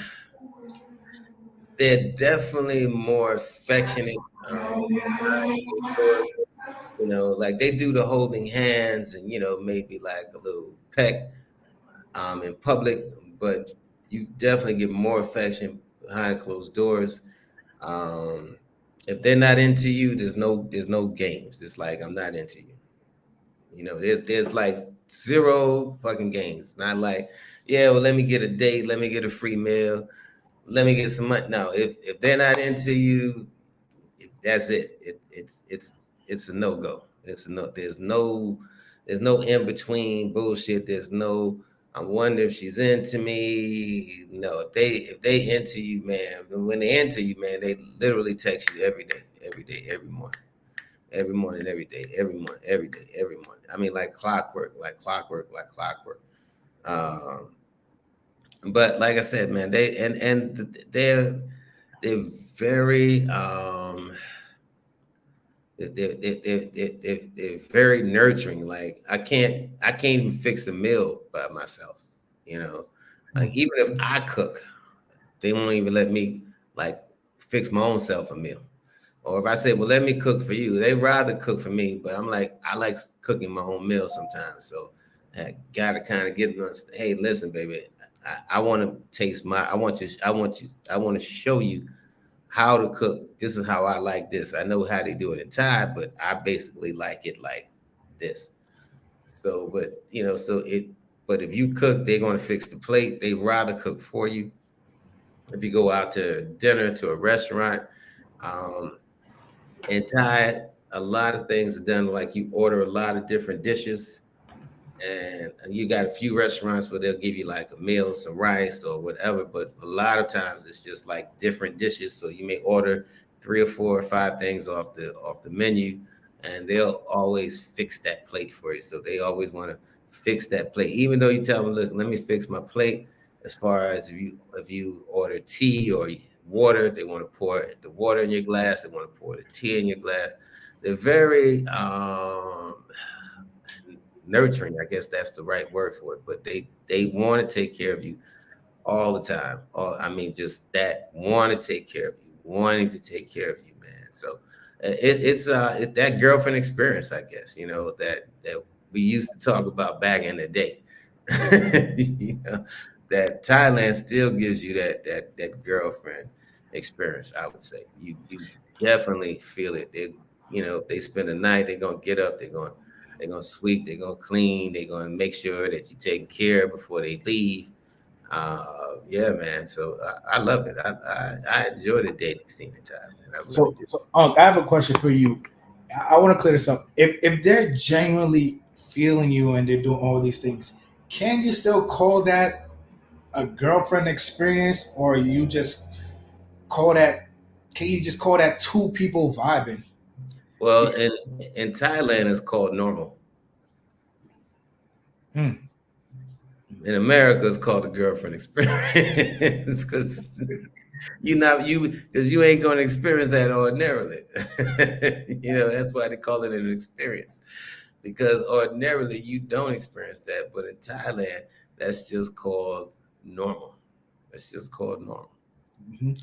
they're definitely more affectionate behind closed doors. You know, like they do the holding hands and maybe like a little peck in public, but you definitely get more affection behind closed doors. Um, if they're not into you, there's no games. It's like I'm not into you. There's like zero fucking games. Not like, yeah, well, let me get a date, let me get a free meal, let me get some money. No, if they're not into you, that's it. It's a no go. It's a no. There's no in between bullshit. There's no. I wonder if she's into me. No, if they into you, man. When they into you, man, they literally text you every day, every morning, every day, every morning, every day, every morning. I mean, like clockwork, like clockwork, like clockwork. Um, but like I said, man, they're very they're very nurturing. Like I can't even fix a meal by myself. You know, like even if I cook, they won't even let me like fix my own self a meal. Or if I say, well, let me cook for you, they rather cook for me. But I'm like, I like cooking my own meal sometimes. So I gotta kind of get them. Hey, listen, baby, I want to taste my. I want to show you how to cook. This is how I like this. I know how they do it in Thai, but I basically like it like this. So, but if you cook, they're going to fix the plate. They rather cook for you. If you go out to dinner to a restaurant, um, in Thai, a lot of things are done like you order a lot of different dishes and you got a few restaurants where they'll give you like a meal, some rice or whatever, but a lot of times it's just like different dishes. So you may order three or four or five things off the menu, and they'll always fix that plate for you. So they always want to fix that plate, even though you tell them, "Look, let me fix my plate." As far as if you order tea or water, they want to pour the water in your glass. They want to pour the tea in your glass. They're very nurturing. I guess that's the right word for it. But they want to take care of you all the time. All I mean, just that want to take care of you, wanting to take care of you, man. So it's that girlfriend experience, I guess. That we used to talk about back in the day. That Thailand still gives you that girlfriend experience. I would say you definitely feel it. If they spend the night, they're gonna get up. They're gonna sweep. They're gonna clean. They're gonna make sure that you're taken care of before they leave. Yeah, man. So I love it. I enjoy the dating scene in Thailand. I really So, do. so I have a question for you. I want to clear this up. If they're genuinely feeling you and they're doing all these things, can you still call that a girlfriend experience, or you just call that? Can you just call that two people vibing? Well, in Thailand, it's called normal. Mm. In America, it's called the girlfriend experience because you ain't going to experience that ordinarily. That's why they call it an experience, because ordinarily you don't experience that, but in Thailand, that's just called normal. That's just called normal. Mhm.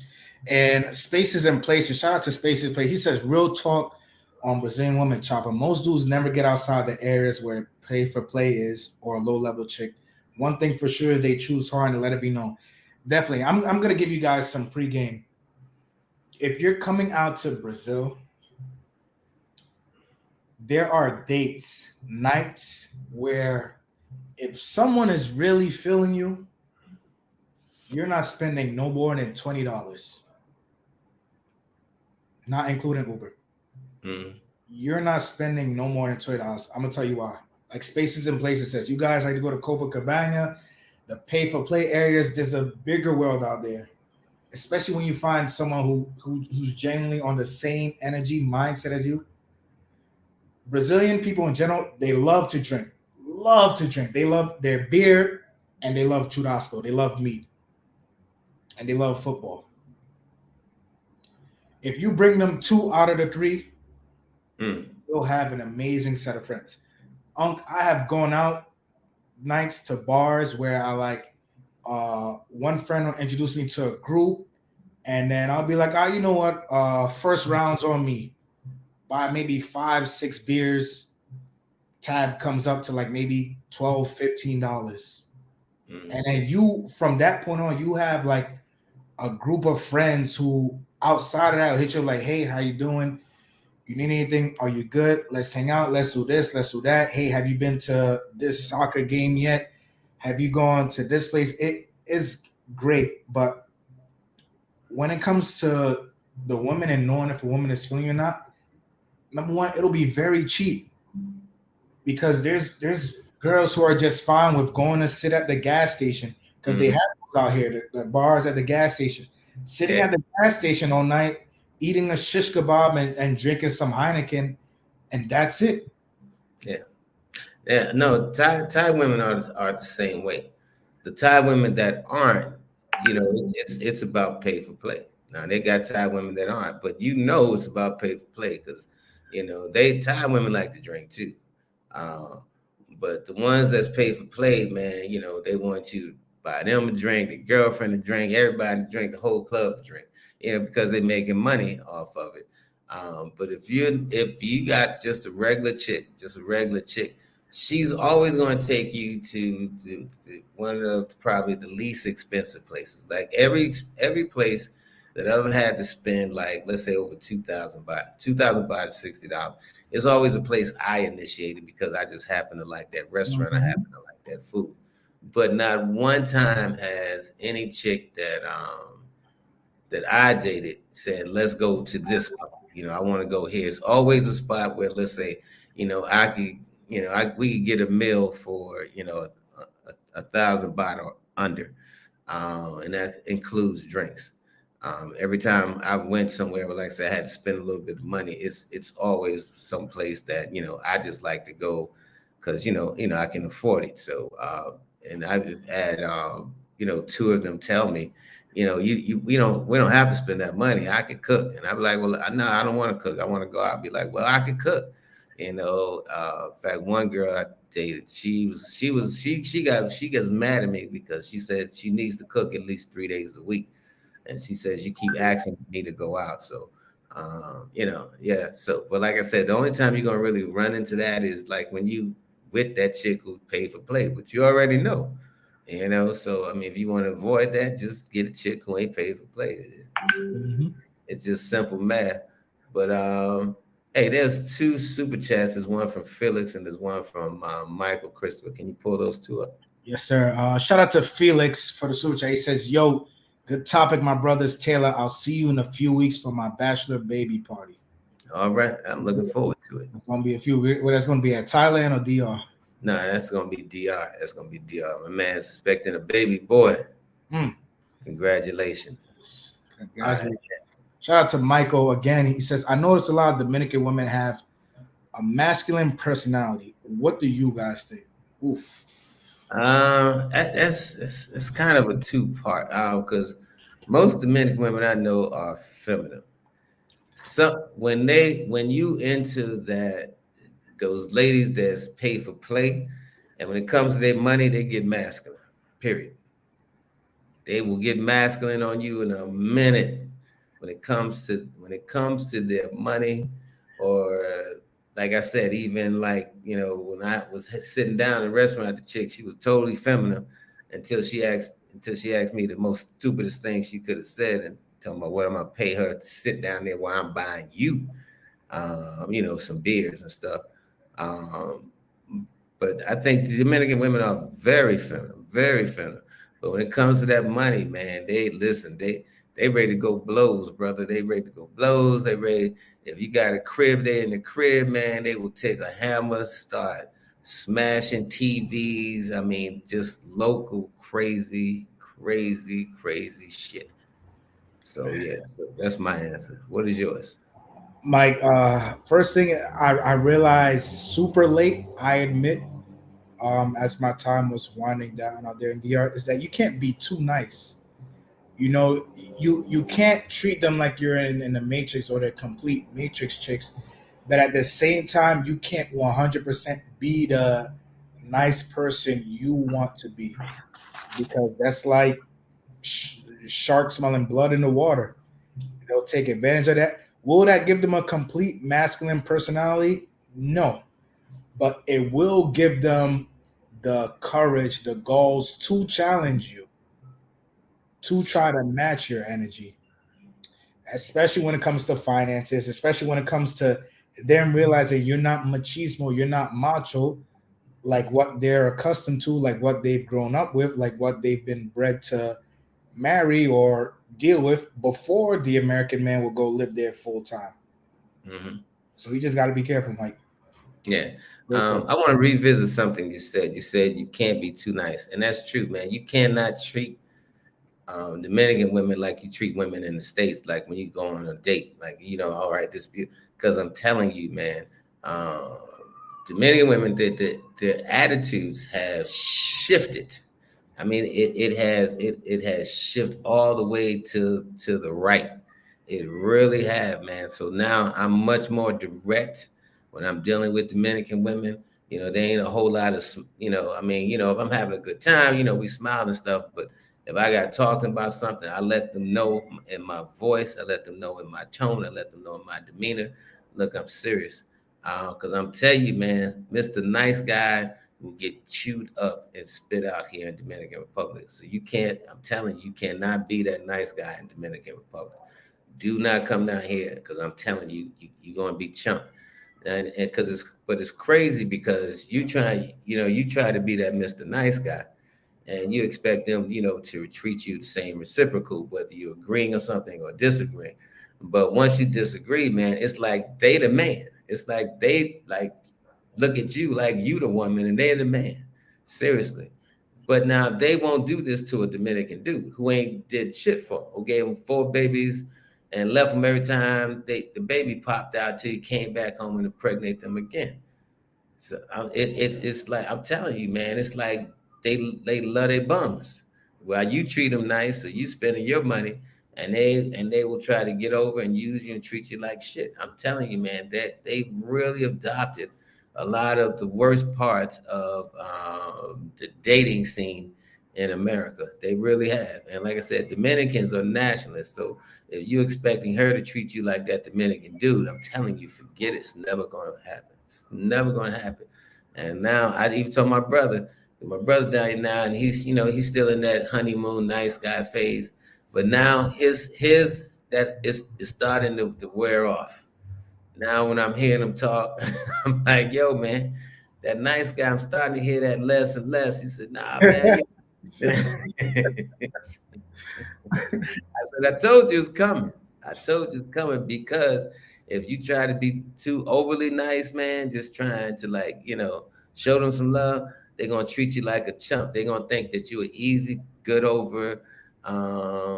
And Spaces and Places. Shout out to Spaces Place. He says, real talk on Brazilian woman Chopper. Most dudes never get outside the areas where pay for play is or a low level chick. One thing for sure is they choose hard and let it be known. Definitely. I'm gonna give you guys some free game. If you're coming out to Brazil, there are dates, nights where if someone is really feeling you, you're not spending no more than $20, not including Uber. Mm. You're not spending no more than $20. I'm gonna tell you why. Like Spaces and Places says, you guys like to go to Copacabana, the pay for play areas. There's a bigger world out there, especially when you find someone who's genuinely on the same energy mindset as you. Brazilian people in general, they love to drink. love to drink. They love their beer and they love churrasco. They love meat and they love football. If you bring them two out of the three, Mm. you'll have an amazing set of friends. I have gone out nights to bars where I like one friend will introduce me to a group and then I'll be like, oh, you know what? First round's on me. Buy maybe 5, 6 beers. Tab comes up to like maybe $12, $15. And Mm. then you from that point on, you have like a group of friends who outside of that will hit you like, hey, how you doing? You need anything? Are you good? Let's hang out. Let's do this. Let's do that. Hey, have you been to this soccer game yet? Have you gone to this place? It is great. But when it comes to the woman and knowing if a woman is feeling you or not, number one, it'll be very cheap because there's girls who are just fine with going to sit at the gas station because they Mm. have those out here, the bars at the gas station, sitting Yeah. at the gas station all night, eating a shish kebab and drinking some Heineken, and that's it. Yeah. Yeah. No, Thai women are the same way. The Thai women that aren't, it's about pay for play. Now they got Thai women that aren't, but it's about pay for play because they Thai women like to drink too. Uh, but the ones that's paid for play, man, they want you to buy them a drink, the girlfriend a drink, everybody to drink, the whole club to drink, because they're making money off of it. But if you got just a regular chick, she's always going to take you to one of probably the least expensive places. Like every place that I ever had to spend, like let's say over 2,000 baht, $60. It's always a place I initiated because I just happen to like that restaurant. I happen to like that food. But not one time has any chick that I dated said, "Let's go to this spot." I want to go here. It's always a spot where, let's say, I could, we could get a meal for, 1,000 baht or under, and that includes drinks. Every time I went somewhere, but like I said, I had to spend a little bit of money. It's always some place that I just like to go because I can afford it. So and I've had two of them tell me, we don't have to spend that money. I could cook, and I'd be like, well, no, I don't want to cook. I want to go out. I'd be like, well, I could cook. In fact, one girl I dated, she gets mad at me because she said she needs to cook at least 3 days a week, and she says you keep asking me to go out. So, yeah. So, but like I said, the only time you're gonna really run into that is like when you with that chick who paid for play, but you already know. So I mean, if you want to avoid that, just get a chick who ain't paid for play. Mhm. It's just simple math. But hey, there's two super chats. There's one from Felix and there's one from Michael Christopher. Can you pull those two up? Yes, sir. Shout out to Felix for the super chat. He says, "Yo, good topic, my brothers. Taylor, I'll see you in a few weeks for my bachelor baby party. All right, I'm looking forward to it. It's gonna be a few. Where that's gonna be at Thailand or DR? No, that's gonna be DR. That's gonna be DR. My man's expecting a baby boy. Mm. Congratulations. All right. Congratulations. Shout out to Michael again. He says, I noticed a lot of Dominican women have a masculine personality. What do you guys think? Oof. That's kind of a two-part because most Dominican women I know are feminine. So when you into that those ladies that's pay for play, and when it comes to their money, they get masculine. Period. They will get masculine on you in a minute when it comes to their money, or like I said, even like when I was sitting down in a restaurant, the chick, she was totally feminine until she asked me the most stupidest thing she could have said, and talking about what I'm gonna pay her to sit down there while I'm buying you some beers and stuff. Um, but I think the Dominican women are very feminine, very feminine. But when it comes to that money, man, they listen. They ready to go blows, brother. They ready to go blows. They ready. If you got a crib, they in the crib, man. They will take a hammer, start smashing TVs. I mean, just local crazy, crazy, crazy shit. So yeah, so that's my answer. What is yours? Mike, first thing I realized super late, I admit, as my time was winding down out there in DR is that you can't be too nice. You know, you can't treat them like you're in the Matrix or the complete Matrix chicks. But at the same time, you can't 100% be the nice person you want to be because that's like shark smelling blood in the water. They'll take advantage of that. Will that give them a complete masculine personality? No, but it will give them the courage, the goals to challenge you, to try to match your energy, especially when it comes to finances, especially when it comes to them realizing you're not machismo, you're not macho, like what they're accustomed to, like what they've grown up with, like what they've been bred to marry or deal with before the American man will go live there full time. Hmm. So you just got to be careful, Mike. Yeah. Real quick. I want to revisit something you said. You said you can't be too nice, and that's true, man. You cannot treat Dominican women like you treat women in the States, like when you go on a date, like, all right, because I'm telling you, man, uh, Dominican women, their attitudes have shifted. I mean, it has shifted all the way to the right. It really have, man. So now I'm much more direct when I'm dealing with Dominican women. There ain't a whole lot of, I mean, if I'm having a good time, we smile and stuff. But if I got talking about something, I let them know in my voice. I let them know in my tone. I let them know in my demeanor. Look, I'm serious. Because I'm telling you, man, Mr. Nice Guy will get chewed up and spit out here in Dominican Republic. So you can't, I'm telling you, you cannot be that nice guy in Dominican Republic. Do not come down here because I'm telling you, you're going to be chunked. And because it's crazy because you try to be that Mr. Nice Guy and you expect them, to treat you the same reciprocal, whether you're agreeing or something or disagreeing. But once you disagree, man, it's like they the man. It's like they like look at you like you the woman and they're the man. Seriously. But now they won't do this to a Dominican dude who ain't did shit for him, who gave him 4 babies and left him every time the baby popped out till he came back home and impregnate them again. So it's like I'm telling you, man. It's like they love their bums. While you treat them nice, so you spending your money, and they will try to get over and use you and treat you like shit. I'm telling you, man, that they really adopted a lot of the worst parts of the dating scene in America. They really have. And like I said, Dominicans are nationalists. So if you're expecting her to treat you like that Dominican dude, I'm telling you, forget it. It's never going to happen. Never gonna happen. And now I even told my brother down here now, and he's still in that honeymoon nice guy phase. But now his that is starting to wear off. Now when I'm hearing him talk, I'm like, yo, man, that nice guy, I'm starting to hear that less and less. He said, nah, man. I said, I told you it's coming. I told you it's coming because if you try to be too overly nice, man, just trying to show them some love, they're gonna treat you like a chump. They're gonna think that you're an easy, good over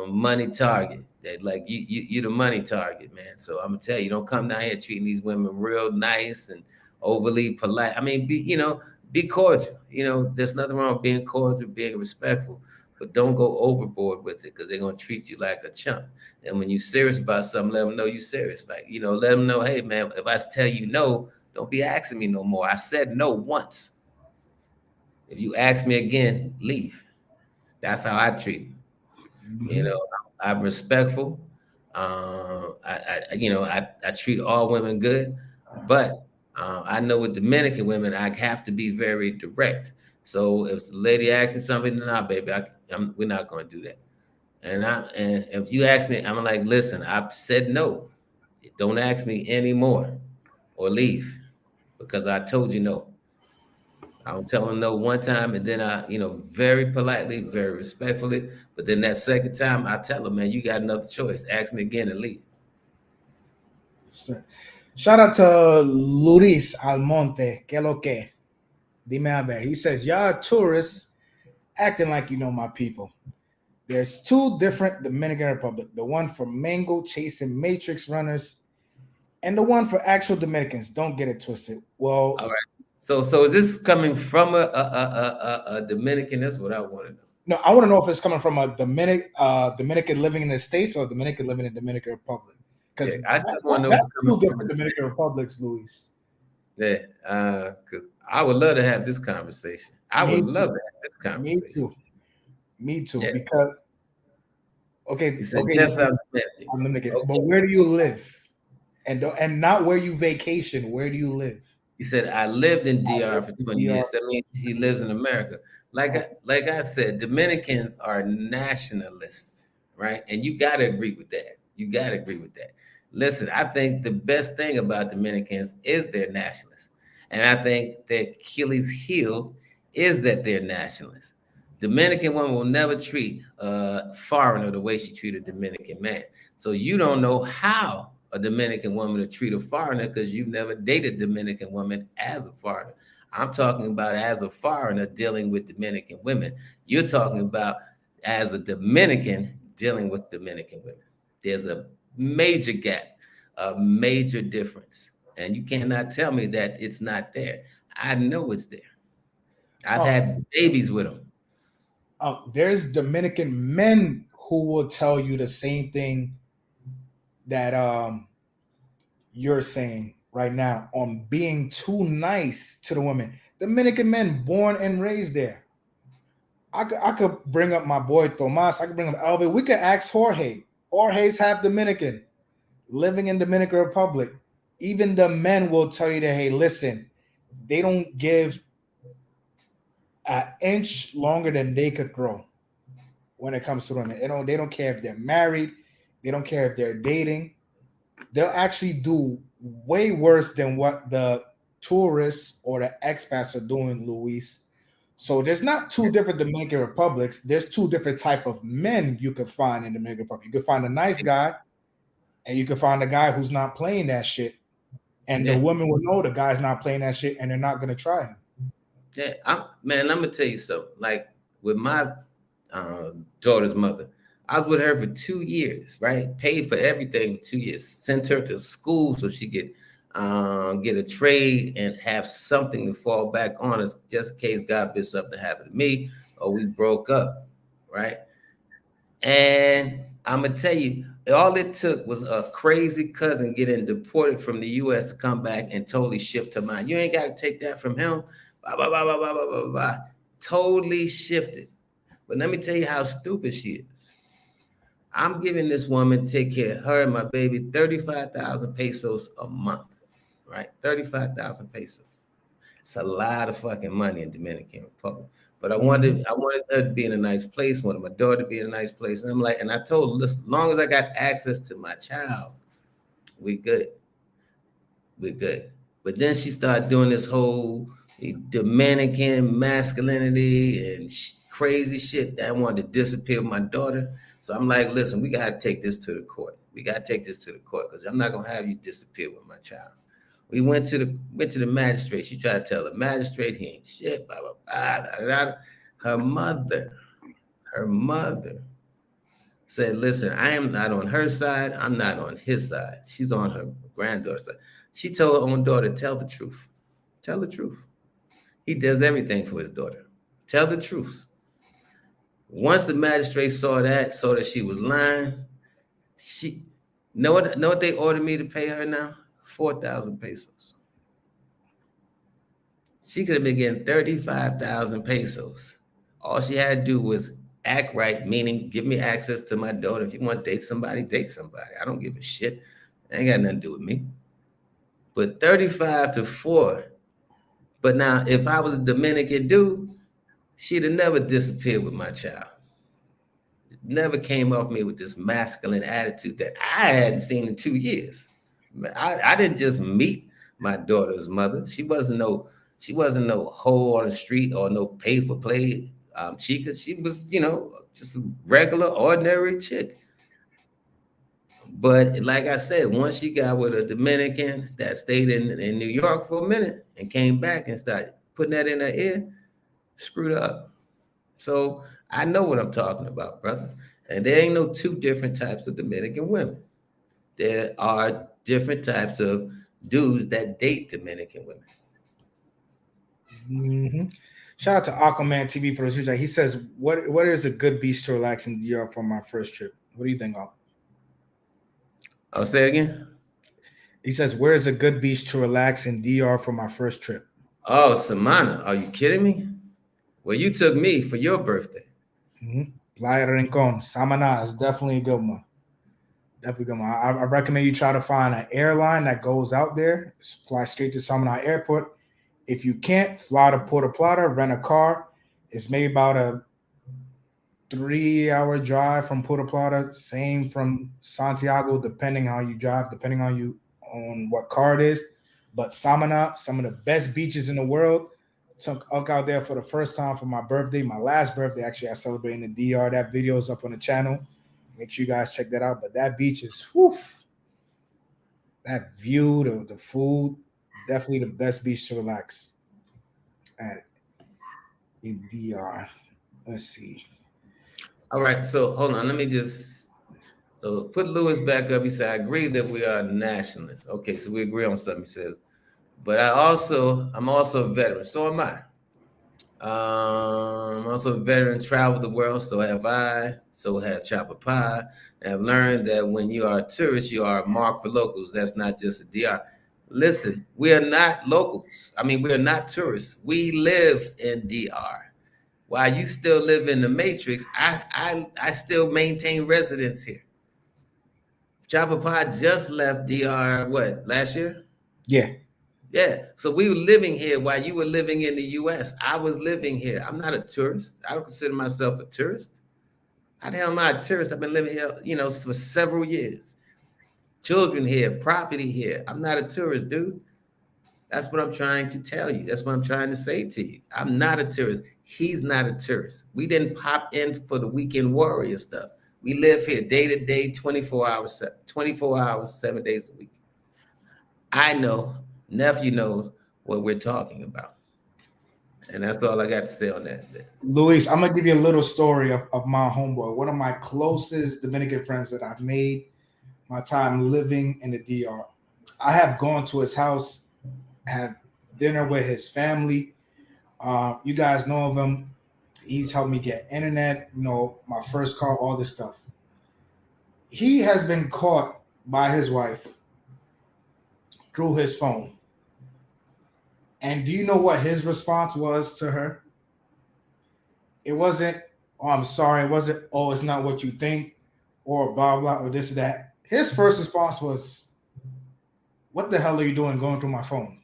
money target. That like you're the money target, man. So I'm gonna tell you, don't come down here treating these women real nice and overly polite. I mean, be cordial. There's nothing wrong with being cordial, being respectful, but don't go overboard with it because they're gonna treat you like a chump. And when you're serious about something, let them know you're serious. Like, let them know, hey man, if I tell you no, don't be asking me no more. I said no once. If you ask me again, leave. That's how I treat them. You Mhm. know, I'm respectful. I treat all women good, but I know with Dominican women, I have to be very direct. So if the lady asks me something, nah, baby, we're not going to do that. And if you ask me, I'm like, listen, I've said no. Don't ask me anymore or leave because I told you no. I'll tell them no one time and then very politely, very respectfully. But then that second time, I tell them, man, you got another choice. Ask me again and leave. So, shout out to Luis Almonte. Que lo que? Dime a ver. He says, y'all tourists acting like you know my people. There's two different Dominican Republic. The one for mango chasing matrix runners and the one for actual Dominicans. Don't get it twisted. All Well, right. So is this coming from a Dominican? That's what I want to know. No, I want to know if it's coming from a Dominican living in the States or a Dominican living in Dominican Republic. Yeah, Because I just want to know if that's it's coming two from different Dominican Republics, Luis. yeah, because I would love to have this conversation. I would Me love too. to have this Me conversation. too. Me too. Yes. Because You okay, said okay, you yes, said I'm Dominican. I'm Dominican, but Okay. where do you live? And not where you vacation. Where do you live? He said I lived in I DR live for in 20 DR. years. That means he lives in America. Like I said, Dominicans are nationalists, right? And you gotta agree with that. You gotta agree with that. Listen, I think the best thing about Dominicans is their nationalists. And I think that Achilles' heel is that they're nationalists. Dominican woman will never treat a foreigner the way she treated a Dominican man. So you don't know how a Dominican woman to treat a foreigner because you've never dated Dominican woman as a foreigner. I'm talking about as a foreigner dealing with Dominican women. You're talking about as a Dominican dealing with Dominican women. There's a major gap, a major difference. And you cannot tell me that it's not there. I know it's there. I've Oh, had babies with them. there's Dominican men who will tell you the same thing that you're saying right now on being too nice to the women. Dominican men born and raised there. I could bring up my boy Tomas. I could bring up Elvin. We could ask Jorge. Jorge's half Dominican, living in Dominican Republic. Even the men will tell you that, hey, listen, they don't give an inch longer than they could grow when it comes to women. They don't care if they're married. They don't care if they're dating. They'll actually do way worse than what the tourists or the expats are doing, Luis. So there's not two different Dominican Republics. There's two different type of men you could find in the Dominican Republic. You could find a nice guy, and you could find a guy who's not playing that shit. And the Yeah. woman will know the guy's not playing that shit, and they're not gonna try him. Yeah, man, let me tell you something. Like with my daughter's mother, I was with her for 2 years, right? Paid for everything for 2 years. Sent her to school so she could get a trade and have something to fall back on us just in case God forbid something happened to me or we broke up, right? And I'm gonna tell you, all it took was a crazy cousin getting deported from the U.S. to come back and totally shift her mind. You ain't got to take that from him. Blah, blah, blah, blah, blah, blah, blah, blah. Totally shifted. But let me tell you how stupid she is. I'm giving this woman, take care of her and my baby, 35,000 pesos a month, right? 35,000 pesos. It's a lot of fucking money in Dominican Republic. But I wanted her to be in a nice place, wanted my daughter to be in a nice place. And I'm like, and I told her, listen, as long as I got access to my child, we good. We're good. But then she started doing this whole Dominican masculinity and crazy shit that I wanted to disappear with my daughter. So I'm like, listen, we gotta take this to the court. We gotta take this to the court because I'm not gonna have you disappear with my child. We went to the magistrate. She tried to tell the magistrate he ain't shit, blah blah blah. Blah, blah, blah. Her mother, her mother said, listen, I am not on her side. I'm not on his side. She's on her granddaughter's side. She told her own daughter, tell the truth. Tell the truth. He does everything for his daughter. Tell the truth. Once the magistrate saw that she was lying, she know what they ordered me to pay her now? 4,000 pesos. She could have been getting 35,000 pesos. All she had to do was act right, meaning give me access to my daughter. If you want to date somebody, date somebody. I don't give a shit. It ain't got nothing to do with me. But 35 to 4. But now, if I was a Dominican dude, she'd have never disappeared with my child. Never came off me with this masculine attitude that I hadn't seen in 2 years. I didn't just meet my daughter's mother. She wasn't no hoe on the street or no pay for play chica. She was, just a regular, ordinary chick. But like I said, once she got with a Dominican that stayed in New York for a minute and came back and started putting that in her ear, screwed up. So I know what I'm talking about, brother. And there ain't no two different types of Dominican women. There are different types of dudes that date Dominican women. Mhm. Shout out to Aquaman TV for the super chat. He says, "What is a good beach to relax in DR for my first trip? What do you think, Al?" I'll say again. He says, "Where is a good beach to relax in DR for my first trip?" Oh, Samana, are you kidding me? Well, you took me for your birthday. Playa Rincon, Samana is definitely a good one. Definitely a good one. I recommend you try to find an airline that goes out there, fly straight to Samana Airport. If you can't, fly to Puerto Plata, rent a car. It's maybe about a 3 hour drive from Puerto Plata. Same from Santiago, depending how you drive, depending on you on what car it is. But Samana, some of the best beaches in the world. Took Uck out there for the first time for my birthday, my last birthday. Actually, I celebrated in the DR. That video is up on the channel. Make sure you guys check that out. But that beach is, whew, that view, the food, definitely the best beach to relax at in DR. Let's see. All right, so hold on. Let me just so put Lewis back up. He said, I agree that we are nationalists. Okay, so we agree on something, he says. But I'm also a veteran. So am I. I'm also a veteran, traveled the world, so have I, so have Chapapa. And I've learned that when you are a tourist, you are marked for locals. That's not just a DR. Listen, we are not locals. I mean, we are not tourists. We live in DR. While you still live in the matrix, I still maintain residence here. Chapapa just left DR, what, last year? Yeah. Yeah. So we were living here while you were living in the US. I was living here. I'm not a tourist. I don't consider myself a tourist. How the hell am I a tourist? I've been living here, for several years. Children here, property here. I'm not a tourist, dude. That's what I'm trying to tell you. That's what I'm trying to say to you. I'm not a tourist. He's not a tourist. We didn't pop in for the weekend warrior stuff. We live here day to day, 24 hours, 7 days a week. I know, nephew knows what we're talking about. And that's all I got to say on that. Luis, I'm gonna give you a little story of my homeboy, one of my closest Dominican friends that I've made my time living in the DR. I have gone to his house, had dinner with his family. You guys know of him. He's helped me get internet, my first car, all this stuff. He has been caught by his wife through his phone. And do you know what his response was to her? It wasn't, "Oh, I'm sorry." It wasn't, "Oh, it's not what you think," or blah, blah, or this or that. His first response was, "What the hell are you doing going through my phone?"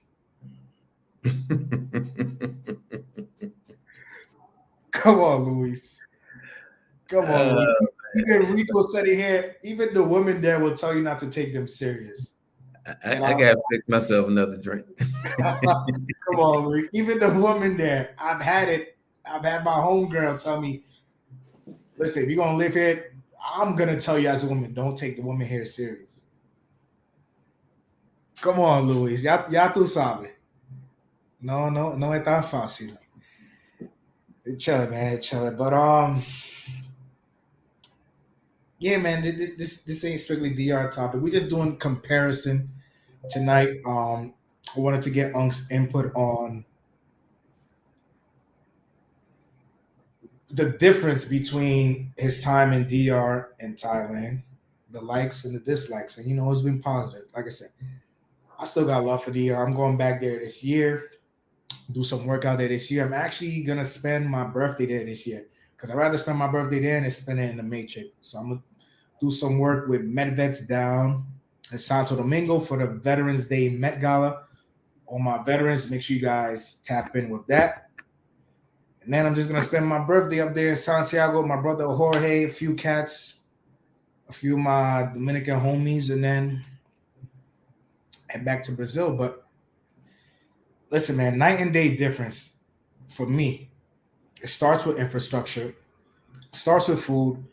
Come on, Luis. Come on, Luis. Even Rico said it here. Even the women there will tell you not to take them serious. I gotta fix myself another drink. Come on, Luis. Even the woman there, I've had it. I've had my homegirl tell me, "Listen, if you're gonna live here, I'm gonna tell you as a woman, don't take the woman here serious." Come on, Luis. Ya tú sabes. No es tan fácil. Chilling, man, chilling. But yeah, man, this ain't strictly DR topic. We're just doing comparison tonight. I wanted to get Unk's input on the difference between his time in DR and Thailand, the likes and the dislikes. And it's been positive. Like I said, I still got love for DR. I'm going back there this year, do some workout there this year. I'm actually gonna spend my birthday there this year because I'd rather spend my birthday there than spend it in the Matrix. So I'm gonna do some work with Medvets down in Santo Domingo for the Veterans Day Met Gala. All my veterans, make sure you guys tap in with that. And then I'm just gonna spend my birthday up there in Santiago with my brother Jorge, a few cats, a few of my Dominican homies, and then head back to Brazil. But listen, man, night and day difference for me. It starts with infrastructure, it starts with food.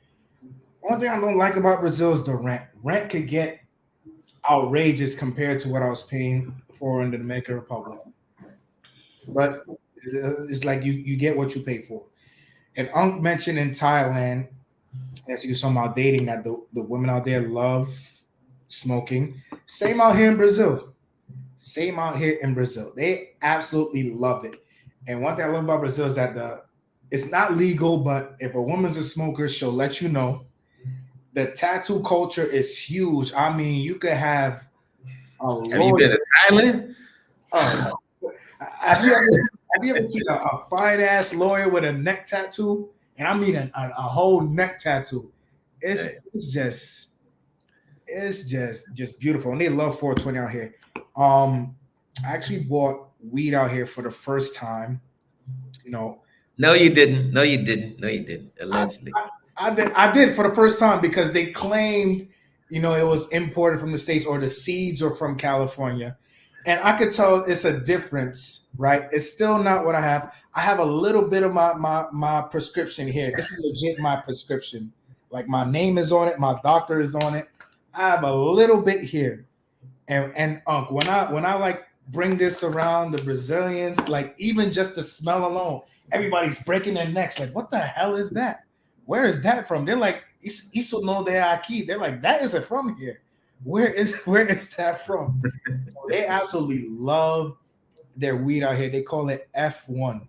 One thing I don't like about Brazil is the rent. Rent could get outrageous compared to what I was paying for in the Dominican Republic. But it's like you get what you pay for. And Unc mentioned in Thailand, as you saw about dating, that the women out there love smoking. Same out here in Brazil. Same out here in Brazil. They absolutely love it. And one thing I love about Brazil is that it's not legal, but if a woman's a smoker, she'll let you know. The tattoo culture is huge. I mean, you could have a Have you been lawyer. to Thailand? Oh, have you ever seen a fine ass lawyer with a neck tattoo? And I mean a whole neck tattoo. It's Hey. it's just just beautiful. And they love 420 out here. Um, I actually bought weed out here for the first time. You know, No, you didn't. No, you didn't. No, you didn't. I, Allegedly. I did for the first time because they claimed, it was imported from the States or the seeds are from California. And I could tell it's a difference, right? It's still not what I have. I have a little bit of my prescription here. This is legit my prescription. Like my name is on it, my doctor is on it. I have a little bit here. And when I like bring this around the Brazilians, like even just the smell alone, everybody's breaking their necks. Like, what the hell is that? Where is that from? They're like, Isso no de aqui. They're like, that isn't from here. Where is that from? So they absolutely love their weed out here. They call it F1.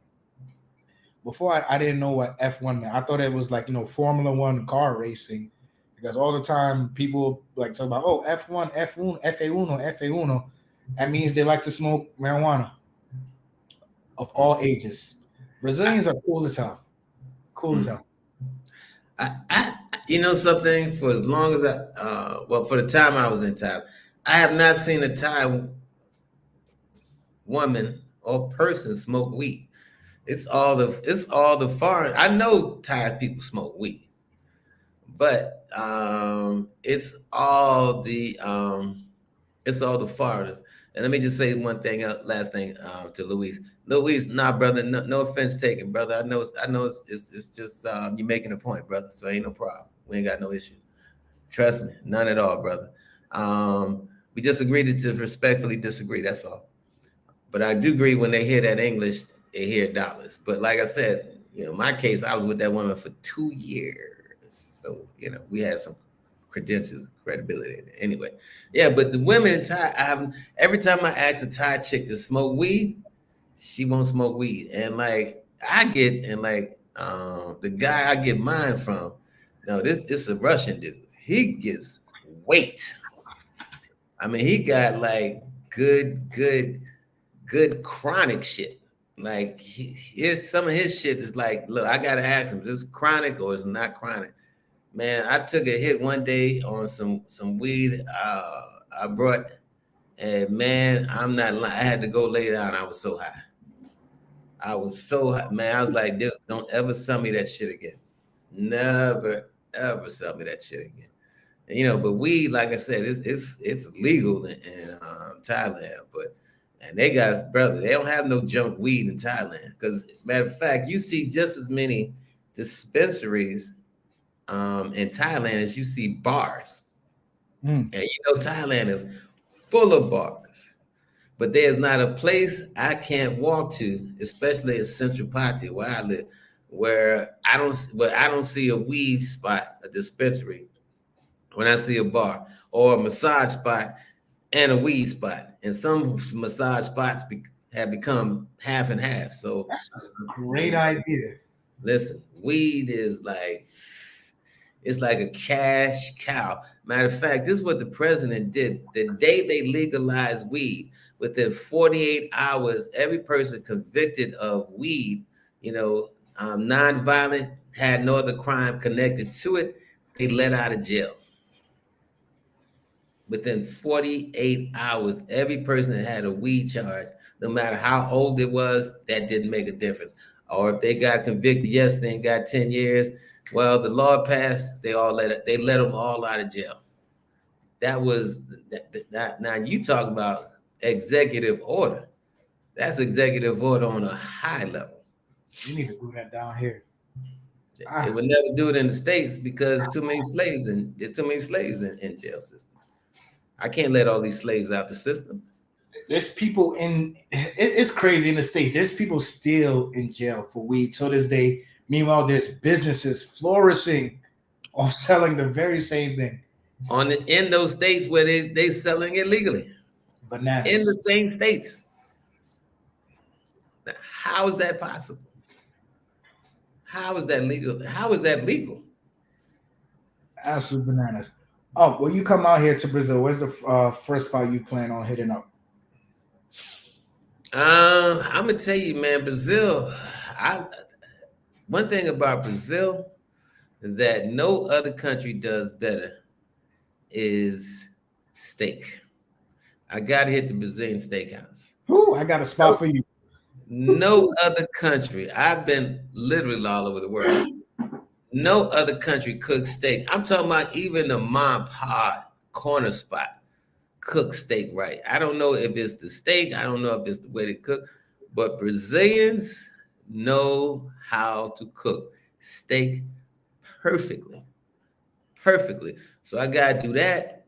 Before I didn't know what F1 meant. I thought it was like, Formula One car racing. Because all the time people like talk about, oh, F1, F1, F1, F1. That means they like to smoke marijuana of all ages. Brazilians are cool as hell. Cool as hell. You know something? For as long as for the time I was in Thailand, I have not seen a Thai woman or person smoke weed. It's all the foreign. I know Thai people smoke weed, but it's all the foreigners. And let me just say one thing, last thing, to Luis. Luis, nah, brother, no offense taken, brother. I know it's just you making a point, brother. So ain't no problem. We ain't got no issue. Trust me, none at all, brother. We just agreed to respectfully disagree. That's all. But I do agree when they hear that English, they hear dollars. But like I said, my case, I was with that woman for 2 years. So, we had some credentials, credibility. Anyway, yeah, but the women in Thai, every time I ask a Thai chick to smoke weed, she won't smoke weed. And like the guy I get mine from, no, this is a Russian dude. He gets weight. I mean, he got like good chronic shit. Like some of his shit is like, look, I gotta ask him, is this chronic or is it not chronic? Man, I took a hit one day on some weed I brought, and man, I'm not lying. I had to go lay down. I was so high. I was so high, man. I was like, dude, don't ever sell me that shit again. Never ever sell me that shit again. And, but weed, like I said, it's legal in Thailand, and they got, brother, they don't have no junk weed in Thailand. Because matter of fact, you see just as many dispensaries in Thailand as you see bars. And Thailand is full of bars. But there's not a place I can't walk to, especially in Central Pati where I live, where I don't see a weed spot, a dispensary, when I see a bar or a massage spot and a weed spot. And some massage spots have become half and half. So that's a great idea. Listen, weed is it's like a cash cow. Matter of fact, this is what the president did. The day they legalized weed, within 48 hours, every person convicted of weed, nonviolent, had no other crime connected to it, they let out of jail. Within 48 hours, every person that had a weed charge, no matter how old it was, that didn't make a difference. Or if they got convicted yesterday and got 10 years, well, the law passed, they let them all out of jail. That was now you talk about executive order. That's executive order on a high level. You need to do that down here. They would never do it in the States because there's too many slaves in jail systems. I can't let all these slaves out the system. There's people it's crazy in the States. There's people still in jail for weed till this day. Meanwhile, there's businesses flourishing off selling the very same thing. In those states where they selling it legally. Bananas. In the same states. How is that possible? How is that legal? How is that legal? Absolute bananas. Oh, when you come out here to Brazil, where's the first spot you plan on hitting up? I'm gonna tell you, man, Brazil. I One thing about Brazil that no other country does better is steak. I gotta hit the Brazilian steakhouse. Ooh, I got a spot No, for you. no other country. I've been literally all over the world. No other country cooks steak. I'm talking about even the mom and pop corner spot cook steak right. I don't know if it's the steak. I don't know if it's the way they cook, but Brazilians know how to cook steak perfectly, perfectly. So I gotta do that.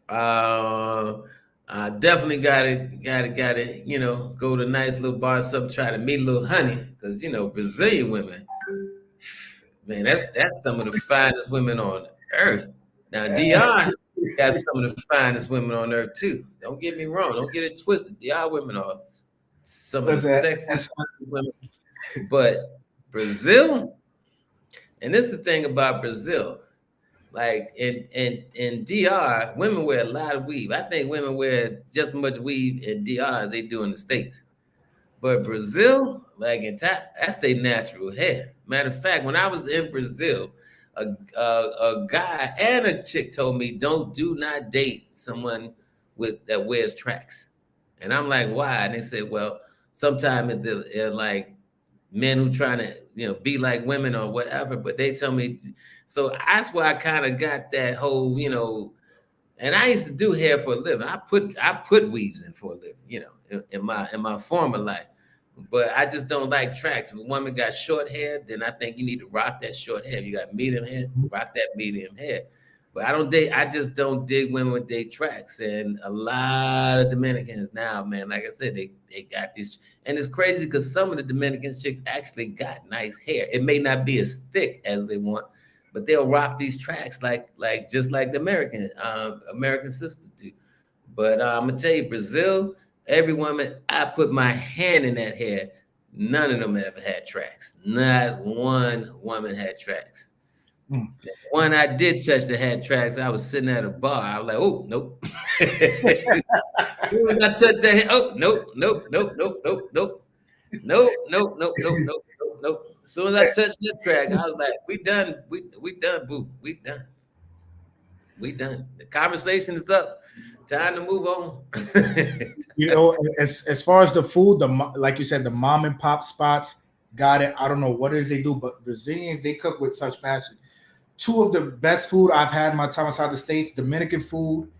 Uh, I definitely gotta, go to a nice little bar, something, try to meet a little honey, because Brazilian women, man, that's some of the finest women on earth. Now, DR got some of the finest women on earth too. Don't get me wrong. Don't get it twisted. DR women are some of the sexiest women. But Brazil, and this is the thing about Brazil. Like in DR, women wear a lot of weave. I think women wear just as much weave in DR as they do in the States. But Brazil, like that's their natural hair. Matter of fact, when I was in Brazil, a guy and a chick told me, do not date someone that wears tracks. And I'm like, why? And they said, well, sometimes they're like men who trying to be like women or whatever. But they tell me, so that's why I kind of got that whole And I used to do hair for a living. I put weaves in for a living, in my former life. But I just don't like tracks. If a woman got short hair, then I think you need to rock that short hair. If you got medium hair, rock that medium hair. But I just don't dig women with their tracks. And a lot of Dominicans now, man, like I said, they got this. And it's crazy because some of the Dominican chicks actually got nice hair. It may not be as thick as they want, but they'll rock these tracks just like the American sisters do. But I'm gonna tell you, Brazil, every woman I put my hand in that hair, none of them ever had tracks. Not one woman had tracks. Mm. One I did touch that had tracks, I was sitting at a bar. I was like, oh, nope. As soon as I touched that hair, oh, nope, nope, nope, nope, nope, nope. Nope, nope, nope, nope, nope, nope, nope. As soon as I touched that track, I was like, we done, we done, boo. We done. We done. The conversation is up. Time to move on. As far as the food, like you said, the mom and pop spots got it. I don't know what it is they do, but Brazilians, they cook with such passion. Two of the best food I've had in my time outside the States: Dominican food,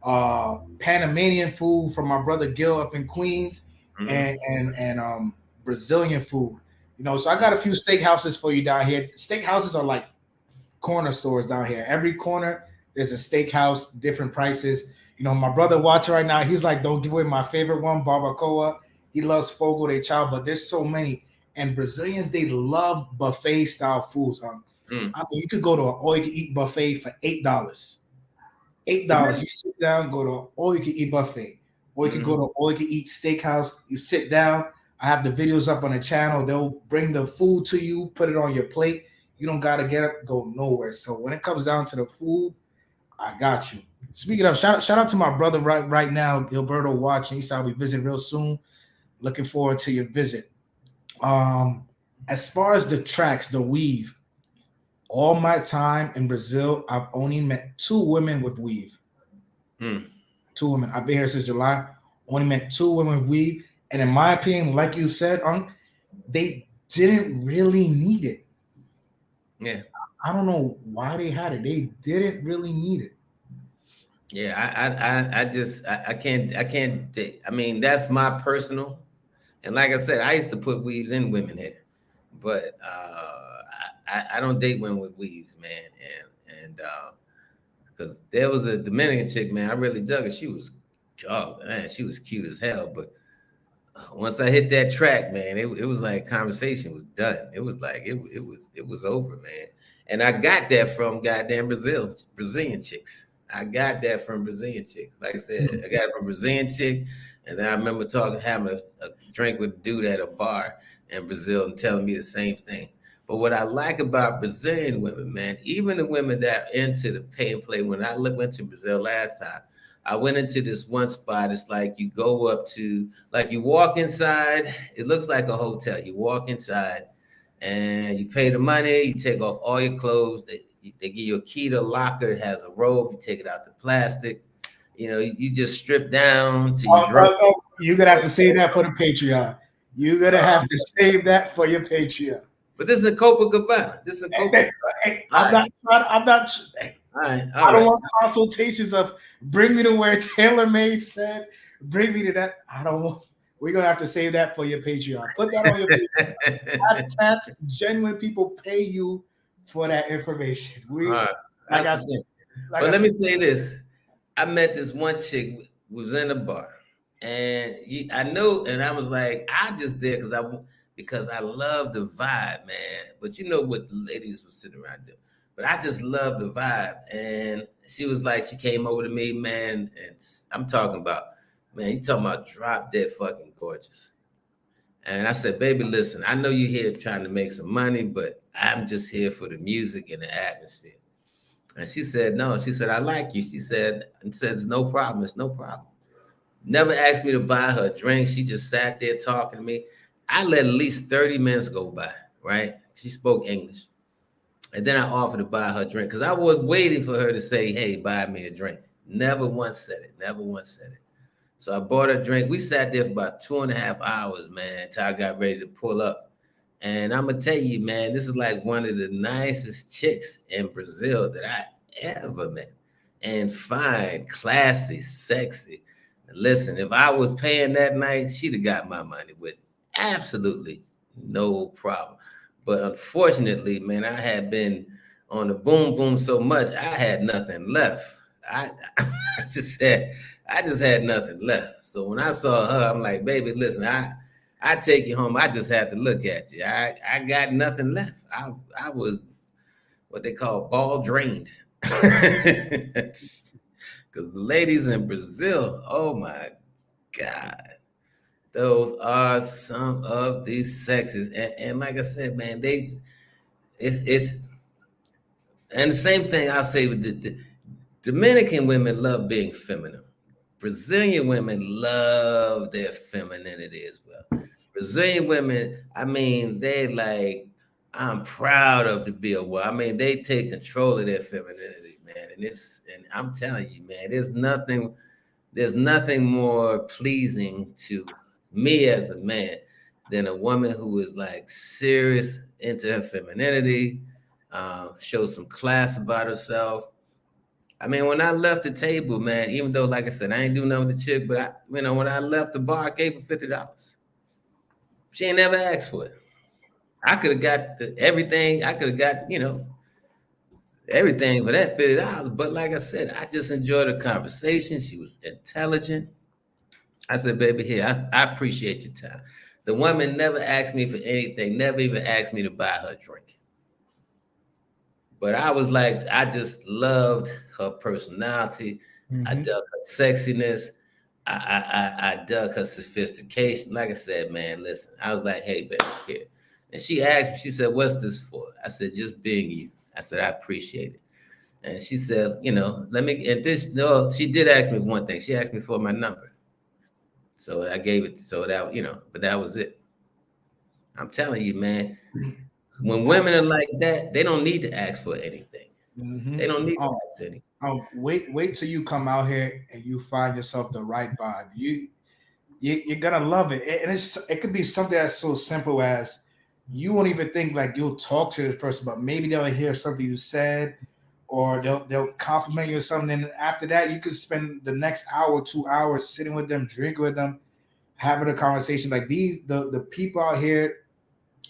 Panamanian food from my brother Gil up in Queens, and Brazilian food. So I got a few steakhouses for you down here. Steakhouses are like corner stores down here. Every corner there's a steakhouse, different prices. My brother watching right now, he's like, don't give away my favorite one, barbacoa. He loves fogo de chao, but there's so many. And Brazilians, they love buffet style foods. I mean, you could go to an all-you-can-eat buffet for $8. $8. You sit down, go to an all-you-can-eat buffet. Or you could go to an all-you-can-eat steakhouse. You sit down. I have the videos up on the channel. They'll bring the food to you, put it on your plate. You don't got to get up, go nowhere. So when it comes down to the food, I got you. Speaking of, shout out to my brother right now, Gilberto, watching. He said I'll be visiting real soon. Looking forward to your visit. As far as the tracks, the weave, all my time in Brazil, I've only met 2 women with weave. 2 women. I've been here since July. Only met 2 women with weave. And in my opinion, like you said, they didn't really need it. Yeah. I don't know why they had it. They didn't really need it. Yeah, I can't. I mean, that's my personal. And like I said, I used to put weaves in women hair, but I don't date women with weaves, man. And because there was a Dominican chick, man, I really dug her. She was, she was cute as hell. But once I hit that track, man, it was like conversation was done. It was like it was over, man. And I got that from goddamn Brazilian chicks. I got that from Brazilian chicks. Like I said, I got it from Brazilian chick, And then I remember having a drink with a dude at a bar in Brazil and telling me the same thing. But what I like about Brazilian women, man, even the women that are into the pay and play, when I went to Brazil last time, I went into this one spot. It's like you go up to, like you walk inside, it looks like a hotel. You walk inside and you pay the money, you take off all your clothes. They give you a key to a locker, it has a robe, you take it out the plastic. You know, you just strip down to your dress. You're gonna have to save that for the Patreon. You're gonna have to save that for your Patreon. But this is a Copacabana. This is a Copacabana. Hey, I'm not. Hey, All right. I don't want consultations of bring me to where TaylorMade said, bring me to that. I don't want. We're gonna have to save that for your Patreon. Put that on your Patreon. That's genuine people pay you for that information. But let me say this. I met this one chick was in a bar, and I know, and I was like, I just there because I love the vibe, man. But you know what the ladies were sitting around doing. But I just love the vibe. And she was like, she came over to me, man, and I'm talking about, man, you talking about drop dead fucking gorgeous. And I said, baby, listen, I know you're here trying to make some money, but I'm just here for the music and the atmosphere. And she said, no. She said, I like you. She said, it's no problem. It's no problem. Never asked me to buy her a drink. She just sat there talking to me. I let at least 30 minutes go by, right? She spoke English. And then I offered to buy her a drink because I was waiting for her to say, hey, buy me a drink. Never once said it. Never once said it. So I bought her a drink. We sat there for about 2.5 hours, man, until I got ready to pull up. And I'm going to tell you, man, this is like one of the nicest chicks in Brazil that I ever met. And fine, classy, sexy. Listen, if I was paying that night, she'd have got my money with absolutely no problem. But unfortunately, man, I had been on the boom boom so much, I had nothing left. I just had nothing left. So when I saw her, I'm like, baby, listen, I take you home. I just had to look at you. I got nothing left. I was what they call ball drained. Because the ladies in Brazil, oh my God, those are some of these sexes. And like I said, man, it's and the same thing I'll say with the Dominican women love being feminine. Brazilian women love their femininity as well. Brazilian women, I mean, they like, I'm proud of to be a woman. I mean, they take control of their femininity, man. And I'm telling you, man, there's nothing more pleasing to me as a man than a woman who is like serious into her femininity, shows some class about herself. I mean, when I left the table, man, even though, like I said, I ain't do nothing with the chick, but when I left the bar, I gave her $50. She ain't never asked for it. I could have got everything. I could have got, everything for that $50. But like I said, I just enjoyed the conversation. She was intelligent. I said, baby, here, I appreciate your time. The woman never asked me for anything, never even asked me to buy her a drink. But I was like, I just loved her personality. Mm-hmm. I dug her sexiness. I dug her sophistication. Like I said, man, listen, I was like, hey, baby, here. And she asked me, she said, what's this for? I said, just being you. I said, I appreciate it. And she said, she did ask me one thing. She asked me for my number. So I gave it. So that, but that was it. I'm telling you, man, when women are like that, they don't need to ask for anything. Mm-hmm. They don't need to ask for anything. Wait till you come out here and you find yourself the right vibe. You're gonna love it. And it could be something that's so simple as you won't even think like you'll talk to this person, but maybe they'll hear something you said, or they'll compliment you or something. And after that, you could spend the next hour, 2 hours sitting with them, drinking with them, having a conversation. Like the people out here,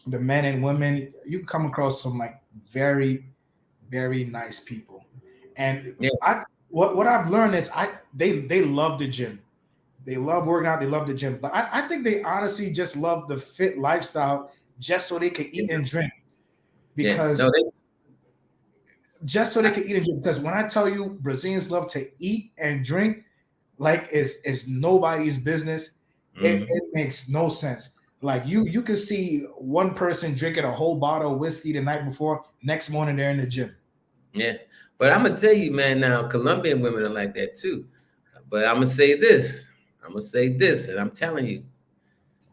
the men and women, you come across some like very, very nice people. And yeah. What I've learned is they love the gym. They love working out. They love the gym. But I think they honestly just love the fit lifestyle just so they can eat and drink. Because just so they can eat and drink. Because when I tell you Brazilians love to eat and drink, like it's nobody's business. It, Mm-hmm. it makes no sense. Like you could see one person drinking a whole bottle of whiskey the night before, next morning they're in the gym. Yeah, but I'm gonna tell you, man. Now Colombian women are like that too. But I'm gonna say this. I'm gonna say this, and I'm telling you,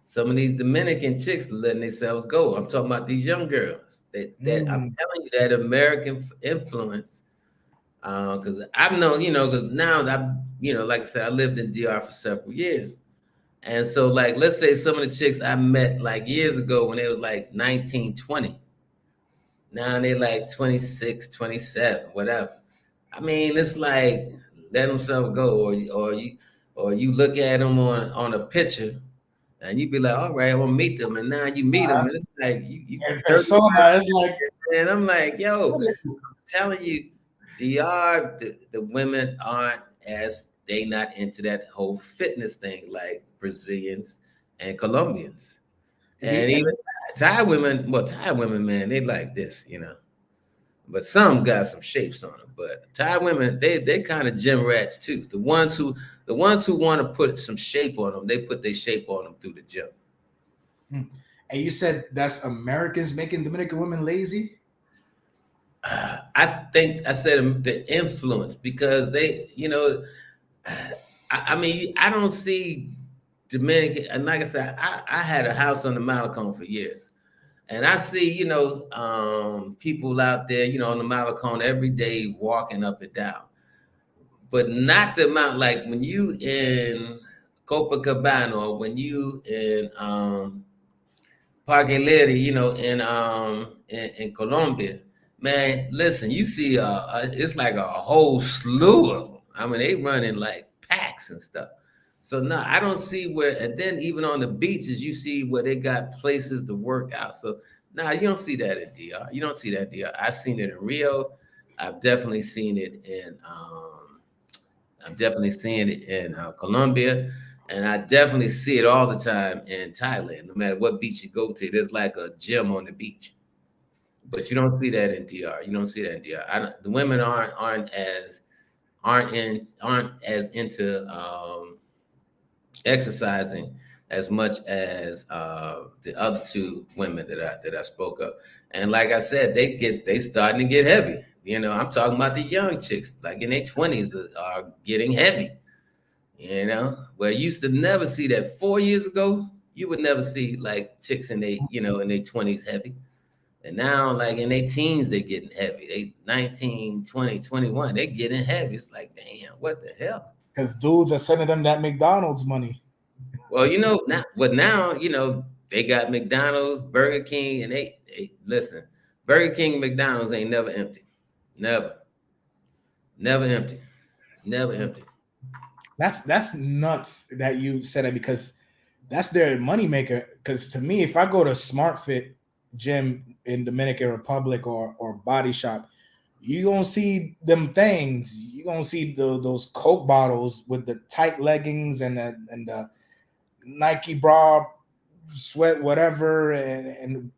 some of these Dominican chicks are letting themselves go. I'm talking about these young girls. That I'm Mm. telling you that American influence. Because I've known, because now that like I said, I lived in DR for several years. And so, like, let's say some of the chicks I met like years ago when they was like 19, 20. Now they like 26, 27, whatever. I mean, it's like let themselves go, or you look at them on a picture, and you be like, all right, I want to meet them, and now you meet them, and it's like you And 30, persona is like, and I'm like, yo, what is it? telling you, DR, the women aren't as they not into that whole fitness thing like Brazilians and Colombians. And even And Thai women, man, they like this. But some got some shapes on them. But Thai women, they kind of gym rats too. The ones who want to put some shape on them, they put their shape on them through the gym. and you said that's Americans making Dominican women lazy. I think I said the influence because I mean, I don't see Dominican, and like I said, I had a house on the Malecon for years. And I see, people out there, on the Malecon every day walking up and down. But not the amount like when you in Copacabana or when you in Parque Lady, in Colombia, man, listen, you see, it's like a whole slew of them. I mean, they running like packs and stuff. So no, I don't see where. And then even on the beaches, you see where they got places to work out. So nah, you don't see that in DR. You don't see that in DR. I've seen it in Rio. I've definitely seen it in. I'm definitely seeing it in Colombia, and I definitely see it all the time in Thailand. No matter what beach you go to, there's like a gym on the beach. But you don't see that in DR. You don't see that in DR. The women aren't as into exercising as much as the other two women that I spoke of. And like I said, they starting to get heavy. I'm talking about the young chicks, like in their 20s, are getting heavy. Where you used to never see that 4 years ago. You would never see like chicks in their 20s heavy. And now, like in their teens, they getting heavy. They 19, 20, 21, they getting heavy. It's like, damn, what the hell? Because dudes are sending them that McDonald's money. Well, now, they got McDonald's, Burger King, and they listen. Burger King, and McDonald's ain't never empty. Never, never empty, never empty. That's nuts that you said that because that's their moneymaker. Because to me, if I go to Smart Fit gym in Dominican Republic or Body Shop, you gonna see them things. You gonna see those Coke bottles with the tight leggings and the Nike bra, sweat, whatever, and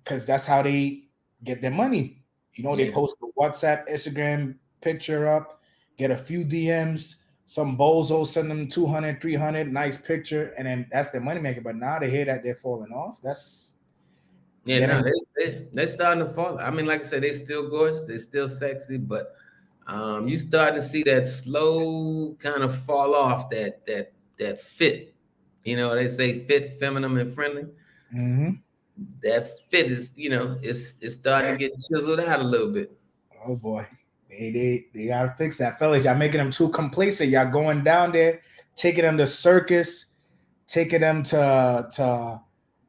because that's how they get their money. They Yeah, post a WhatsApp, Instagram picture up, get a few DMs, some bozo send them 200, 300, nice picture, and then that's their money maker. But now they hear that they're falling off. That's yeah. No, getting they starting to fall. I mean, like I said, they still gorgeous, they still sexy, but you starting to see that slow kind of fall off that fit. They say fit, feminine, and friendly. Mhm. That fit is, it's starting to get chiseled out a little bit. Oh boy. They gotta fix that. Fellas, y'all making them too complacent. Y'all going down there, taking them to circus, taking them to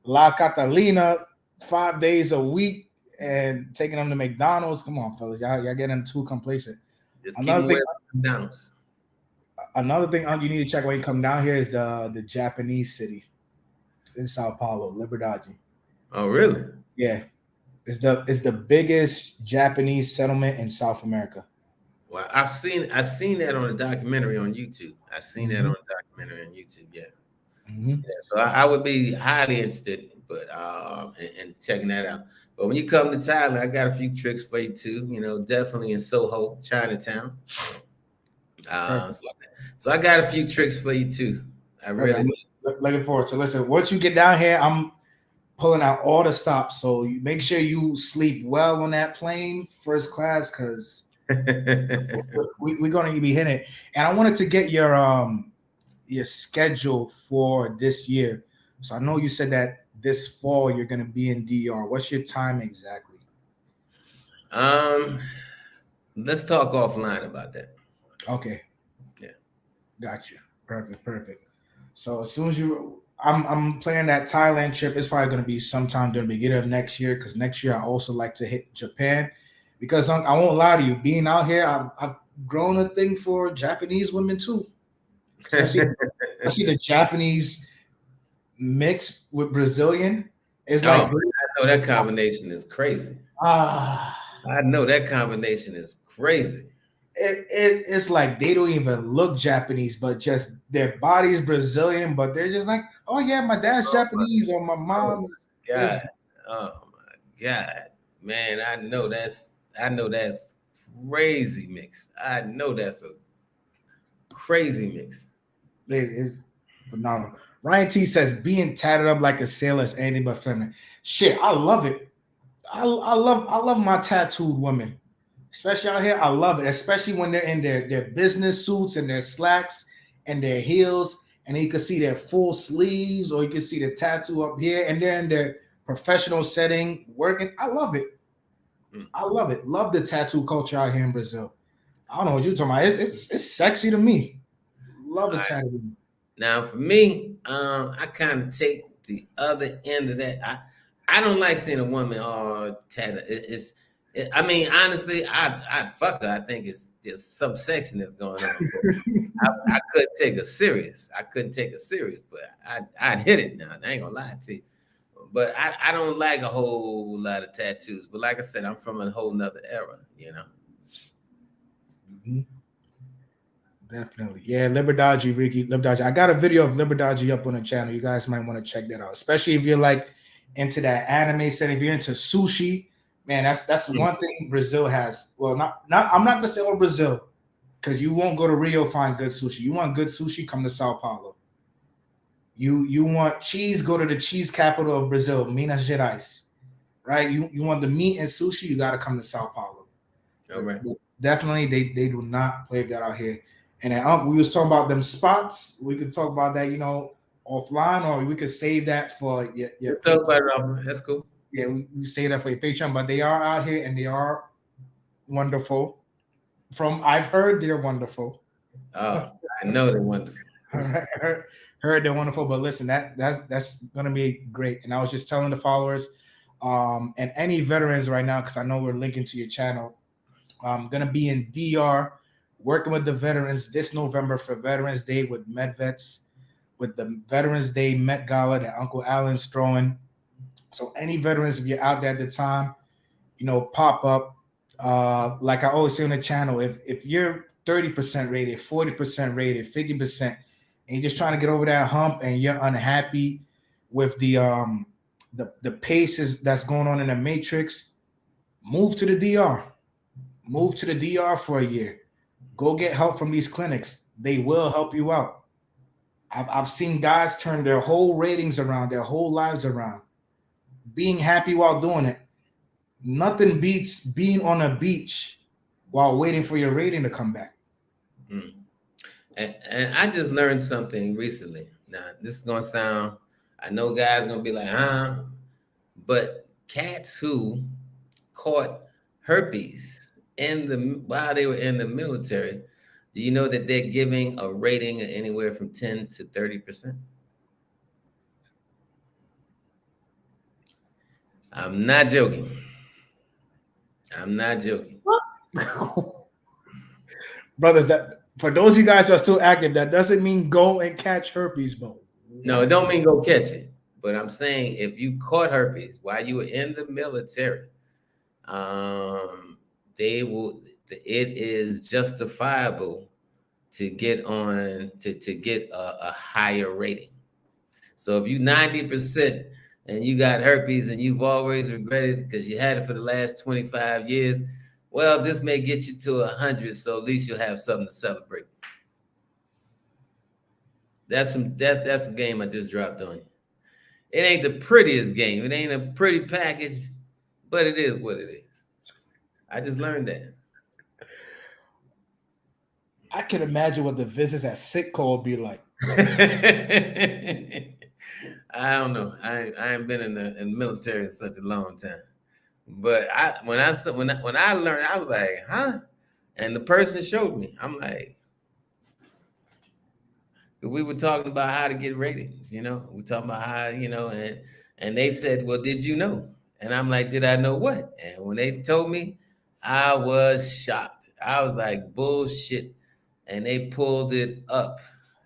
La Catalina 5 days a week, and taking them to McDonald's. Come on, fellas, y'all getting them too complacent. Just keep Another them thing, wearing McDonald's. you need to check when you come down here is the Japanese city in Sao Paulo, Liberdade. Oh, really? Yeah, it's the biggest Japanese settlement in South America. Well, I've seen that on a documentary on YouTube. I've seen that on Hmm. a documentary on YouTube. Yeah. Hmm. Yeah. So I would be highly interested, but in checking that out. But when you come to Thailand, I got a few tricks for you too. Definitely in Soho, Chinatown. Uh, so, so I got a few tricks for you too. I Perfect. really I'm looking forward to. Listen, once you get down here, I'm pulling out all the stops. So you make sure you sleep well on that plane, first class, because we're gonna be hitting it. And I wanted to get your schedule for this year. So I know you said that this fall you're gonna be in DR. What's your time exactly? um, let's talk offline about that. Okay, Yeah. got you. Perfect, perfect. So as soon as I'm planning that Thailand trip. It's probably gonna be sometime during the beginning of next year because next year I also like to hit Japan because I won't lie to you, being out here, I've grown a thing for Japanese women too, especially especially the Japanese mix with Brazilian. It's Oh, like man, I know that combination is crazy. ah, I know that combination is crazy. it's like they don't even look Japanese, but just their body is Brazilian, but they're just like, oh yeah, my dad's Oh my, Japanese or my oh mom my is. God. Oh my God. Man, I know that's crazy mix. I know that's a crazy mix. It's phenomenal. Ryan T says being tatted up like a sailor is anything but feminine. Shit, I love it. I love my tattooed women, especially out here. I love it, especially when they're in their business suits and their slacks and their heels, and you can see their full sleeves, or you can see the tattoo up here, and they're in their professional setting working. I love it. Mm. I love it. Love the tattoo culture out here in Brazil. I don't know what you're talking about. It's sexy to me. Love All a right. tattoo. Now for me, I kind of take the other end of that. I don't like seeing a woman all tatted. I mean, honestly, I'd fuck her. I think it's some sexiness going on, but I couldn't take her serious. I couldn't take her serious, but I'd hit it now. I ain't gonna lie to you. But I don't like a whole lot of tattoos. But like I said, I'm from a whole nother era, you know. Mhm. Definitely. Yeah, Liberdagi, Ricky, Liberdagi. I got a video of Liberdagi up on the channel. You guys might want to check that out, especially if you're like into that anime set. If you're into sushi, man, that's Mm. one thing Brazil has. Well, not I'm not gonna say all Brazil, because you won't go to Rio find good sushi. You want good sushi, come to Sao Paulo. You want cheese, go to the cheese capital of Brazil, Minas Gerais. Right? You want the meat and sushi, you gotta come to Sao Paulo. All right. But definitely they do not play that out here. And then we was talking about them spots. We could talk about that, offline, or we could save that for your Let's talk Patreon. about it, Robert. That's cool. Yeah, we save that for your Patreon. But they are out here and they are wonderful. From I've heard they're wonderful. Oh, I know they're wonderful. heard they're wonderful. But listen, that's gonna be great. And I was just telling the followers, and any veterans right now, because I know we're linking to your channel. I'm gonna be in DR working with the veterans this November for Veterans Day with MedVets, with the Veterans Day Met Gala that Uncle Alan's throwing. So any veterans, if you're out there at the time, pop up. Like I always say on the channel, if you're 30% rated, 40% rated, 50%, and you're just trying to get over that hump and you're unhappy with the paces that's going on in the matrix, move to the DR. Move to the DR for a year. Go get help from these clinics. They will help you out. I've seen guys turn their whole ratings around, their whole lives around, being happy while doing it. Nothing beats being on a beach while waiting for your rating to come back. Mm. And I just learned something recently. Now, this is gonna sound, I know guys gonna be like, but cats who caught herpes while they were in the military, do you know that they're giving a rating of anywhere from 10 to 30%? I'm not joking. I'm not joking. Brothers, that for those of you guys who are still active, that doesn't mean go and catch herpes, but No, it don't mean go catch it. But I'm saying if you caught herpes while you were in the military, they will. It is justifiable to get on to get a higher rating. So if you 90% and you got herpes and you've always regretted because you had it for the last 25 years, well, this may get you to 100, so at least you'll have something to celebrate. That's some game I just dropped on you. It ain't the prettiest game. It ain't a pretty package, but it is what it is. I just learned that. I can imagine what the visits at Sitco will be like. I don't know. I ain't been in the military in such a long time. But when I learned, I was like, huh? And the person showed me. I'm like, we were talking about how to get ratings, we talking about how, and they said, well, did you know? And I'm like, did I know what? And when they told me, I was shocked. I was like, bullshit. And they pulled it up.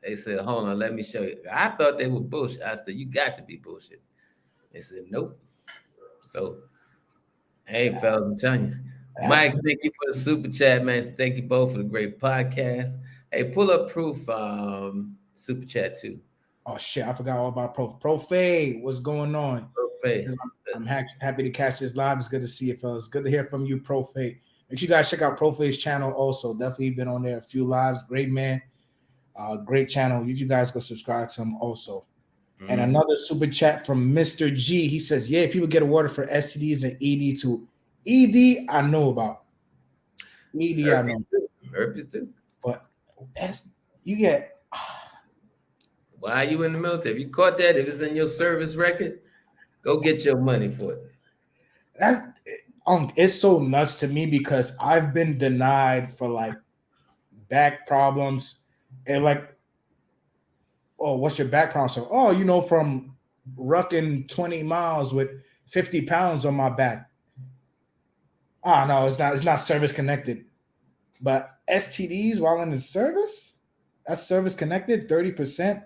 They said, hold on, let me show you. I thought they were bullshit. I said, you got to be bullshit. They said, nope. So, hey, fellas, I'm telling you. Mike, thank you for the super chat, man. Thank you both for the great podcast. Hey, pull up Proof super chat too. Oh shit, I forgot all about Prof. Profade, what's going on? Profade. I'm happy to catch this live. It's good to see you, fellas. Good to hear from you, Profade. Make sure you guys check out Profade's channel also. Definitely been on there a few lives. Great man. Great channel. You guys go subscribe to him also. Mm-hmm. And another super chat from Mr. G. He says, yeah, people get awarded for STDs and ED too. ED, I know about. ED, I know. Herpes too. But you get... Why are you in the military? If you caught that, if it's in your service record, go get your money for it. It's so nuts to me because I've been denied for like back problems and like, oh, what's your background? So, from rucking 20 miles with 50 pounds on my back. Oh no, it's not service connected. But STDs while in the service, that's service connected, 30%.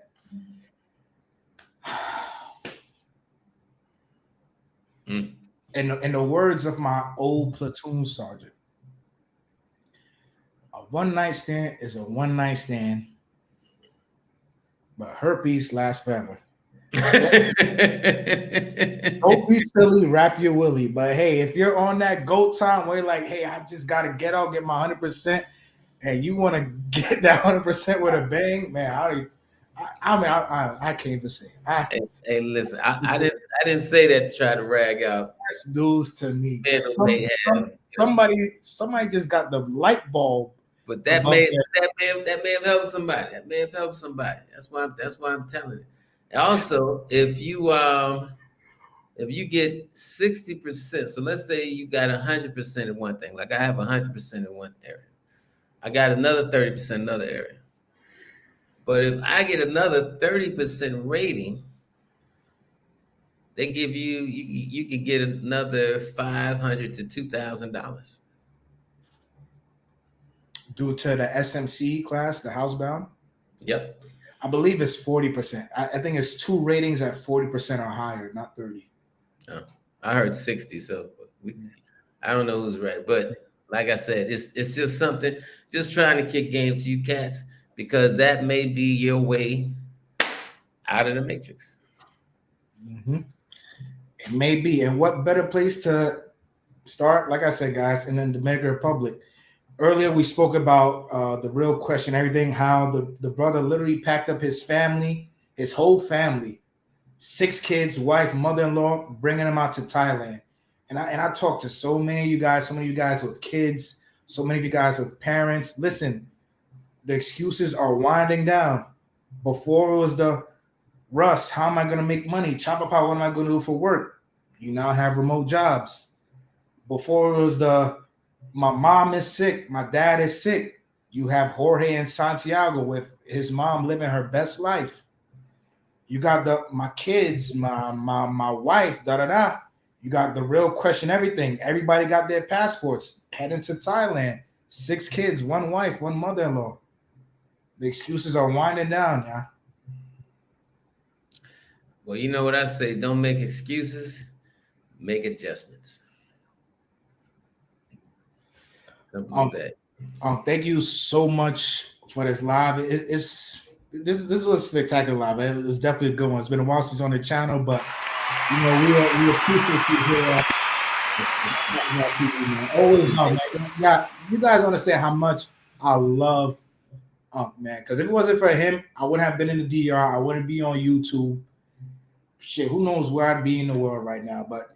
In the words of my old platoon sergeant, a one-night stand is a one-night stand, but herpes lasts forever. Don't be silly, wrap your willy. But hey, if you're on that goat time where you're like, hey, I just got to get out, get my 100%, and you want to get that 100% with a bang, man, I can't even say it. Hey, listen, I didn't say that to try to rag out. That's news to me. Somebody just got the light bulb. But that may have helped somebody. That may have helped somebody. That's why I'm telling you. Also, if you get 60%, so let's say you got 100% in one thing, like I have 100% in one area, I got another 30% in another area. But if I get another 30% rating, they give you can get another $500 to $2,000. Due to the SMC class, the housebound? Yep. I believe it's 40%. I think it's 2 ratings at 40% or higher, not 30. Oh, I heard 60, so I don't know who's right. But like I said, it's just something, just trying to kick game to you cats, because that may be your way out of the matrix. Mm-hmm. It may be. And what better place to start, like I said, guys, in the Dominican Republic. Earlier, we spoke about the real question, everything, how the brother literally packed up his family, his whole family, 6 kids, wife, mother-in-law, bringing them out to Thailand. And I talked to so many of you guys with kids, so many of you guys with parents. Listen, the excuses are winding down. Before it was the Russ, how am I going to make money? Chapapa, what am I going to do for work? You now have remote jobs. Before it was my mom is sick, my dad is sick. You have Jorge and Santiago with his mom living her best life. You got my kids, my wife, da-da-da. You got the real question, everything. Everybody got their passports heading to Thailand. 6 kids, 1 wife, 1 mother-in-law. The excuses are winding down, yeah. Well, you know what I say, don't make excuses, make adjustments. Thank you so much for this live. This was a spectacular live. It was definitely a good one. It's been a while since on the channel, but we appreciate you here. Always love, man. Yeah, you guys understand how much I love Unc, man. Because if it wasn't for him, I wouldn't have been in the DR. I wouldn't be on YouTube. Shit, who knows where I'd be in the world right now? But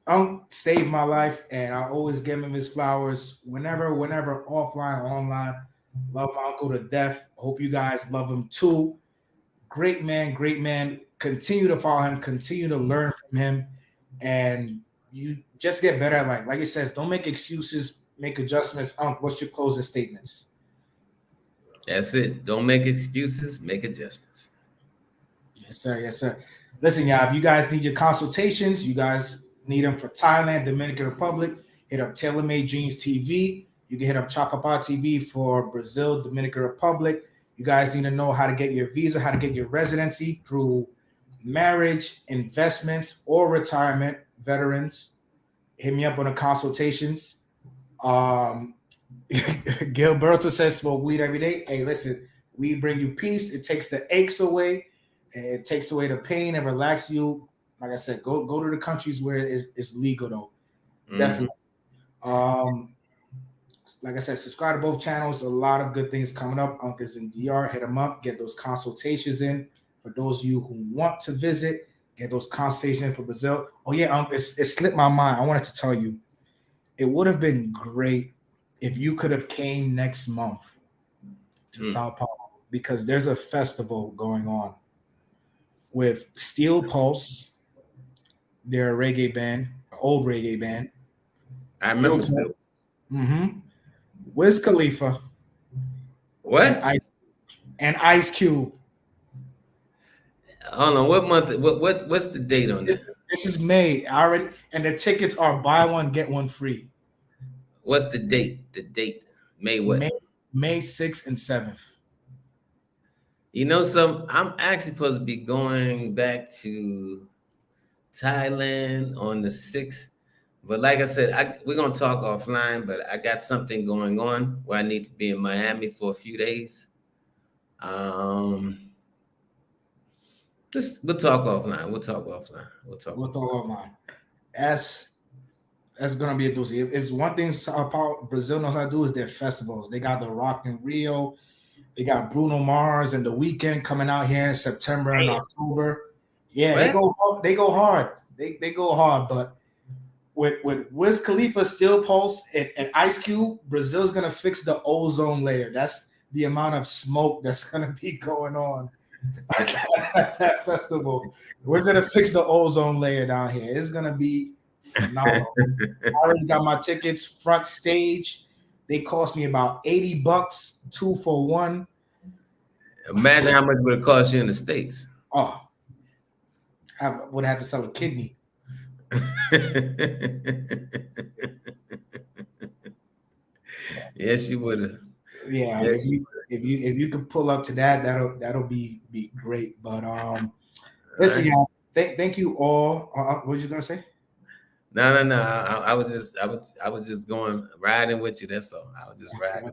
Unc saved my life, and I always give him his flowers whenever, offline, online. Love my uncle to death. Hope you guys love him too. Great man, great man. Continue to follow him, continue to learn from him, and you just get better at life. Like he says, don't make excuses, make adjustments. Unc, what's your closing statements? That's it. Don't make excuses, make adjustments. Yes, sir. Yes, sir. Listen, y'all, if you guys need your consultations, you guys need them for Thailand, Dominican Republic, hit up Tailor Made Dreams TV. You can hit up Chapapa TV for Brazil, Dominican Republic. You guys need to know how to get your visa, how to get your residency through marriage, investments, or retirement. Veterans, hit me up on the consultations. Gilberto says smoke weed every day. Hey, listen, weed bring you peace. It takes the aches away. It takes away the pain and relax you. Like I said, go to the countries where it's legal though. Definitely. Like I said, subscribe to both channels. A lot of good things coming up. Uncle's in DR. Hit them up. Get those consultations in. For those of you who want to visit, get those consultations for Brazil. Oh yeah, it slipped my mind. I wanted to tell you, it would have been great if you could have came next month to Sao Paulo, because there's a festival going on with Steel Pulse. They're a reggae band, an old reggae band. I remember Steel. Wiz Khalifa. What? And Ice Cube. Hold on, what month? What's the date on this? This is May already, and the tickets are buy one get one free. What's the date? The date, May what? May 6th and 7th. You know, I'm actually supposed to be going back to Thailand on the 6th. But like I said, we're gonna talk offline. But I got something going on where I need to be in Miami for a few days. We'll talk offline. We'll talk offline. That's gonna be a doozy. If it's one thing Sao Paulo, Brazil knows how to do is their festivals. They got the Rock in Rio. They got Bruno Mars and The Weeknd coming out here in September and October. Yeah, what? They go hard. They go hard. But with Wiz Khalifa, Steel Pulse, and Ice Cube, Brazil's gonna fix the ozone layer. That's the amount of smoke that's gonna be going on at that festival. We're gonna fix the ozone layer down here. It's gonna be phenomenal. I already got my tickets front stage. They cost me about $80, 2 for 1. Imagine how much would it cost you in the States. Oh, I would have to sell a kidney. Yes, you would have. Yeah, yes, if you could pull up to that, that'll be great. But listen, y'all, thank you all. What were you gonna say? No. I was just going riding with you. That's all. I was just riding.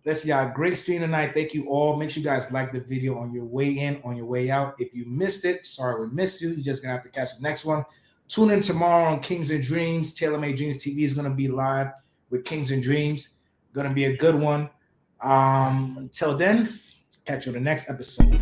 Listen, y'all, great stream tonight. Thank you all. Make sure you guys like the video on your way in, on your way out. If you missed it, sorry we missed you. You're just gonna have to catch the next one. Tune in tomorrow on Kings and Dreams. Tailor Made Dreams TV is gonna be live with Kings and Dreams. Gonna be a good one. Until then, catch you on the next episode.